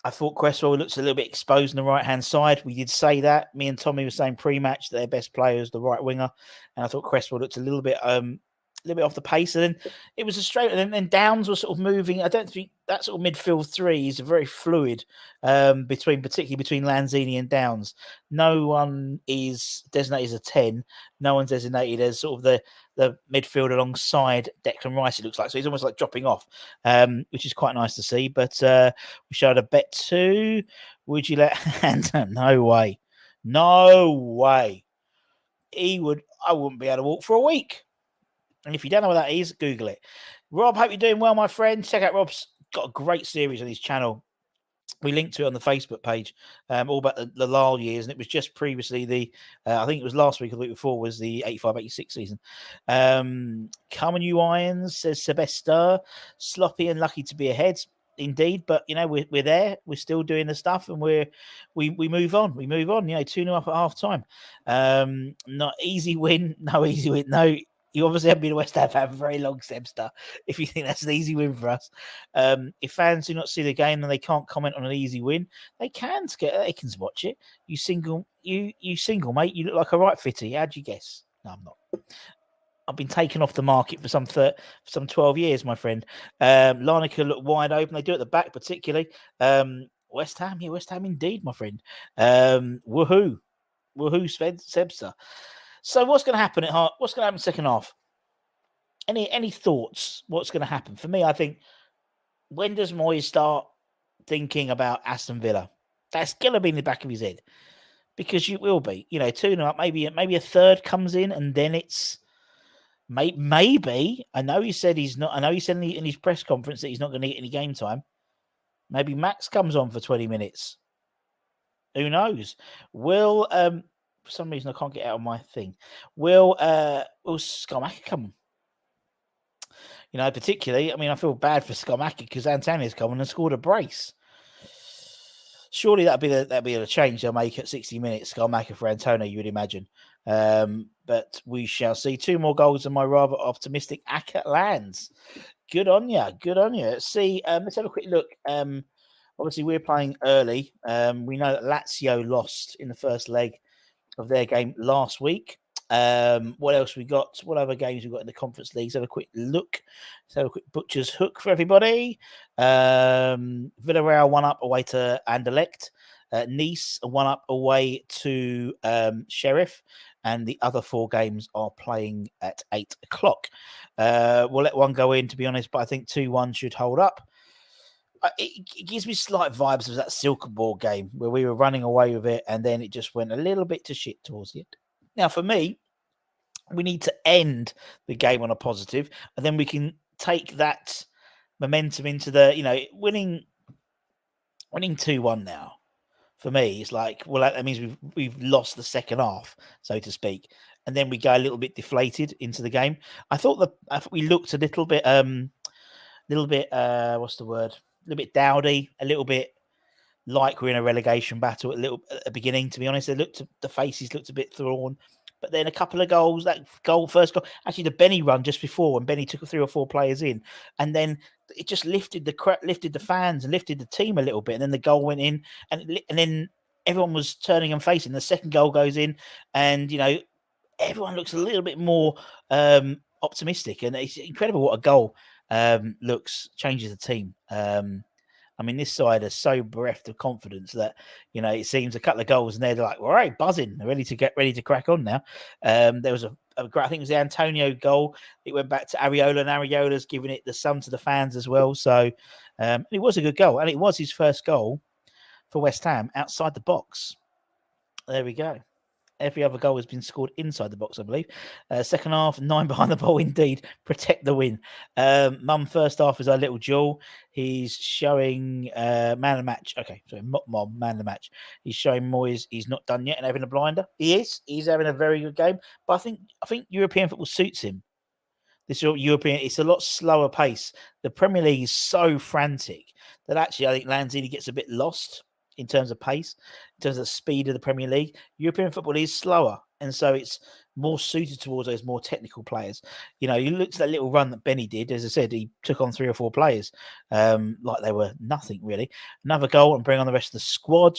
I thought Cresswell looks a little bit exposed on the right-hand side. We did say that. Me and Tommy were saying pre-match that their best player is the right winger. And I thought Cresswell looked a little bit little bit off the pace, and then it was a straight. And then Downs was sort of moving. I don't think that sort of midfield three is very fluid, particularly between Lanzini and Downs. No one is designated as a 10. No one's designated as sort of the midfield alongside Declan Rice. It looks like so he's almost like dropping off, which is quite nice to see. But we showed a bet 2. Would you let Anton? No way. I wouldn't be able to walk for a week. And if you don't know what that is, Google it. Rob, hope you're doing well, my friend. Check out Rob's got a great series on his channel. We linked to it on the Facebook page, all about the Lyle years. And it was just previously I think it was last week or the week before, was the 85-86 season. Come on, you Irons, says Sylvester. Sloppy and lucky to be ahead. Indeed, but we're there. We're still doing the stuff, and we move on. We move on. 2-0 up at half time. Not easy win. No easy win. No, you obviously haven't been a West Ham fan for very long, Sebster. If you think that's an easy win for us, if fans do not see the game, then they can't comment on an easy win. They can watch it. You single, mate. You look like a right fitty. How'd you guess? No, I'm not. I've been taken off the market for some 12 years, my friend. Larnaca look wide open. They do at the back, particularly. West Ham indeed, my friend. Woohoo, Sebster. So what's going to happen at heart? What's going to happen second half? Any thoughts? What's going to happen? For me, I think, when does Moyes start thinking about Aston Villa? That's going to be in the back of his head, because you will be. 2-0 up. Maybe a third comes in, and then it's. Maybe I know he said he's not. I know he said in his press conference that he's not going to get any game time. Maybe Max comes on for 20 minutes. Who knows? Will for some reason I can't get out of my thing. Will Scamacca come on? Particularly. I mean, I feel bad for Scamacca because Antonio's come on and scored a brace. Surely that'd be a change they'll make at 60 minutes. Scamacca for Antonio, you would imagine. But we shall see. 2 more goals than my rather optimistic Aek lands. Good on you. Let's see. Let's have a quick look. Obviously, we're playing early. We know that Lazio lost in the first leg of their game last week. What else we got? What other games we got in the Conference League? Let's have a quick look. Let's have a quick butcher's hook for everybody. Villarreal 1 up away to Anderlecht. Nice 1 up away to Sheriff. And the other 4 games are playing at 8 o'clock. We'll let one go in, to be honest, but I think 2-1 should hold up. It gives me slight vibes of that Silkeborg game where we were running away with it and then it just went a little bit to shit towards the end. Now, for me, we need to end the game on a positive, and then we can take that momentum into the, winning 2-1 now. For me, it's like, well, that means we've lost the second half, so to speak, and then we go a little bit deflated into the game. I thought we looked a little bit, what's the word? A little bit dowdy, a little bit like we're in a relegation battle at the beginning. To be honest, the faces looked a bit thrown, but then a couple of goals. First goal, actually the Benny run just before when Benny took 3 or 4 players in, and then it just lifted the fans and lifted the team a little bit. And then the goal went in, and then everyone was turning and facing. The second goal goes in, and everyone looks a little bit more optimistic. And it's incredible what a goal changes the team. I mean, this side is so bereft of confidence that, it seems a couple of goals and they're like, all right, buzzing. They're ready to crack on now. There was I think it was the Antonio goal. It went back to Areola, and Areola's giving it the sum to the fans as well. So it was a good goal. And it was his first goal for West Ham outside the box. There we go. Every other goal has been scored inside the box, I believe. Second half, 9 behind the ball indeed. Protect the win. Mum, first half is our little jewel. He's showing man of the match. Okay, sorry, Mom, man of the match. He's showing Moyes he's not done yet and having a blinder. He is. He's having a very good game. But I think European football suits him. This European, it's a lot slower pace. The Premier League is so frantic that actually I think Lanzini gets a bit lost in terms of pace, in terms of the speed of the Premier League. European football is slower, and so it's more suited towards those more technical players. You look at that little run that Benny did. As I said, he took on 3 or 4 players like they were nothing, really. Another goal and bring on the rest of the squad.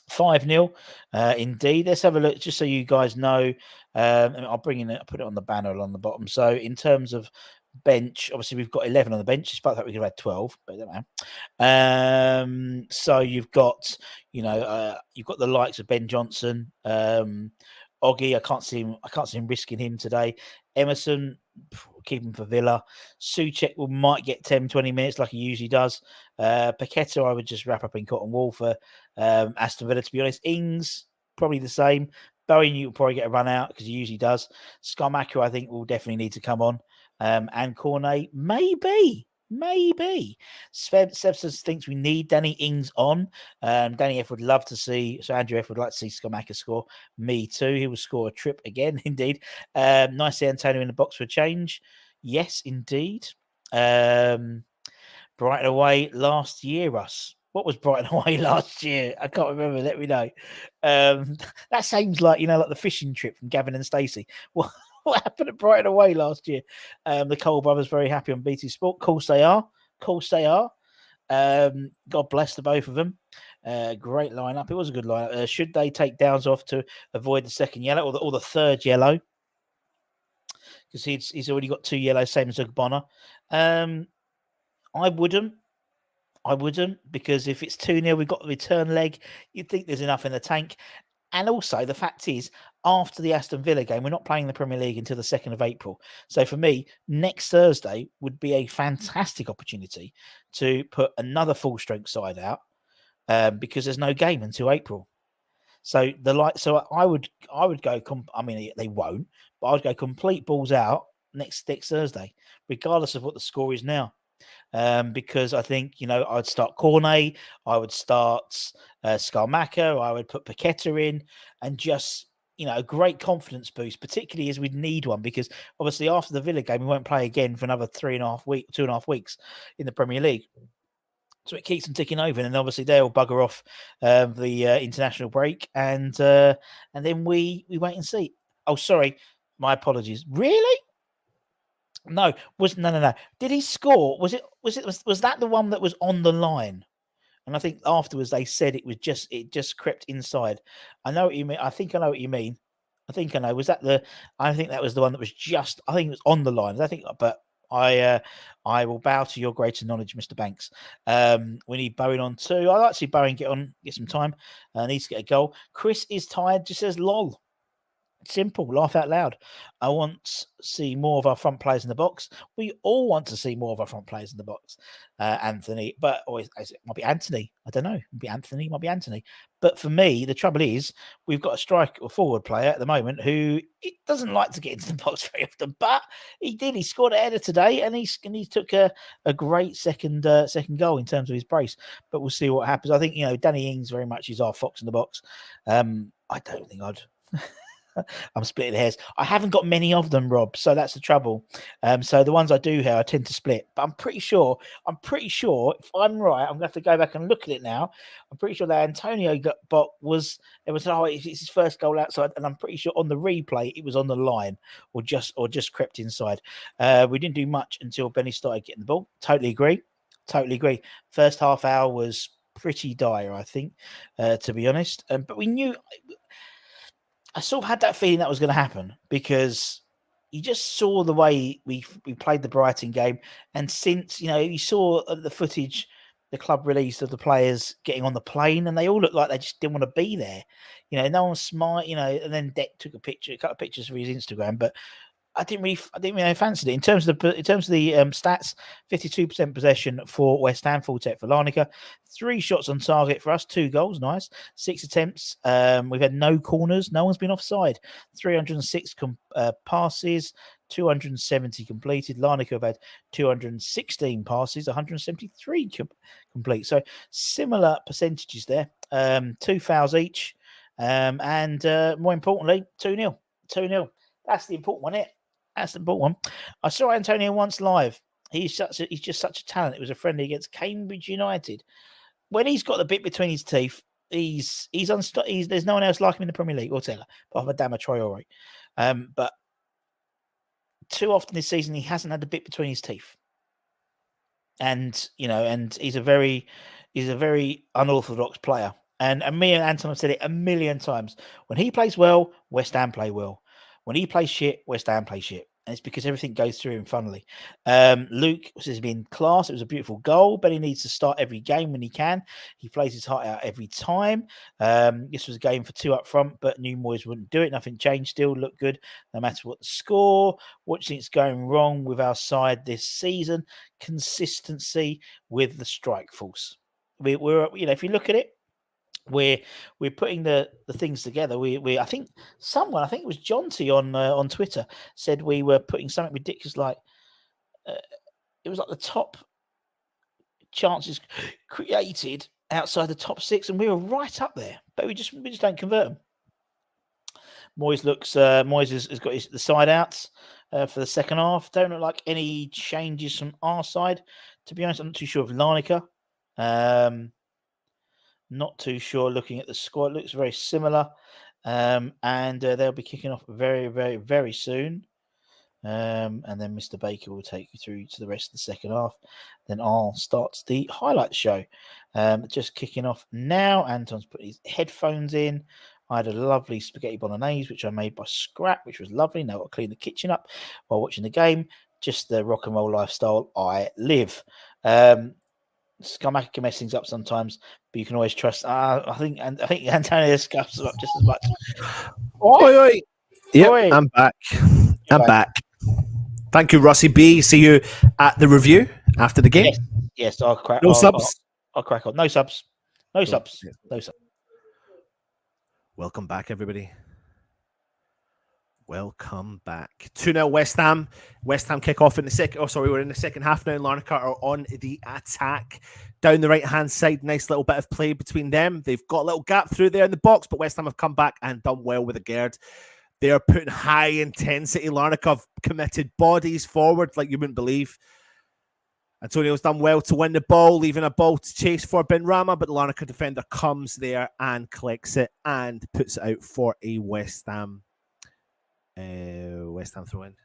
5-0, indeed. Let's have a look, just so you guys know. I'll bring in it, I'll put it on the banner along the bottom. So in terms of bench, obviously we've got 11 on the bench, despite that we could have had 12, but it don't matter. So you've got, you've got the likes of Ben Johnson, Oggy. I can't see him risking him today. Emerson, keep him for Villa. Souček might get 10-20 minutes like he usually does. Paqueta, I would just wrap up in cotton wool for Aston Villa, to be honest. Ings, probably the same. Bowen, you will probably get a run out because he usually does. Scamacca, I think, will definitely need to come on. And Cornet, maybe. Sebson thinks we need Danny Ings on. Danny F would love to see, so Andrew F would like to see Scamacca score. Me too. He will score a trip again, indeed. Nice to see Antonio in the box for a change. Yes, indeed. Brighton away last year, Russ. What was Brighton away last year? I can't remember. Let me know. That seems like, like the fishing trip from Gavin and Stacey. What happened at Brighton away last year? The Cole brothers very happy on BT Sport. Of course they are. God bless the both of them. Great lineup. It was a good lineup. Should they take Downs off to avoid the second yellow or the third yellow? Because he's already got 2 yellows, same as Ogbonna. I wouldn't, because if it's 2-0, we've got the return leg. You'd think there's enough in the tank. And also, the fact is, after the Aston Villa game, we're not playing the Premier League until the 2nd of April. So for me, next Thursday would be a fantastic opportunity to put another full-strength side out because there's no game until April. So I would go. They won't, but I'd go complete balls out next Thursday, regardless of what the score is now. Because I think, I'd start Cornet, I would start Scamacca, I would put Paqueta in, and just, a great confidence boost, particularly as we'd need one, because obviously after the Villa game, we won't play again for another 2.5 weeks in the Premier League. So it keeps them ticking over, and then obviously they'll bugger off the international break, and then we wait and see. Oh, sorry, my apologies. Really? No. Did he score? Was that the one that was on the line? And I think afterwards they said it just crept inside. I know what you mean. I think I know what you mean. I think I know. I think that was the one that was just. I think it was on the line. But I will bow to your greater knowledge, Mr. Banks. We need Bowen on too. I'd like to see Bowen get some time. Needs to get a goal. Chris is tired. Just says lol. Simple, laugh out loud. I want to see more of our front players in the box. We all want to see more of our front players in the box. Anthony, but it might be Anthony. I don't know. It might be Anthony. But for me, the trouble is we've got a strike or forward player at the moment who it doesn't like to get into the box very often. But he did. He scored a header today, and he took a great second goal in terms of his brace. But we'll see what happens. I think Danny Ings very much is our fox in the box. I don't think I'd. I'm splitting hairs. I haven't got many of them, Rob, so that's the trouble. So the ones I do have, I tend to split. But I'm pretty sure, if I'm right, I'm going to have to go back and look at it now. I'm pretty sure that Antonio it's his first goal outside, and I'm pretty sure on the replay it was on the line or just crept inside. We didn't do much until Benny started getting the ball. Totally agree. First half hour was pretty dire, I think, to be honest. But we knew. I sort of had that feeling that was going to happen because you just saw the way we played the Brighton game. And since, you saw the footage the club released of the players getting on the plane, and they all looked like they just didn't want to be there. No one was smart, and then Deck took a couple of pictures for his Instagram, but I didn't really fancy it. In terms of the stats, 52% possession for West Ham, full tech for Larnaca, 3 shots on target for us, 2 goals, nice, 6 attempts. We've had no corners, no one's been offside. 306 passes, 270 completed. Larnaca have had 216 passes, 173 complete. So similar percentages there. 2 fouls each, and more importantly, 2-0. 2-0. That's the important one, That's the important one. I saw Antonio once live. He's just such a talent. It was a friendly against Cambridge United. When he's got the bit between his teeth, there's no one else like him in the Premier League or Taylor, apart from Adama Traore. But too often this season he hasn't had the bit between his teeth. And he's a very unorthodox player. And me and Anton have said it a million times. When he plays well, West Ham play well. When he plays shit, West Ham play shit. And it's because everything goes through him funnily. Luke has been class. It was a beautiful goal, but he needs to start every game when he can. He plays his heart out every time. This was a game for 2 up front, but new Moyes wouldn't do it. Nothing changed. Still look good no matter what the score. What do you think's going wrong with our side this season? Consistency with the strike force. We're if you look at it, we're putting the things together. I think it was Jonty on Twitter said we were putting something ridiculous like it was like the top chances created outside the top 6, and we were right up there, but we just don't convert them. Moyes has got the side outs for the second half. Don't look like any changes from our side. To be honest, I'm not too sure of Larnaca. Not too sure. Looking at the squad, looks very similar, and they'll be kicking off very, very, very soon. And then Mr. Baker will take you through to the rest of the second half. Then I'll start the highlight show. Just kicking off now. Anton's put his headphones in. I had a lovely spaghetti bolognese, which I made by scrap, which was lovely. Now I'll clean the kitchen up while watching the game. Just the rock and roll lifestyle I live. Scamacca can mess things up sometimes, but you can always trust. I think Antonio scuffs up just as much. Oi. Yep, I'm back. I'm back. Thank you, Russie B. See you at the review after the game. Yes, I'll crack. No subs. I'll crack on. No subs. No subs. No subs. Welcome back, everybody. Welcome back. 2-0 West Ham. West Ham kick off in the second. Oh, sorry, we're in the second half now. Larnaca are on the attack. Down the right-hand side, nice little bit of play between them. They've got a little gap through there in the box, but West Ham have come back and done well with the Gerd. They are putting high intensity. Larnaca have committed bodies forward like you wouldn't believe. Antonio's done well to win the ball, leaving a ball to chase for Benrahma, but the Larnaca defender comes there and collects it and puts it out for a West Ham throw in.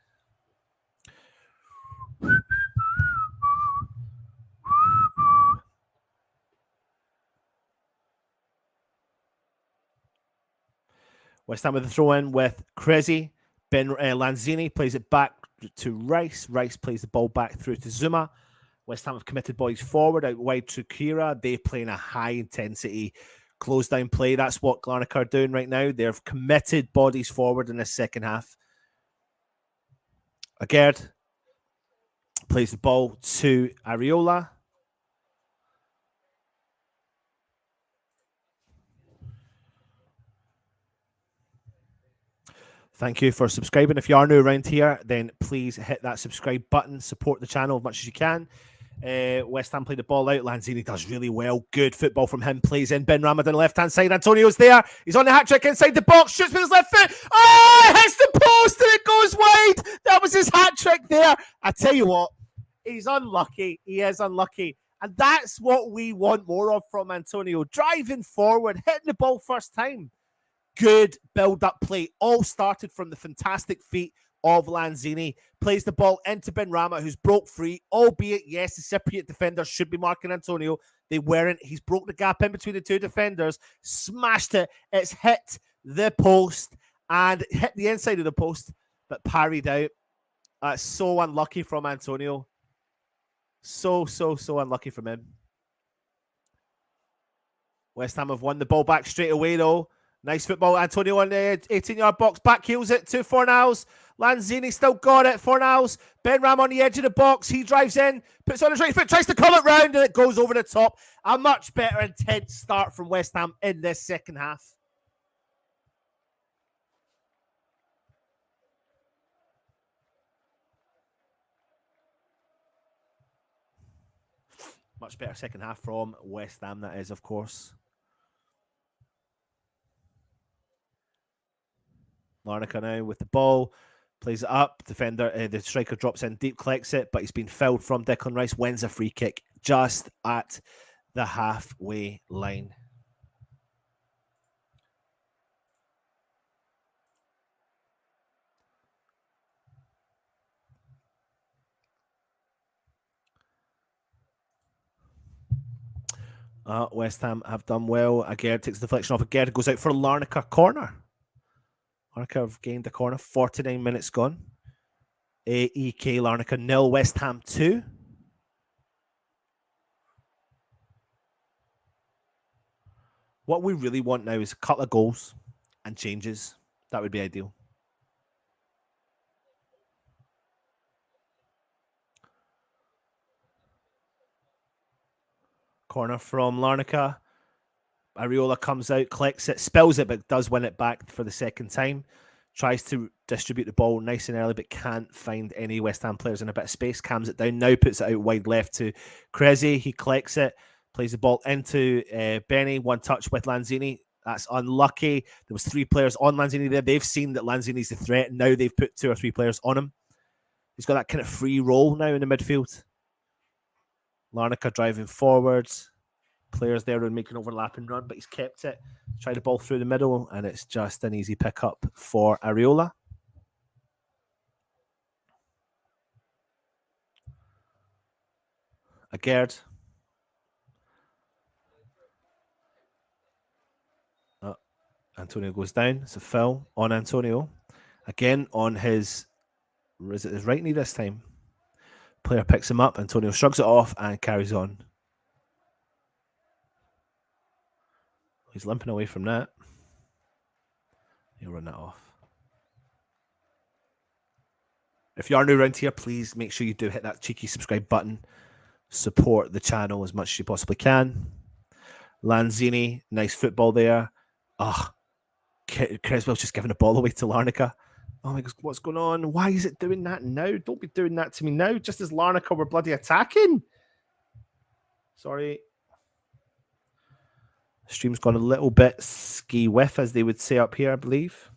West Ham with the throw in with Cressy. Lanzini plays it back to Rice. Rice plays the ball back through to Zuma. West Ham have committed boys forward out wide to Kira. They're playing a high intensity close down play. That's what Larnaca are doing right now. They've committed bodies forward in the second half. Agerd plays the ball to Areola. Thank you for subscribing. If you are new around here, then please hit that subscribe button. Support the channel as much as you can. West Ham play the ball out. Lanzini does really well. Good football from him. Plays in. Benrahma down the left-hand side. Antonio's there. He's on the hat-trick inside the box. Shoots with his left foot. Oh, it hits the post and it goes wide. That was his hat-trick there. I tell you what, he's unlucky. He is unlucky. And that's what we want more of from Antonio. Driving forward, hitting the ball first time. Good build-up play. All started from the fantastic feet of Lanzini. Plays the ball into Benrahma, who's broke free, albeit, yes, the Cypriot defenders should be marking Antonio. They weren't. He's broke the gap in between the two defenders, smashed it. It's hit the post and hit the inside of the post, but parried out. That's so unlucky from Antonio. So unlucky from him. West Ham have won the ball back straight away, though. Nice football. Antonio on the 18-yard box. Back heels it to Fornals. Lanzini still got it. Fornals. Benrahma on the edge of the box. He drives in. Puts on his right foot. Tries to curl it round. And it goes over the top. A much better intense start from West Ham in this second half. Much better second half from West Ham, that is, of course. Larnaca now with the ball, plays it up. Defender, the striker drops in deep, collects it, but he's been fouled from Declan Rice. Wins a free kick just at the halfway line. West Ham have done well. Aguerd takes the deflection off. Aguerd goes out for Larnaca corner. Larnaca have gained the corner. 49 minutes gone. Aek Larnaca 0, West Ham 2. What we really want now is a couple of goals and changes. That would be ideal. Corner from Larnaca. Areola comes out, collects it, spills it, but does win it back for the second time. Tries to distribute the ball nice and early, but can't find any West Ham players in a bit of space. Cams it down now, puts it out wide left to Crezi. He collects it, plays the ball into Benny. One touch with Lanzini. That's unlucky. There was 3 players on Lanzini there. They've seen that Lanzini's the threat. Now they've put 2 or 3 players on him. He's got that kind of free role now in the midfield. Larnaca driving forwards. Players there and make an overlapping run, but he's kept it. Tried the ball through the middle, and it's just an easy pickup for Areola. Aguerd. Antonio goes down. It's a foul on Antonio. Again on his, is it his right knee this time? Player picks him up. Antonio shrugs it off and carries on. He's limping away from that. He'll run that off. If you are new around here, please make sure you do hit that cheeky subscribe button. Support the channel as much as you possibly can. Lanzini, nice football there. Creswell's just giving the ball away to Larnaca. Oh my God, what's going on? Why is it doing that now? Don't be doing that to me now, just as Larnaca were bloody attacking. Sorry. Stream's gone a little bit ski-whiff, as they would say up here, I believe.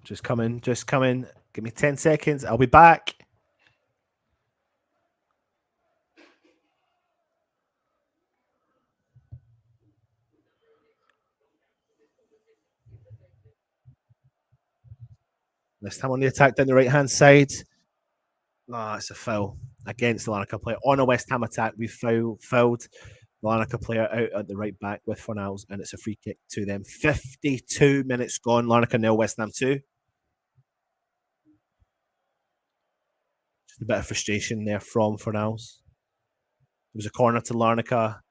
Just coming, just coming. Give me 10 seconds. I'll be back. This time on the attack down the right-hand side. It's a foul against the Larnaca player. On a West Ham attack, we fouled the Larnaca player out at the right back with Fornals, and it's a free kick to them. 52 minutes gone. Larnaca 0, West Ham 2. Just a bit of frustration there from Fornals. There was a corner to Larnaca.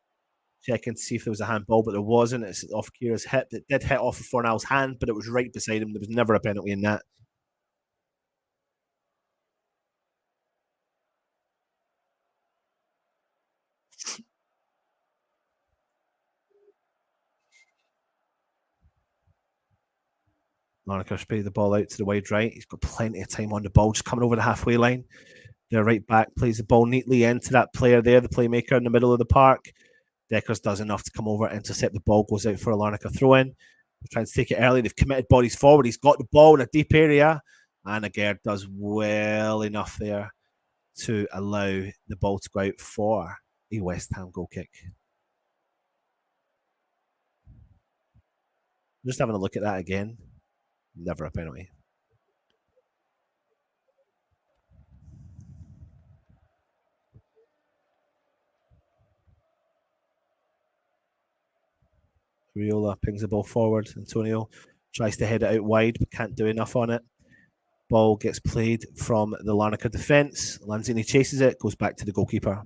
Checking to see if there was a handball, but there wasn't. It's off Kira's hip. It did hit off of Fornals' hand, but it was right beside him. There was never a penalty in that. Larnaca sprayed the ball out to the wide right. He's got plenty of time on the ball, just coming over the halfway line. The right back plays the ball neatly into that player there, the playmaker in the middle of the park. Deckers does enough to come over, intercept the ball, goes out for a Larnaca throw-in. They're trying to take it early. They've committed bodies forward. He's got the ball in a deep area, and Aguerd does well enough there to allow the ball to go out for a West Ham goal kick. Just having a look at that again. Never a penalty. Areola pings the ball forward. Antonio tries to head it out wide, but can't do enough on it. Ball gets played from the Larnaca defence. Lanzini chases it, goes back to the goalkeeper.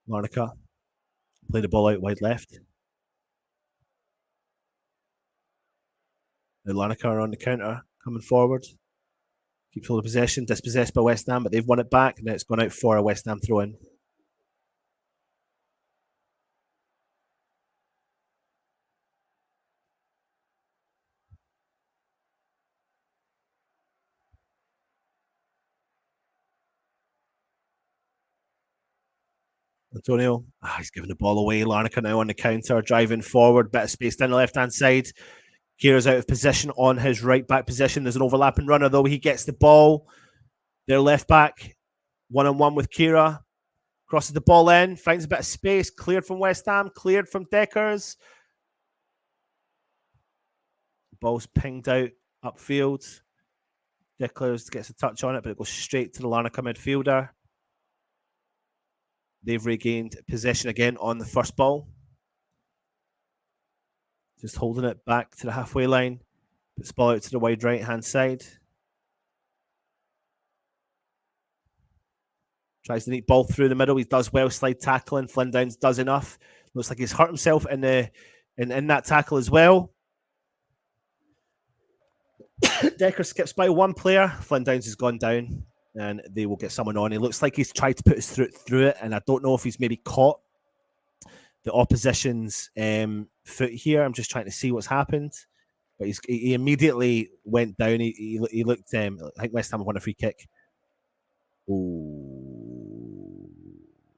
Larnaca play the ball out wide left. The Larnaca are on the counter, coming forward. Keeps hold of possession, dispossessed by West Ham, but they've won it back, and it's gone out for a West Ham throw-in. Antonio, he's giving the ball away. Larnaca now on the counter, driving forward, bit of space down the left-hand side. Kira's out of position on his right-back position. There's an overlapping runner, though. He gets the ball. Their left-back, one-on-one with Kira. Crosses the ball in, finds a bit of space. Cleared from West Ham, cleared from Deckers. Ball's pinged out upfield. Deckers gets a touch on it, but it goes straight to the Larnaca midfielder. They've regained possession again on the first ball. Just holding it back to the halfway line. Puts the ball out to the wide right-hand side. Tries to neat ball through the middle. He does well, slide tackling. Flynn Downs does enough. Looks like he's hurt himself in that tackle as well. Decker skips by one player. Flynn Downs has gone down, and they will get someone on. He looks like he's tried to put his foot through it, and I don't know if he's maybe caught the opposition's foot here. I'm just trying to see what's happened. But he immediately went down. He looked, I think West Ham won a free kick. Ooh.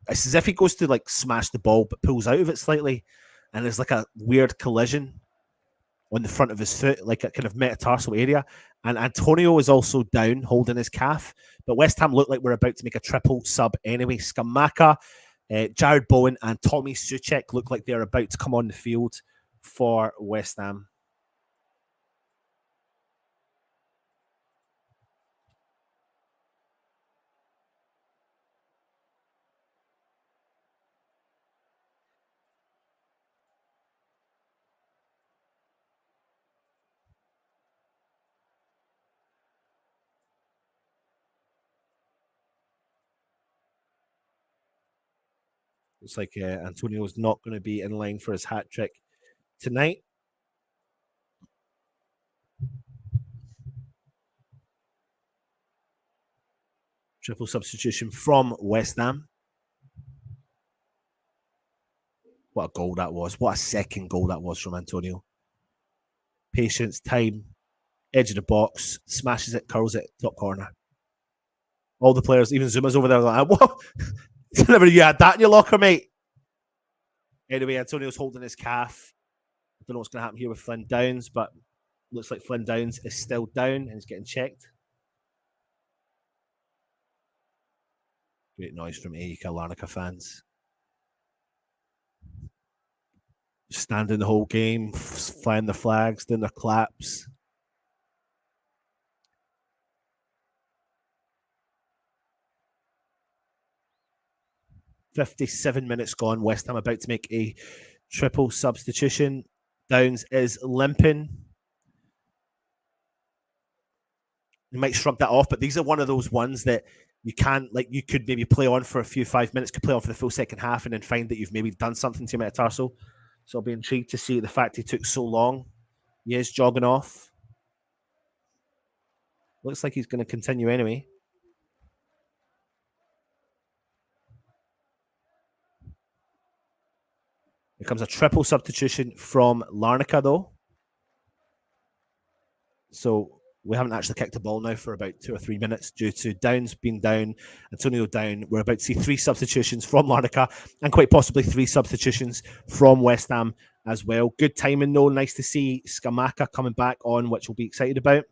It's as if he goes to like smash the ball, but pulls out of it slightly. And there's like a weird collision on the front of his foot, like a kind of metatarsal area. And Antonio is also down, holding his calf. But West Ham look like we're about to make a triple sub anyway. Scamacca, Jared Bowen, and Tommy Soucek look like they're about to come on the field for West Ham. Looks like Antonio's not going to be in line for his hat trick tonight. Triple substitution from West Ham. What a goal that was. What a second goal that was from Antonio. Patience, time, edge of the box, smashes it, curls it, top corner. All the players, even Zuma's over there, like, what? Never you had that in your locker, mate. Anyway, Antonio's holding his calf. I don't know what's going to happen here with Flynn Downs, but looks like Flynn Downs is still down and is getting checked. Great noise from Aek Larnaca fans. Standing the whole game, flying the flags, doing their claps. "57 minutes gone. West Ham about to make a triple substitution. Downs is limping. You might shrug that off, but these are one of those ones that you can't, like, you could maybe play on for a few 5 minutes, could play on for the full second half, and then find that you've maybe done something to your metatarsal. So I'll be intrigued to see the fact he took so long. He is jogging off. Looks like he's going to continue anyway. Here comes a triple substitution from Larnaca, though. So we haven't actually kicked the ball now for about 2 or 3 minutes due to Downs being down, Antonio down. We're about to see 3 substitutions from Larnaca and quite possibly 3 substitutions from West Ham as well. Good timing, though. Nice to see Scamacca coming back on, which we'll be excited about.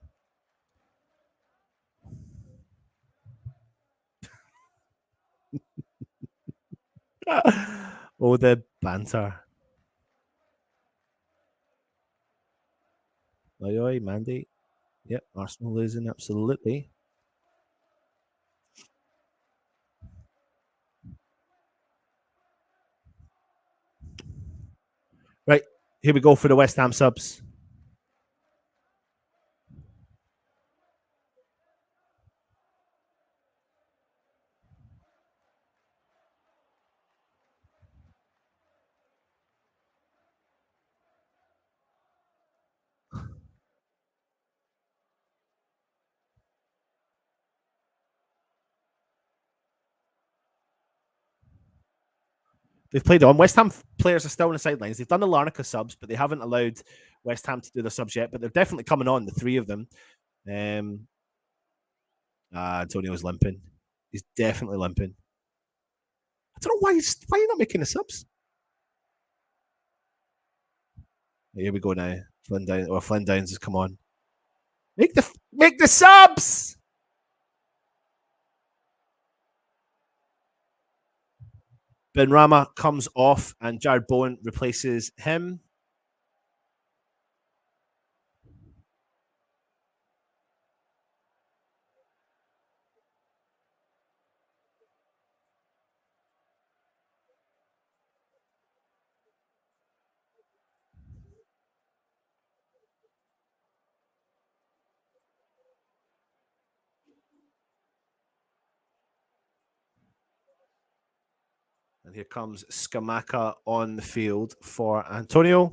Oh, the banter. Oi, Mandy. Yep, Arsenal losing, absolutely. Right, here we go for the West Ham subs. They've played on. West Ham players are still on the sidelines. They've done the Larnaca subs, but they haven't allowed West Ham to do the subs yet. But they're definitely coming on, the 3 of them. Antonio's limping. He's definitely limping. I don't know why are you not making the subs? Here we go now. Flynn Downs has come on. Make the subs. Benrahma comes off and Jared Bowen replaces him. And here comes Scamacca on the field for Antonio.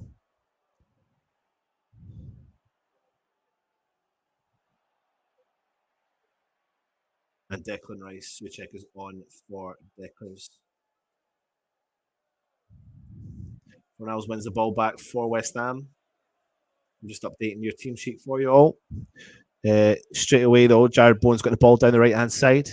And Declan Rice, Suchek is on for Declan's. Fornals wins the ball back for West Ham. I'm just updating your team sheet for you all. Straight away, though, Jared Bowen's got the ball down the right-hand side.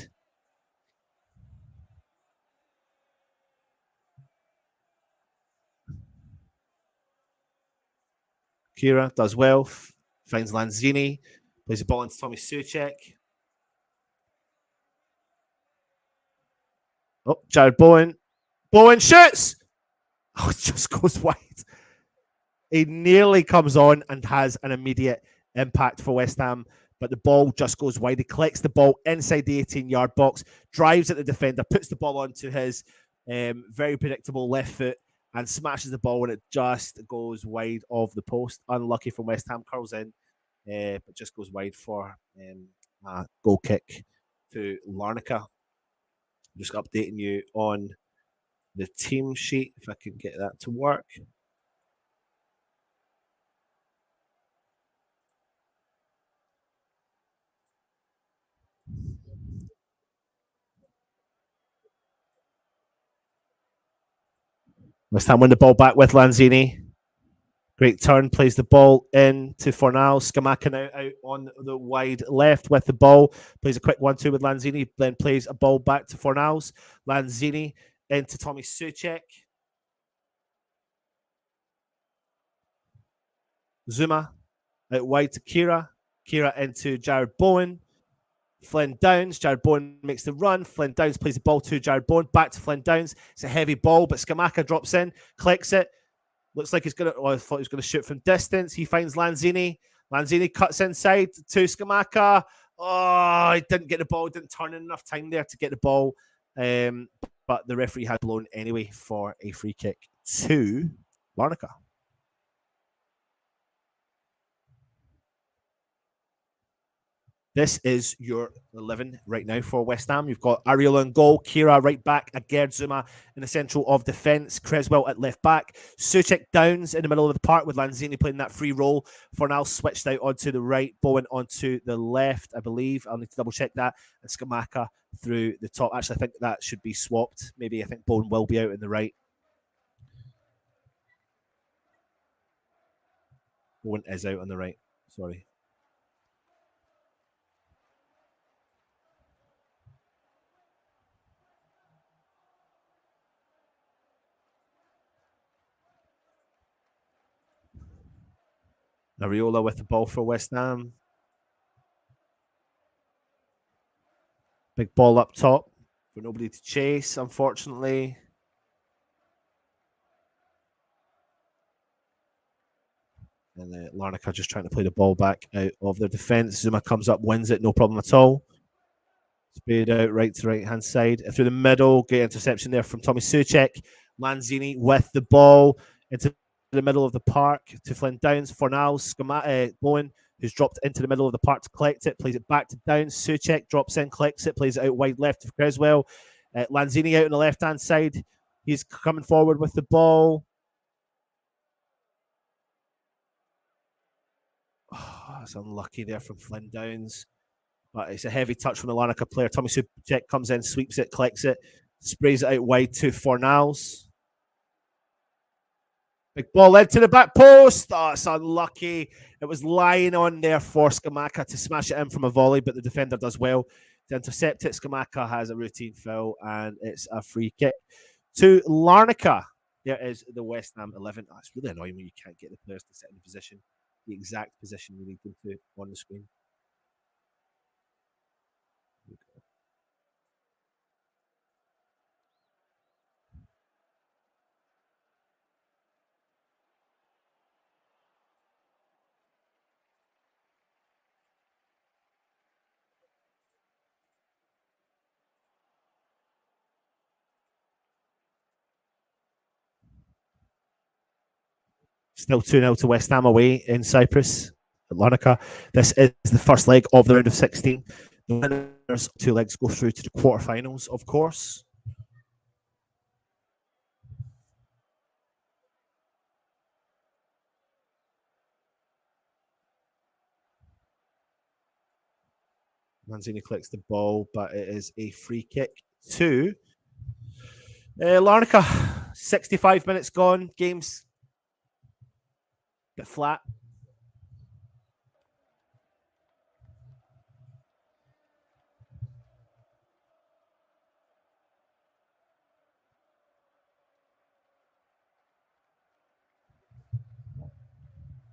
Kira does well, finds Lanzini, plays the ball into Tommy Suchek. Oh, Jared Bowen. Bowen shoots! Oh, it just goes wide. He nearly comes on and has an immediate impact for West Ham, but the ball just goes wide. He collects the ball inside the 18-yard box, drives at the defender, puts the ball onto his very predictable left foot, and smashes the ball, and it just goes wide of the post. Unlucky from West Ham, curls in, but just goes wide for a goal kick to Larnaca. Just updating you on the team sheet, if I can get that to work. West Ham win the ball back with Lanzini. Great turn, plays the ball in to Fornals. Scamacca now out on the wide left with the ball. Plays a quick 1-2 with Lanzini, then plays a ball back to Fornals. Lanzini into Tommy Suchek. Zuma out wide to Kira. Kira into Jared Bowen. Flynn Downs. Jared Bowen makes the run. Flynn Downs plays the ball to Jared Bowen. Back to Flynn Downs. It's a heavy ball, but Scamacca drops in, collects it. Looks like he's going to... Oh, I thought he was going to shoot from distance. He finds Lanzini. Lanzini cuts inside to Scamacca. Oh, he didn't get the ball. Didn't turn in enough time there to get the ball. But the referee had blown anyway for a free kick to Larnaca. This is your 11 right now for West Ham. You've got Areola in goal, Kira right back, Agerd Zuma in the central of defence, Creswell at left back, Suchek Downs in the middle of the park with Lanzini playing that free role. Fornals switched out onto the right, Bowen onto the left, I believe. I'll need to double check that. And Scamacca through the top. Actually, I think that should be swapped. Maybe I think Bowen will be out in the right. Bowen is out on the right. Sorry. Areola with the ball for West Ham. Big ball up top for nobody to chase, unfortunately. And Larnaca just trying to play the ball back out of their defence. Zuma comes up, wins it, no problem at all. Speed out right to right-hand side. Through the middle, great interception there from Tommy Suchek. Lanzini with the ball into the middle of the park to Flynn Downs. Fornals, Bowen, who's dropped into the middle of the park to collect it, plays it back to Downs. Suchek drops in, collects it, plays it out wide left to Creswell. Lanzini out on the left-hand side. He's coming forward with the ball. Oh, it's unlucky there from Flynn Downs. But it's a heavy touch from the Larnaca player. Tommy Suchek comes in, sweeps it, collects it, sprays it out wide to Fornals. Big ball into the back post. Oh, it's unlucky. It was lying on there for Scamacca to smash it in from a volley, but the defender does well. to intercept it. Scamacca has a routine foul, and it's a free kick to Larnaca. There is the West Ham 11. Oh, it's really annoying when you can't get the players to sit in position, the exact position you need them to on the screen. Still 2-0 to West Ham away in Cyprus at Larnaca. This is the first leg of the round of 16. The winners 2 legs go through to the quarterfinals, of course. Lanzini collects the ball, but it is a free kick to Larnaca. 65 minutes gone. Game's a bit flat.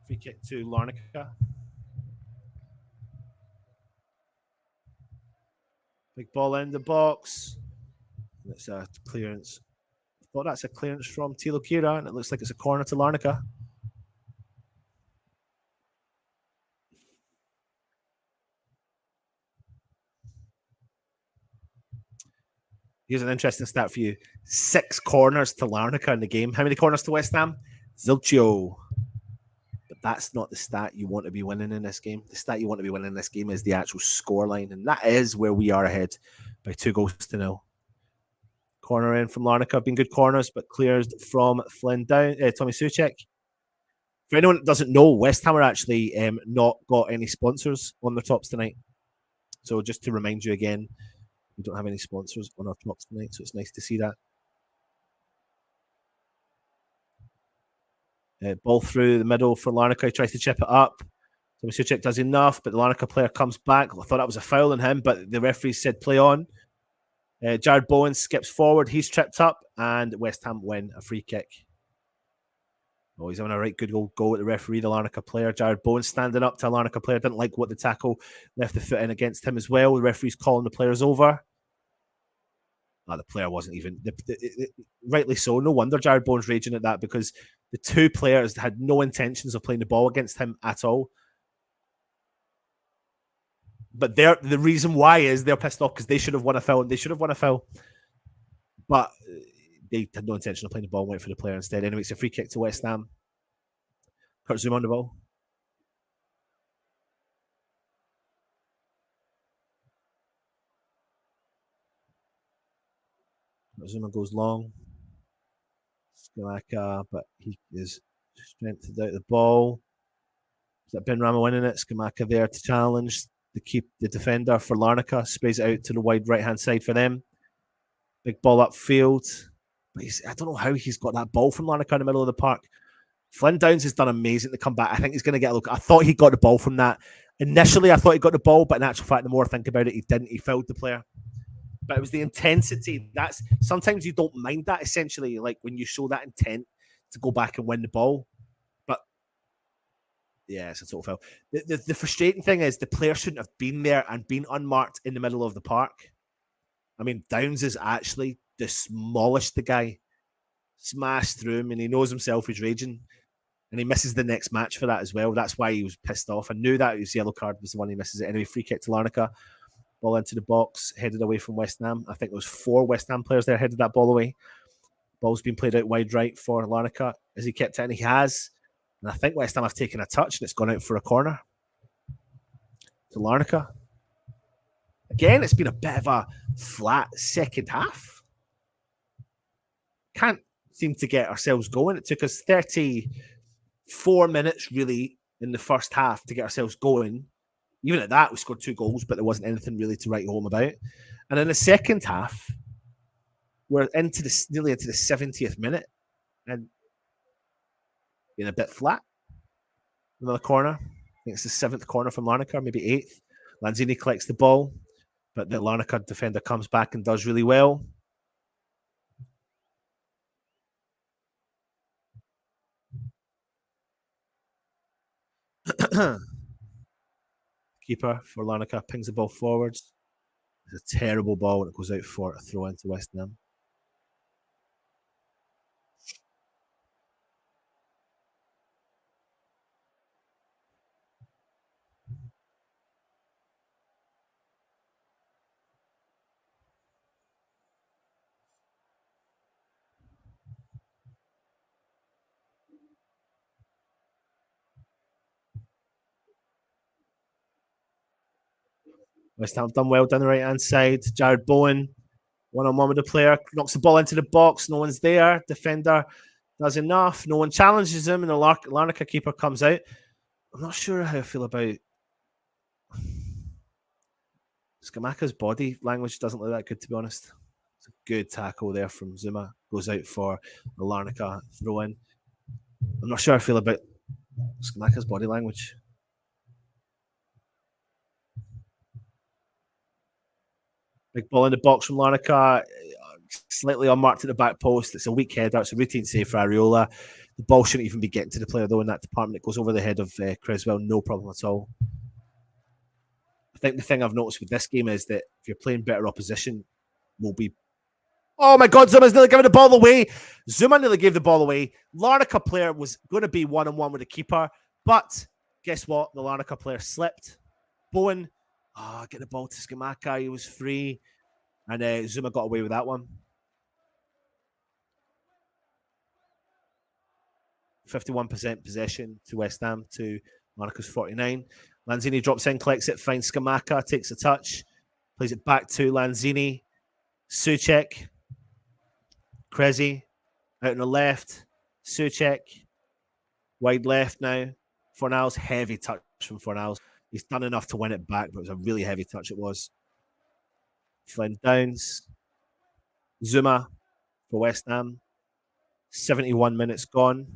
Free kick to Larnaca. Big ball in the box. It's a clearance. I thought that's a clearance from Tilo Kira, and it looks like it's a corner to Larnaca. Here's an interesting stat for you. 6 corners to Larnaca in the game. How many corners to West Ham? Zilchio. But that's not the stat you want to be winning in this game. The stat you want to be winning in this game is the actual scoreline, and that is where we are ahead by 2-0. Corner in from Larnaca. Have been good corners, but cleared from Flynn down. Tommy Soucek. For anyone that doesn't know, West Ham are actually not got any sponsors on their tops tonight. So just to remind you again, we don't have any sponsors on our tops tonight, so it's nice to see that. Ball through the middle for Larnaca. He tries to chip it up. Tommy Soucek does enough, but the Larnaca player comes back. I thought that was a foul on him, but the referee said play on. Jared Bowen skips forward. He's tripped up, and West Ham win a free kick. Oh, he's having a right good go at the referee, the Larnaca player. Jared Bowen standing up to a Larnaca player. Didn't like what the tackle left the foot in against him as well. The referee's calling the players over. The player wasn't even... rightly so. No wonder Jared Bowen's raging at that, because the 2 players had no intentions of playing the ball against him at all. But the reason why is they're pissed off because they should have won a foul. They should have won a foul. But they had no intention of playing the ball, went for the player instead. Anyway, it's a free kick to West Ham. Kurt Zoom on the ball. Zuma goes long. Scamacca, but he is strengthened out the ball. Is that Benrahma winning it? Scamacca there to challenge the defender for Larnaca. Sprays it out to the wide right-hand side for them. Big ball upfield. But I don't know how he's got that ball from Larnaca in the middle of the park. Flynn Downs has done amazing to come back. I think he's going to get a look. I thought he got the ball from that. Initially, I thought he got the ball, but in actual fact, the more I think about it, he didn't. He fouled the player. But it was the intensity. That's sometimes you don't mind that, essentially, like when you show that intent to go back and win the ball. But yeah, it's a total foul. The frustrating thing is the player shouldn't have been there and been unmarked in the middle of the park. I mean, Downs has actually demolished the guy, smashed through him, and he knows himself he's raging. And he misses the next match for that as well. That's why he was pissed off. I knew that his yellow card was the one he misses it. Anyway, free kick to Larnaca. Ball into the box, headed away from West Ham. I think there was 4 West Ham players there headed that ball away. Ball's been played out wide right for Larnaca. Has he kept it in? He has. And I think West Ham have taken a touch and it's gone out for a corner to Larnaca. Again, it's been a bit of a flat second half. Can't seem to get ourselves going. It took us 34 minutes, really, in the first half to get ourselves going. Even at that, we scored 2 goals, but there wasn't anything really to write home about. And in the second half, we're nearly into the 70th minute and being a bit flat. Another corner. I think it's the 7th corner from Larnaca, maybe 8th. Lanzini collects the ball. But the Larnaca defender comes back and does really well. Keeper for Larnaca pings the ball forwards. It's a terrible ball and it goes out for a throw into West Ham. West Ham done well down the right-hand side. Jared Bowen, one-on-one with the player, knocks the ball into the box. No one's there. Defender does enough. No one challenges him, and the Larnaca keeper comes out. I'm not sure how I feel about Scamacca's body language. Doesn't look that good, to be honest. It's a good tackle there from Zuma. Goes out for the Larnaca throw-in. I'm not sure how I feel about Scamacca's body language. Big ball in the box from Larnaca, slightly unmarked at the back post. It's a weak header. It's a routine save for Areola. The ball shouldn't even be getting to the player, though, in that department. It goes over the head of Creswell, no problem at all. I think the thing I've noticed with this game is that if you're playing better opposition, will be... Oh, my God, Zuma's nearly giving the ball away. Zuma nearly gave the ball away. Larnaca player was going to be one-on-one with the keeper, but guess what? The Larnaca player slipped. Bowen... get the ball to Scamacca. He was free. And Zuma got away with that one. 51% possession to West Ham to Larnaca's 49. Lanzini drops in, collects it, finds Scamacca, takes a touch, plays it back to Lanzini. Souček. Krezi out on the left. Souček. Wide left now. Fornals, heavy touch from Fornals. He's done enough to win it back, but it was a really heavy touch it was. Flynn Downs. Zuma for West Ham. 71 minutes gone.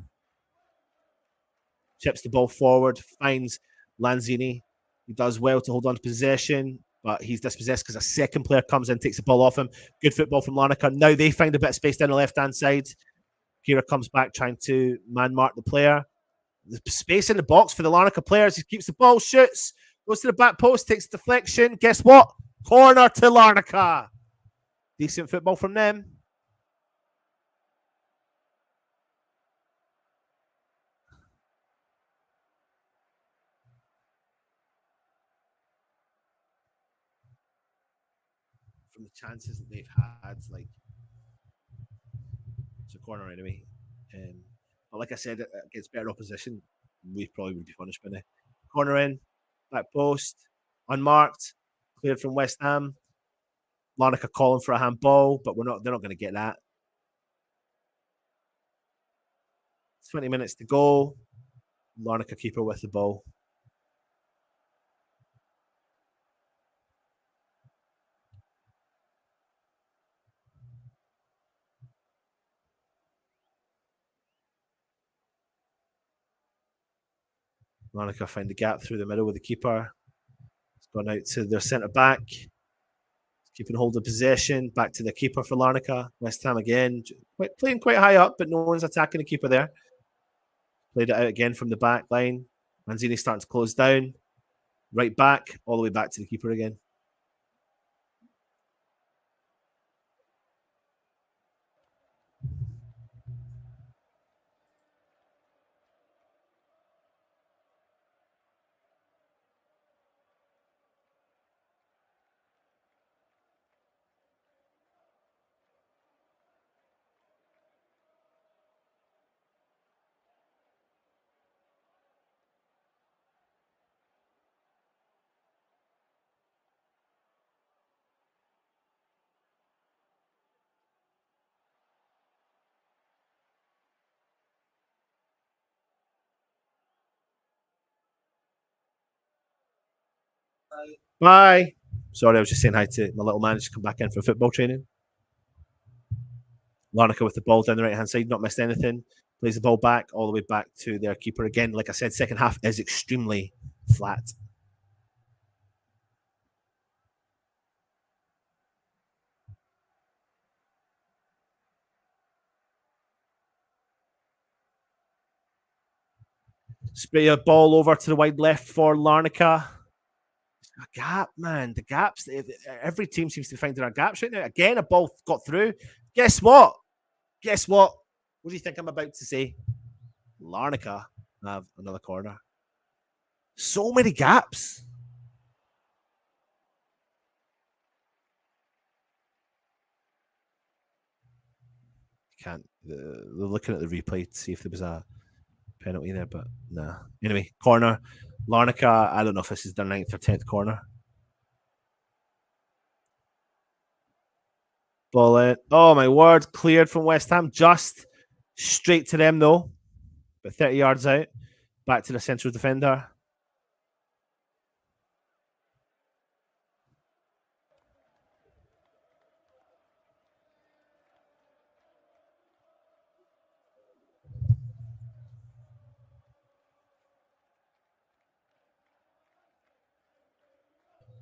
Chips the ball forward, finds Lanzini. He does well to hold on to possession, but he's dispossessed because a second player comes in, takes the ball off him. Good football from Larnaca. Now they find a bit of space down the left-hand side. Kira comes back trying to man-mark the player. The space in the box for the Larnaca players. He keeps the ball, shoots, goes to the back post, takes a deflection. Guess what? Corner to Larnaca. Decent football from them. From the chances that they've had, like, it's a corner anyway. But like I said, against better opposition, we probably would be punished by now. Corner in, back post, unmarked, cleared from West Ham. Larnaca calling for a handball, but they're not going to get that. 20 minutes to go. Larnaca keeper with the ball. Larnaca find the gap through the middle with the keeper. It's gone out to their centre back. Keeping hold of possession. Back to the keeper for Larnaca. West Ham again. Playing quite high up, but no one's attacking the keeper there. Played it out again from the back line. Lanzini starting to close down. Right back, all the way back to the keeper again. Bye. Sorry, I was just saying hi to my little man who's come back in for football training. Larnaca with the ball down the right-hand side, not missed anything. Plays the ball back, all the way back to their keeper again. Like I said, second half is extremely flat. Spray a ball over to the wide left for Larnaca. A gap, man. The gaps. Every team seems to be finding our gaps right now. Again, a ball got through. Guess what? What do you think I'm about to say? Larnaca have another corner. So many gaps. Can't. They're looking at the replay to see if there was a penalty there, but nah. Anyway, corner. Larnaca, I don't know if this is their 9th or 10th corner. Ball in. Oh, my word. Cleared from West Ham. Just straight to them, though. But 30 yards out. Back to the central defender.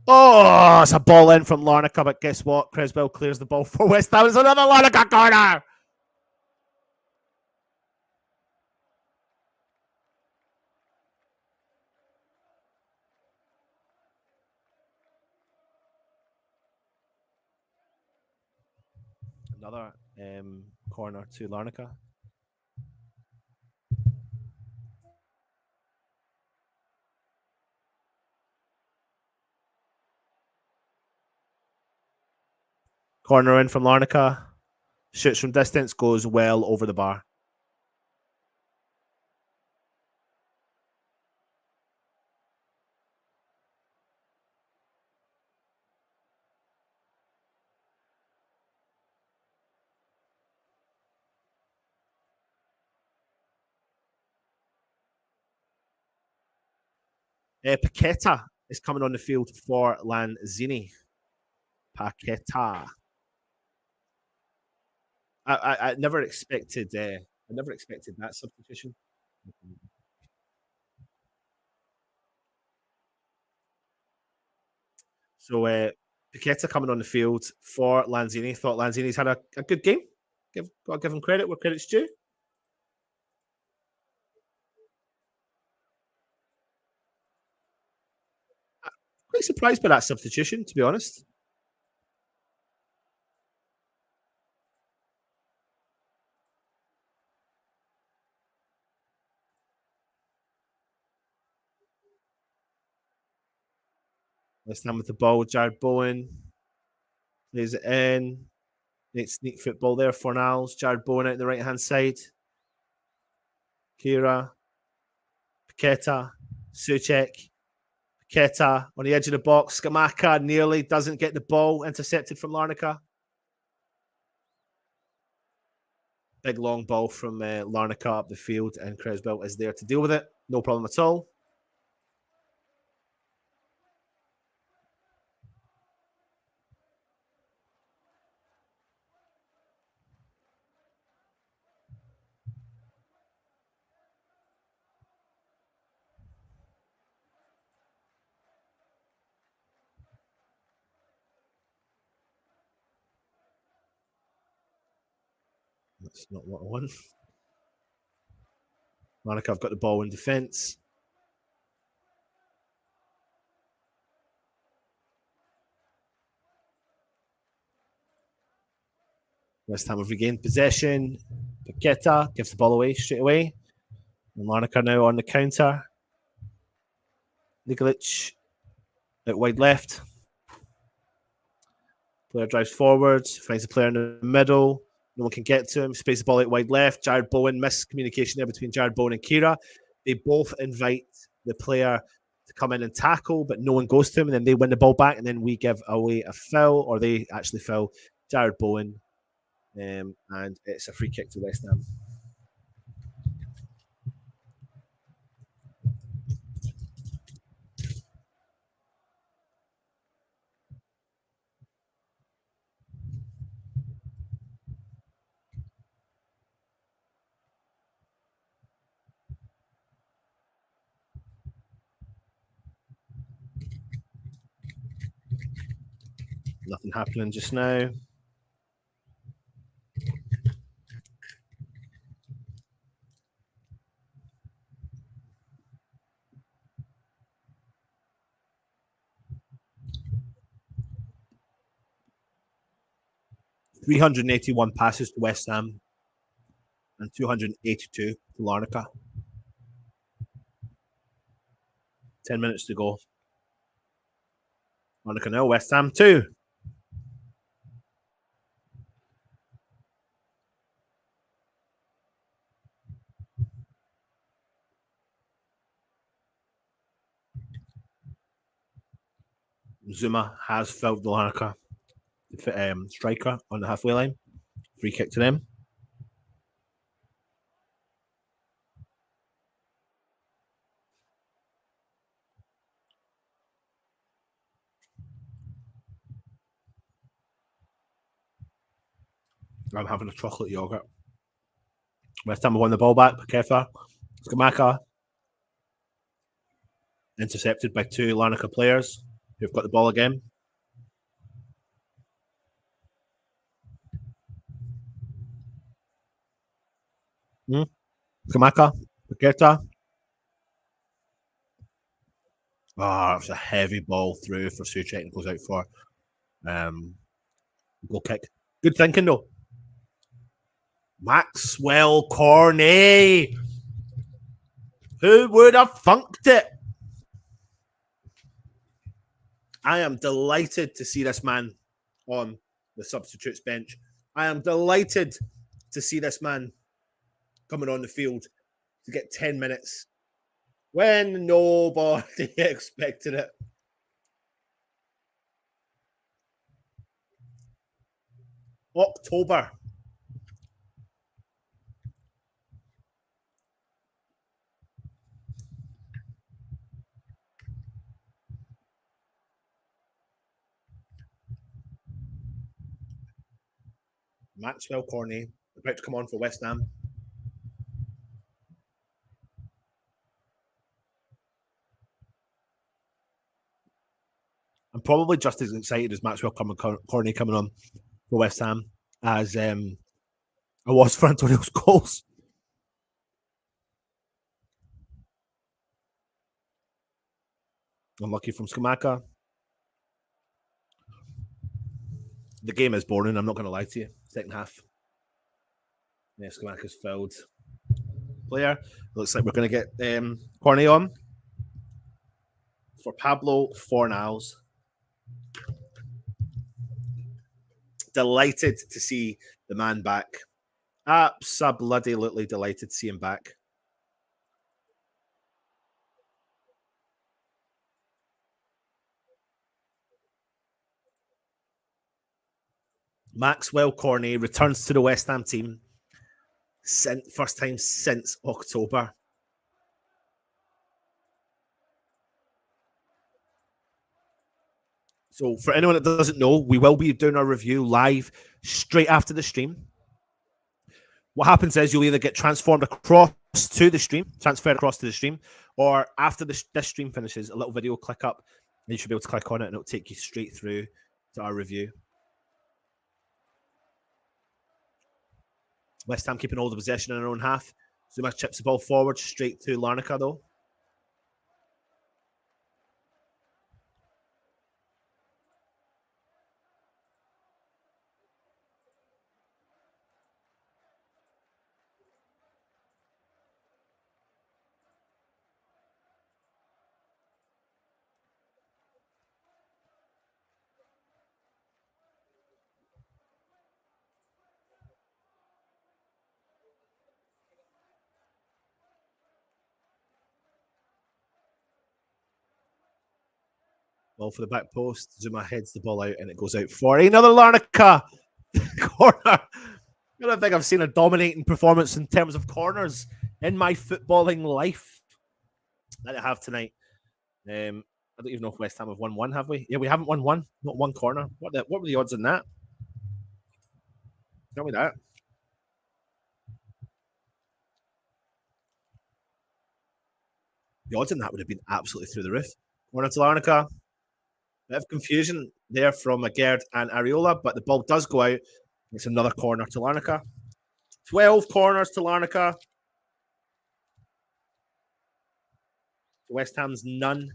Oh, it's a ball in from Larnaca, but guess what? Creswell clears the ball for West Ham. It's another Larnaca corner. Another corner to Larnaca. Corner in from Larnaca. Shoots from distance, goes well over the bar. Paqueta is coming on the field for Lanzini. Paqueta. I never expected. I never expected that substitution. So Paqueta coming on the field for Lanzini. Thought Lanzini's had a good game. Got to give him credit where credit's due. Quite surprised by that substitution, to be honest. West Ham with the ball. Jared Bowen plays it in. Neat sneak football there for Niles. Jared Bowen out the right hand side. Kira. Paqueta. Souček. Paqueta on the edge of the box. Scamacca nearly doesn't get the ball. Intercepted from Larnaca. Big long ball from Larnaca up the field, and Creswell is there to deal with it. No problem at all. That's not what I want. Larnaca have got the ball in defence. West Ham have regained possession. Paqueta gives the ball away straight away. And Larnaca now on the counter. Nikolic out wide left. Player drives forward, finds a player in the middle. No one can get to him. Space the ball out wide left. Jared Bowen, miscommunication there between Jared Bowen and Kira. They both invite the player to come in and tackle, but no one goes to him, and then they win the ball back, and then we give away a foul, or they actually foul Jared Bowen, and it's a free kick to West Ham. Nothing happening just now. 381 passes to West Ham and 282 to Larnaca. 10 minutes to go. Larnaca 0, West Ham 2. Zuma has fouled the Larnaca striker on the halfway line. Free kick to them. I'm having a chocolate yogurt. West Ham have won the ball back. Paqueta, Scamacca, intercepted by 2 Larnaca players who've got the ball again. Scamacca, Paqueta. It's a heavy ball through for Suchek and goes out for goal kick. Good thinking though. Maxwell Cornet. Who would have funked it? I am delighted to see this man on the substitutes bench. I am delighted to see this man coming on the field to get 10 minutes when nobody expected it. October. Maxwell Cornet about to come on for West Ham. I'm probably just as excited as Maxwell Cornet coming on for West Ham as I was for Antonio's goals. Unlucky from Scamacca. The game is boring, I'm not going to lie to you. Second half. Yeah, Scamacca's fouled player. Looks like we're going to get Cornet on for Pablo Fornals. Delighted to see the man back. Absolutely delighted to see him back. Maxwell Cornet returns to the West Ham team. First time since October. So for anyone that doesn't know, we will be doing our review live straight after the stream. What happens is you'll either get transferred across to the stream, or after this stream finishes, a little video will click up, and you should be able to click on it, and it'll take you straight through to our review. West Ham keeping all the possession in their own half. Zuma chips the ball forward straight to Larnaca, though. Ball for the back post. Zuma heads the ball out and it goes out for another Larnaca corner. I don't think I've seen a dominating performance in terms of corners in my footballing life that I have tonight. I don't even know if West Ham have won one, have we? Yeah, we haven't won one. Not one corner. What were the odds on that? Tell me that. The odds on that would have been absolutely through the roof. Corner to Larnaca. Bit of confusion there from Gerd and Areola, but the ball does go out. It's another corner to Larnaca. 12 corners to Larnaca. West Ham's none.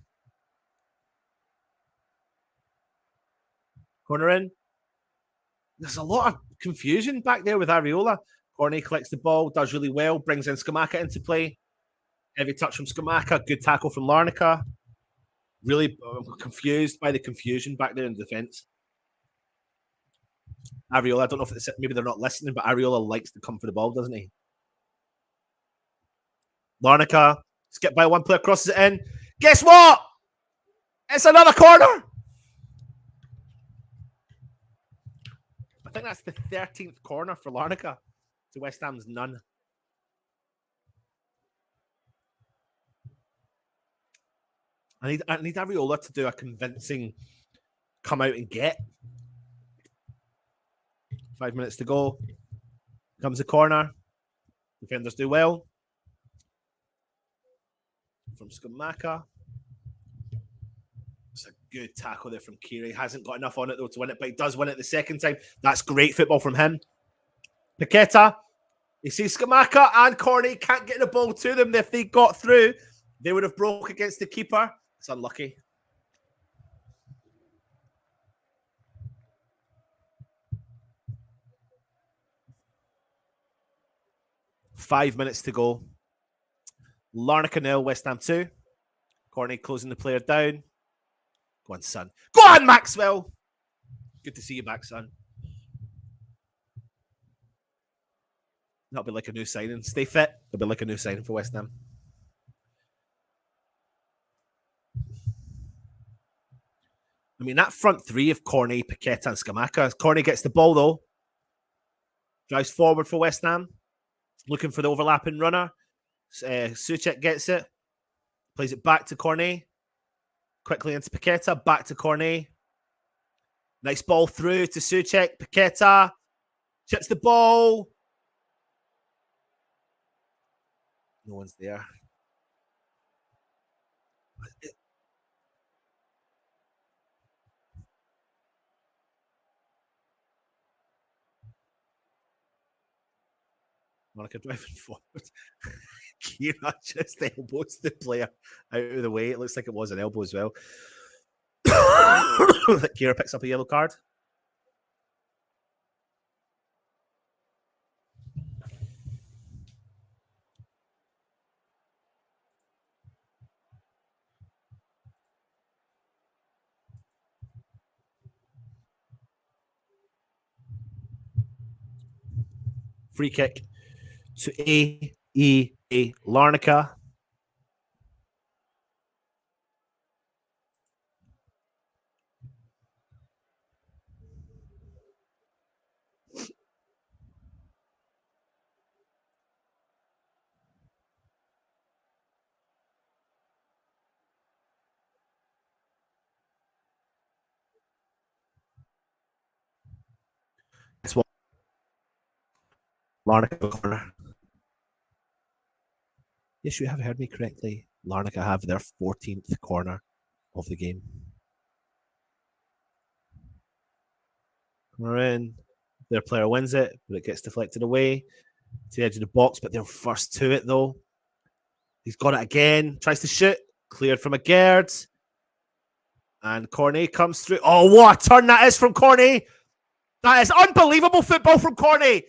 Corner in. There's a lot of confusion back there with Areola. Cornet collects the ball, does really well, brings in Scamacca into play. Heavy touch from Scamacca, good tackle from Larnaca. Really confused by the confusion back there in the defence. Areola, I don't know if maybe they're not listening, but Areola likes to come for the ball, doesn't he? Larnaca, skipped by one player, crosses it in. Guess what? It's another corner. I think that's the 13th corner for Larnaca to West Ham's none. I need Areola to do a convincing come out and get. 5 minutes to go. Comes the corner. Defenders do well. From Scamacca. It's a good tackle there from Kiri. Hasn't got enough on it though to win it, but he does win it the second time. That's great football from him. Paqueta. You see Scamacca and Cornet can't get the ball to them. If they got through, they would have broke against the keeper. It's unlucky. Five minutes to go. Larnaca 0, West Ham 2. Cornet closing the player down. Go on, son. Go on, Maxwell. Good to see you back, son. That'll be like a new signing. Stay fit. It'll be like a new signing for West Ham. I mean, that front three of Cornet, Paqueta, and Scamacca. Cornet gets the ball, though. Drives forward for West Ham. Looking for the overlapping runner. Souček gets it. Plays it back to Cornet. Quickly into Paqueta. Back to Cornet. Nice ball through to Souček. Paqueta. Chips the ball. No one's there. Monica driving forward. Kira just elbows the player out of the way. It looks like it was an elbow as well. Kira picks up a yellow card. Free kick to Aek Larnaca. That's what Larnaca corner. Yes, you have heard me correctly. Larnaca have their 14th corner of the game. Corner in. Their player wins it, but it gets deflected away to the edge of the box. But they're first to it, though. He's got it again. Tries to shoot. Cleared from a Gerd. And Cornet comes through. Oh, what a turn that is from Cornet. That is unbelievable football from Cornet.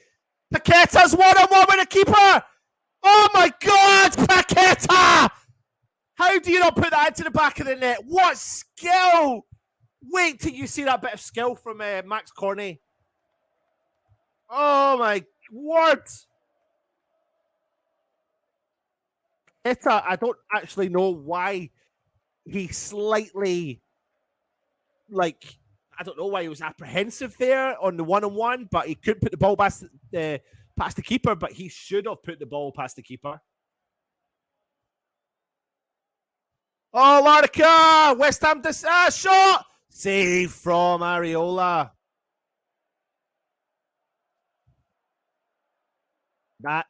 Paqueta's one-on-one with a keeper. Oh, my God, Paqueta. How do you not put that into the back of the net? What skill. Wait till you see that bit of skill from Max Cornet. Oh, my word. Paqueta, I don't actually know why he slightly, I don't know why he was apprehensive there on the one-on-one, but he couldn't put the ball past the keeper, but he should have put the ball past the keeper. Oh, Larnaca! West Ham shot! Save from Areola. That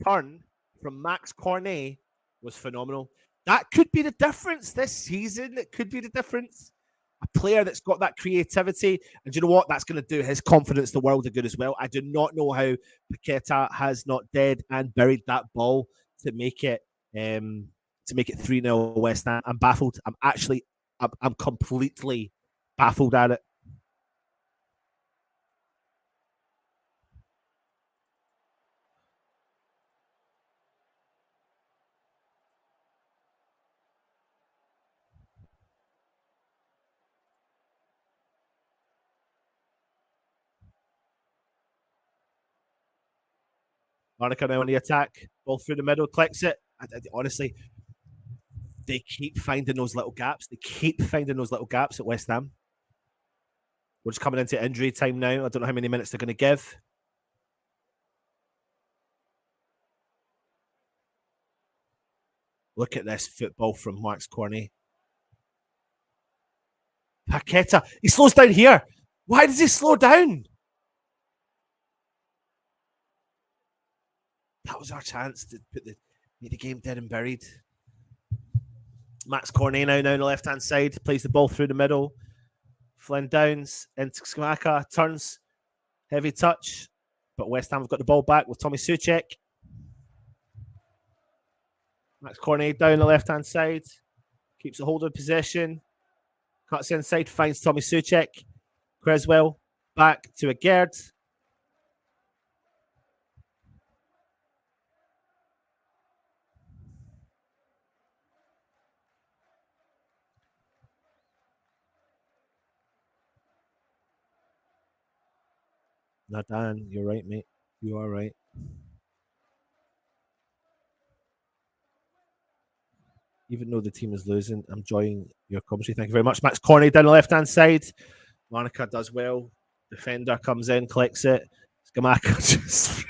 turn from Max Cornet was phenomenal. That could be the difference this season. It could be the difference. A player that's got that creativity. And do you know what? That's going to do his confidence the world of good as well. I do not know how Paqueta has not dead and buried that ball to make it 3-0 West Ham. I'm baffled. I'm completely baffled at it. Larnaca now on the attack. Ball through the middle, clicks it. Honestly, they keep finding those little gaps. They keep finding those little gaps at West Ham. We're just coming into injury time now. I don't know how many minutes they're going to give. Look at this football from Max Cornet. Paqueta. He slows down here. Why does he slow down? That was our chance to make the game dead and buried. Max Cornet now on the left-hand side. Plays the ball through the middle. Flynn downs into Scamacca. Turns. Heavy touch. But West Ham have got the ball back with Tommy Soucek. Max Cornet down the left-hand side. Keeps a hold of possession. Cuts inside. Finds Tommy Soucek. Creswell. Back to a Gerd. No, Dan, you're right, mate. You are right. Even though the team is losing, I'm enjoying your commentary. Thank you very much. Max Cornet down the left-hand side. Larnaca does well. Defender comes in, collects it. Scamacca just...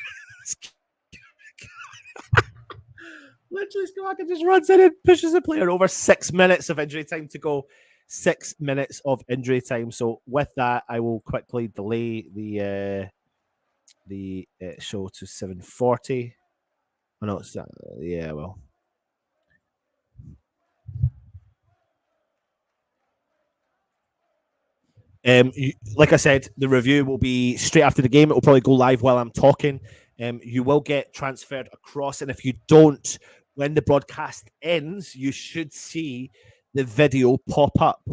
Literally, Scamacca just runs in and pushes the player over. 6 minutes of injury time to go. 6 minutes of injury time. So with that, I will quickly delay the show to 7:40. Oh no, it's yeah, well. Like I said, the review will be straight after the game. It will probably go live while I'm talking. You will get transferred across, and if you don't, when the broadcast ends, you should see the video pop up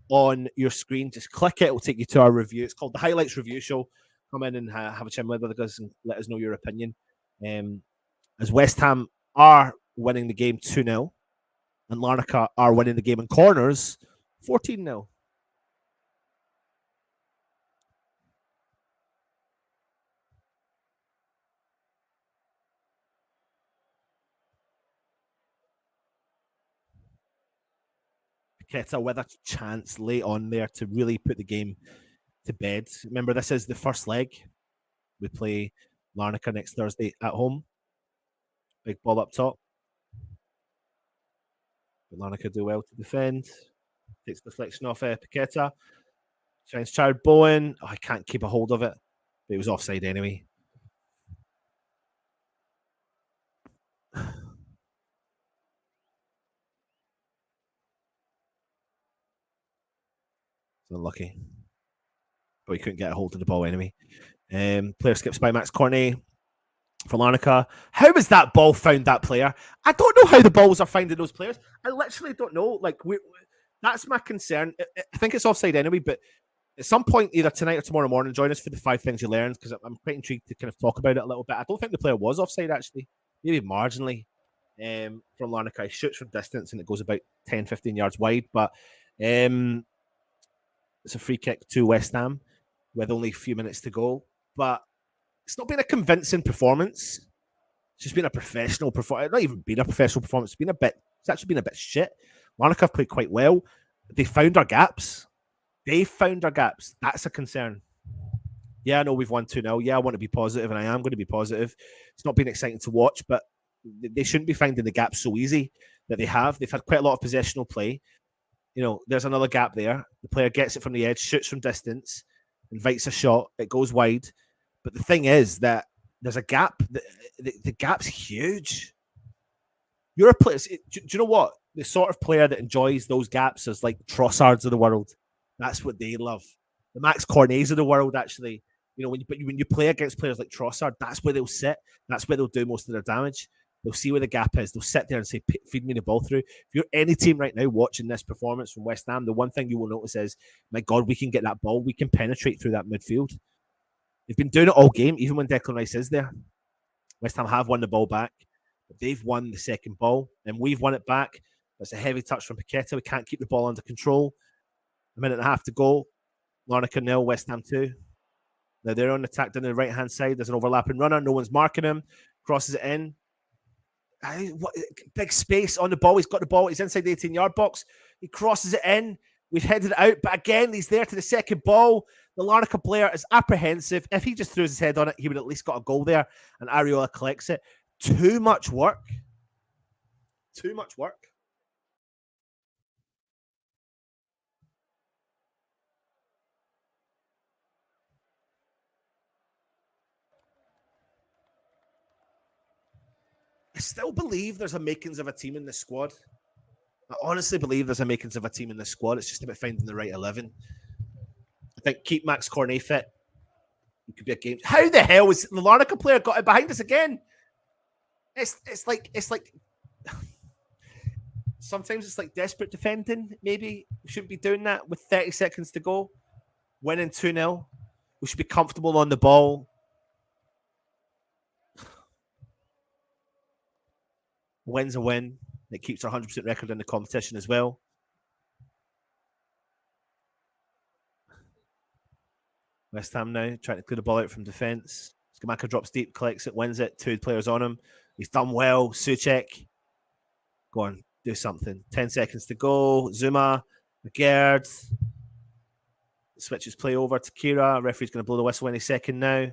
on your screen. Just click it; it will take you to our review. It's called the Highlights Review Show. Come in and have a chat with us and let us know your opinion. As West Ham are winning the game 2-0, and Larnaca are winning the game in corners 14-0. Paqueta with a chance late on there to really put the game to bed. Remember, this is the first leg. We play Larnaca next Thursday at home. Big ball up top. But Larnaca do well to defend. Takes deflection off Paqueta. Shines Chard Bowen. Oh, I can't keep a hold of it. But it was offside anyway. It's unlucky. But he couldn't get a hold of the ball anyway. Player skips by Max Cornet for Larnaca. How was that ball found that player? I don't know how the balls are finding those players. I literally don't know. Like, that's my concern. I think it's offside anyway, but at some point, either tonight or tomorrow morning, join us for the 5 things you learned, because I'm quite intrigued to kind of talk about it a little bit. I don't think the player was offside, actually. Maybe marginally from Larnaca. He shoots from distance and it goes about 10, 15 yards wide, but it's a free kick to West Ham with only a few minutes to go. But it's not been a convincing performance. It's just been a professional performance. Not even been a professional performance. It's actually been a bit shit. Larnaca have played quite well. They found our gaps. That's a concern. Yeah, I know we've won 2-0. Yeah, I want to be positive, and I am going to be positive. It's not been exciting to watch, but they shouldn't be finding the gaps so easy that they have. They've had quite a lot of possessional play. You know, there's another gap there. The player gets it from the edge, shoots from distance, invites a shot. It goes wide. But the thing is that there's a gap. The gap's huge. You're a player. Do you know what? The sort of player that enjoys those gaps is like Trossards of the world. That's what they love. The Max Cornets of the world, actually. You know, when you play against players like Trossard, that's where they'll sit. That's where they'll do most of their damage. They'll see where the gap is. They'll sit there and say, feed me the ball through. If you're any team right now watching this performance from West Ham, the one thing you will notice is, my God, we can get that ball. We can penetrate through that midfield. They've been doing it all game, even when Declan Rice is there. West Ham have won the ball back. But they've won the second ball, and we've won it back. That's a heavy touch from Paqueta. We can't keep the ball under control. A minute and a half to go. Larnaca 0, West Ham 2. Now they're on attack down the right-hand side. There's an overlapping runner. No one's marking him. crosses it in. Big space on the ball. He's got the ball. He's inside the 18-yard box. He crosses it in. We've headed it out, but again, he's there to the second ball. The Larnaca player is apprehensive. If he just threw his head on it, he would at least got a goal there, and Areola collects it. Too much work. Too much work. I still believe there's a makings of a team in this squad. I honestly believe there's a makings of a team in this squad. It's just about finding the right 11. I think keep Max Cornet fit. It could be a game. How the hell was the Larnaca player got it behind us again? It's like sometimes it's like desperate defending. Maybe we shouldn't be doing that with 30 seconds to go. Winning 2-0. We should be comfortable on the ball. Win's a win. It keeps our 100% record in the competition as well. West Ham now trying to clear the ball out from defence. Scamacca drops deep, collects it, wins it. 2 players on him. He's done well. Souček. Go on, do something. 10 seconds to go. Zuma, McGeard. Switches play over to Kira. Referee's going to blow the whistle any second now.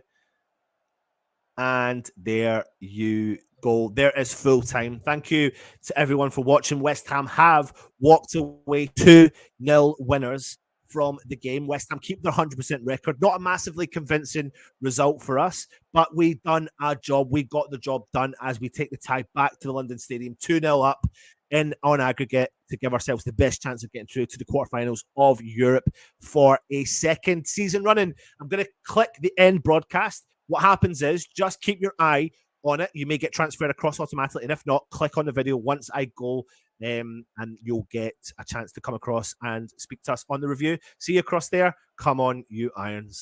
And there you go. There is full time. Thank you to everyone for watching. West Ham have walked away 2-0 winners from the game. West Ham keep their 100% record. Not a massively convincing result for us, but we done our job. We got the job done as we take the tie back to the London Stadium. 2-0 up on aggregate to give ourselves the best chance of getting through to the quarterfinals of Europe for a second season running. I'm going to click the end broadcast. What happens is just keep your eye on it. You may get transferred across automatically, and if not, click on the video once I go, and you'll get a chance to come across and speak to us on the review. See you across there. Come on, you Irons.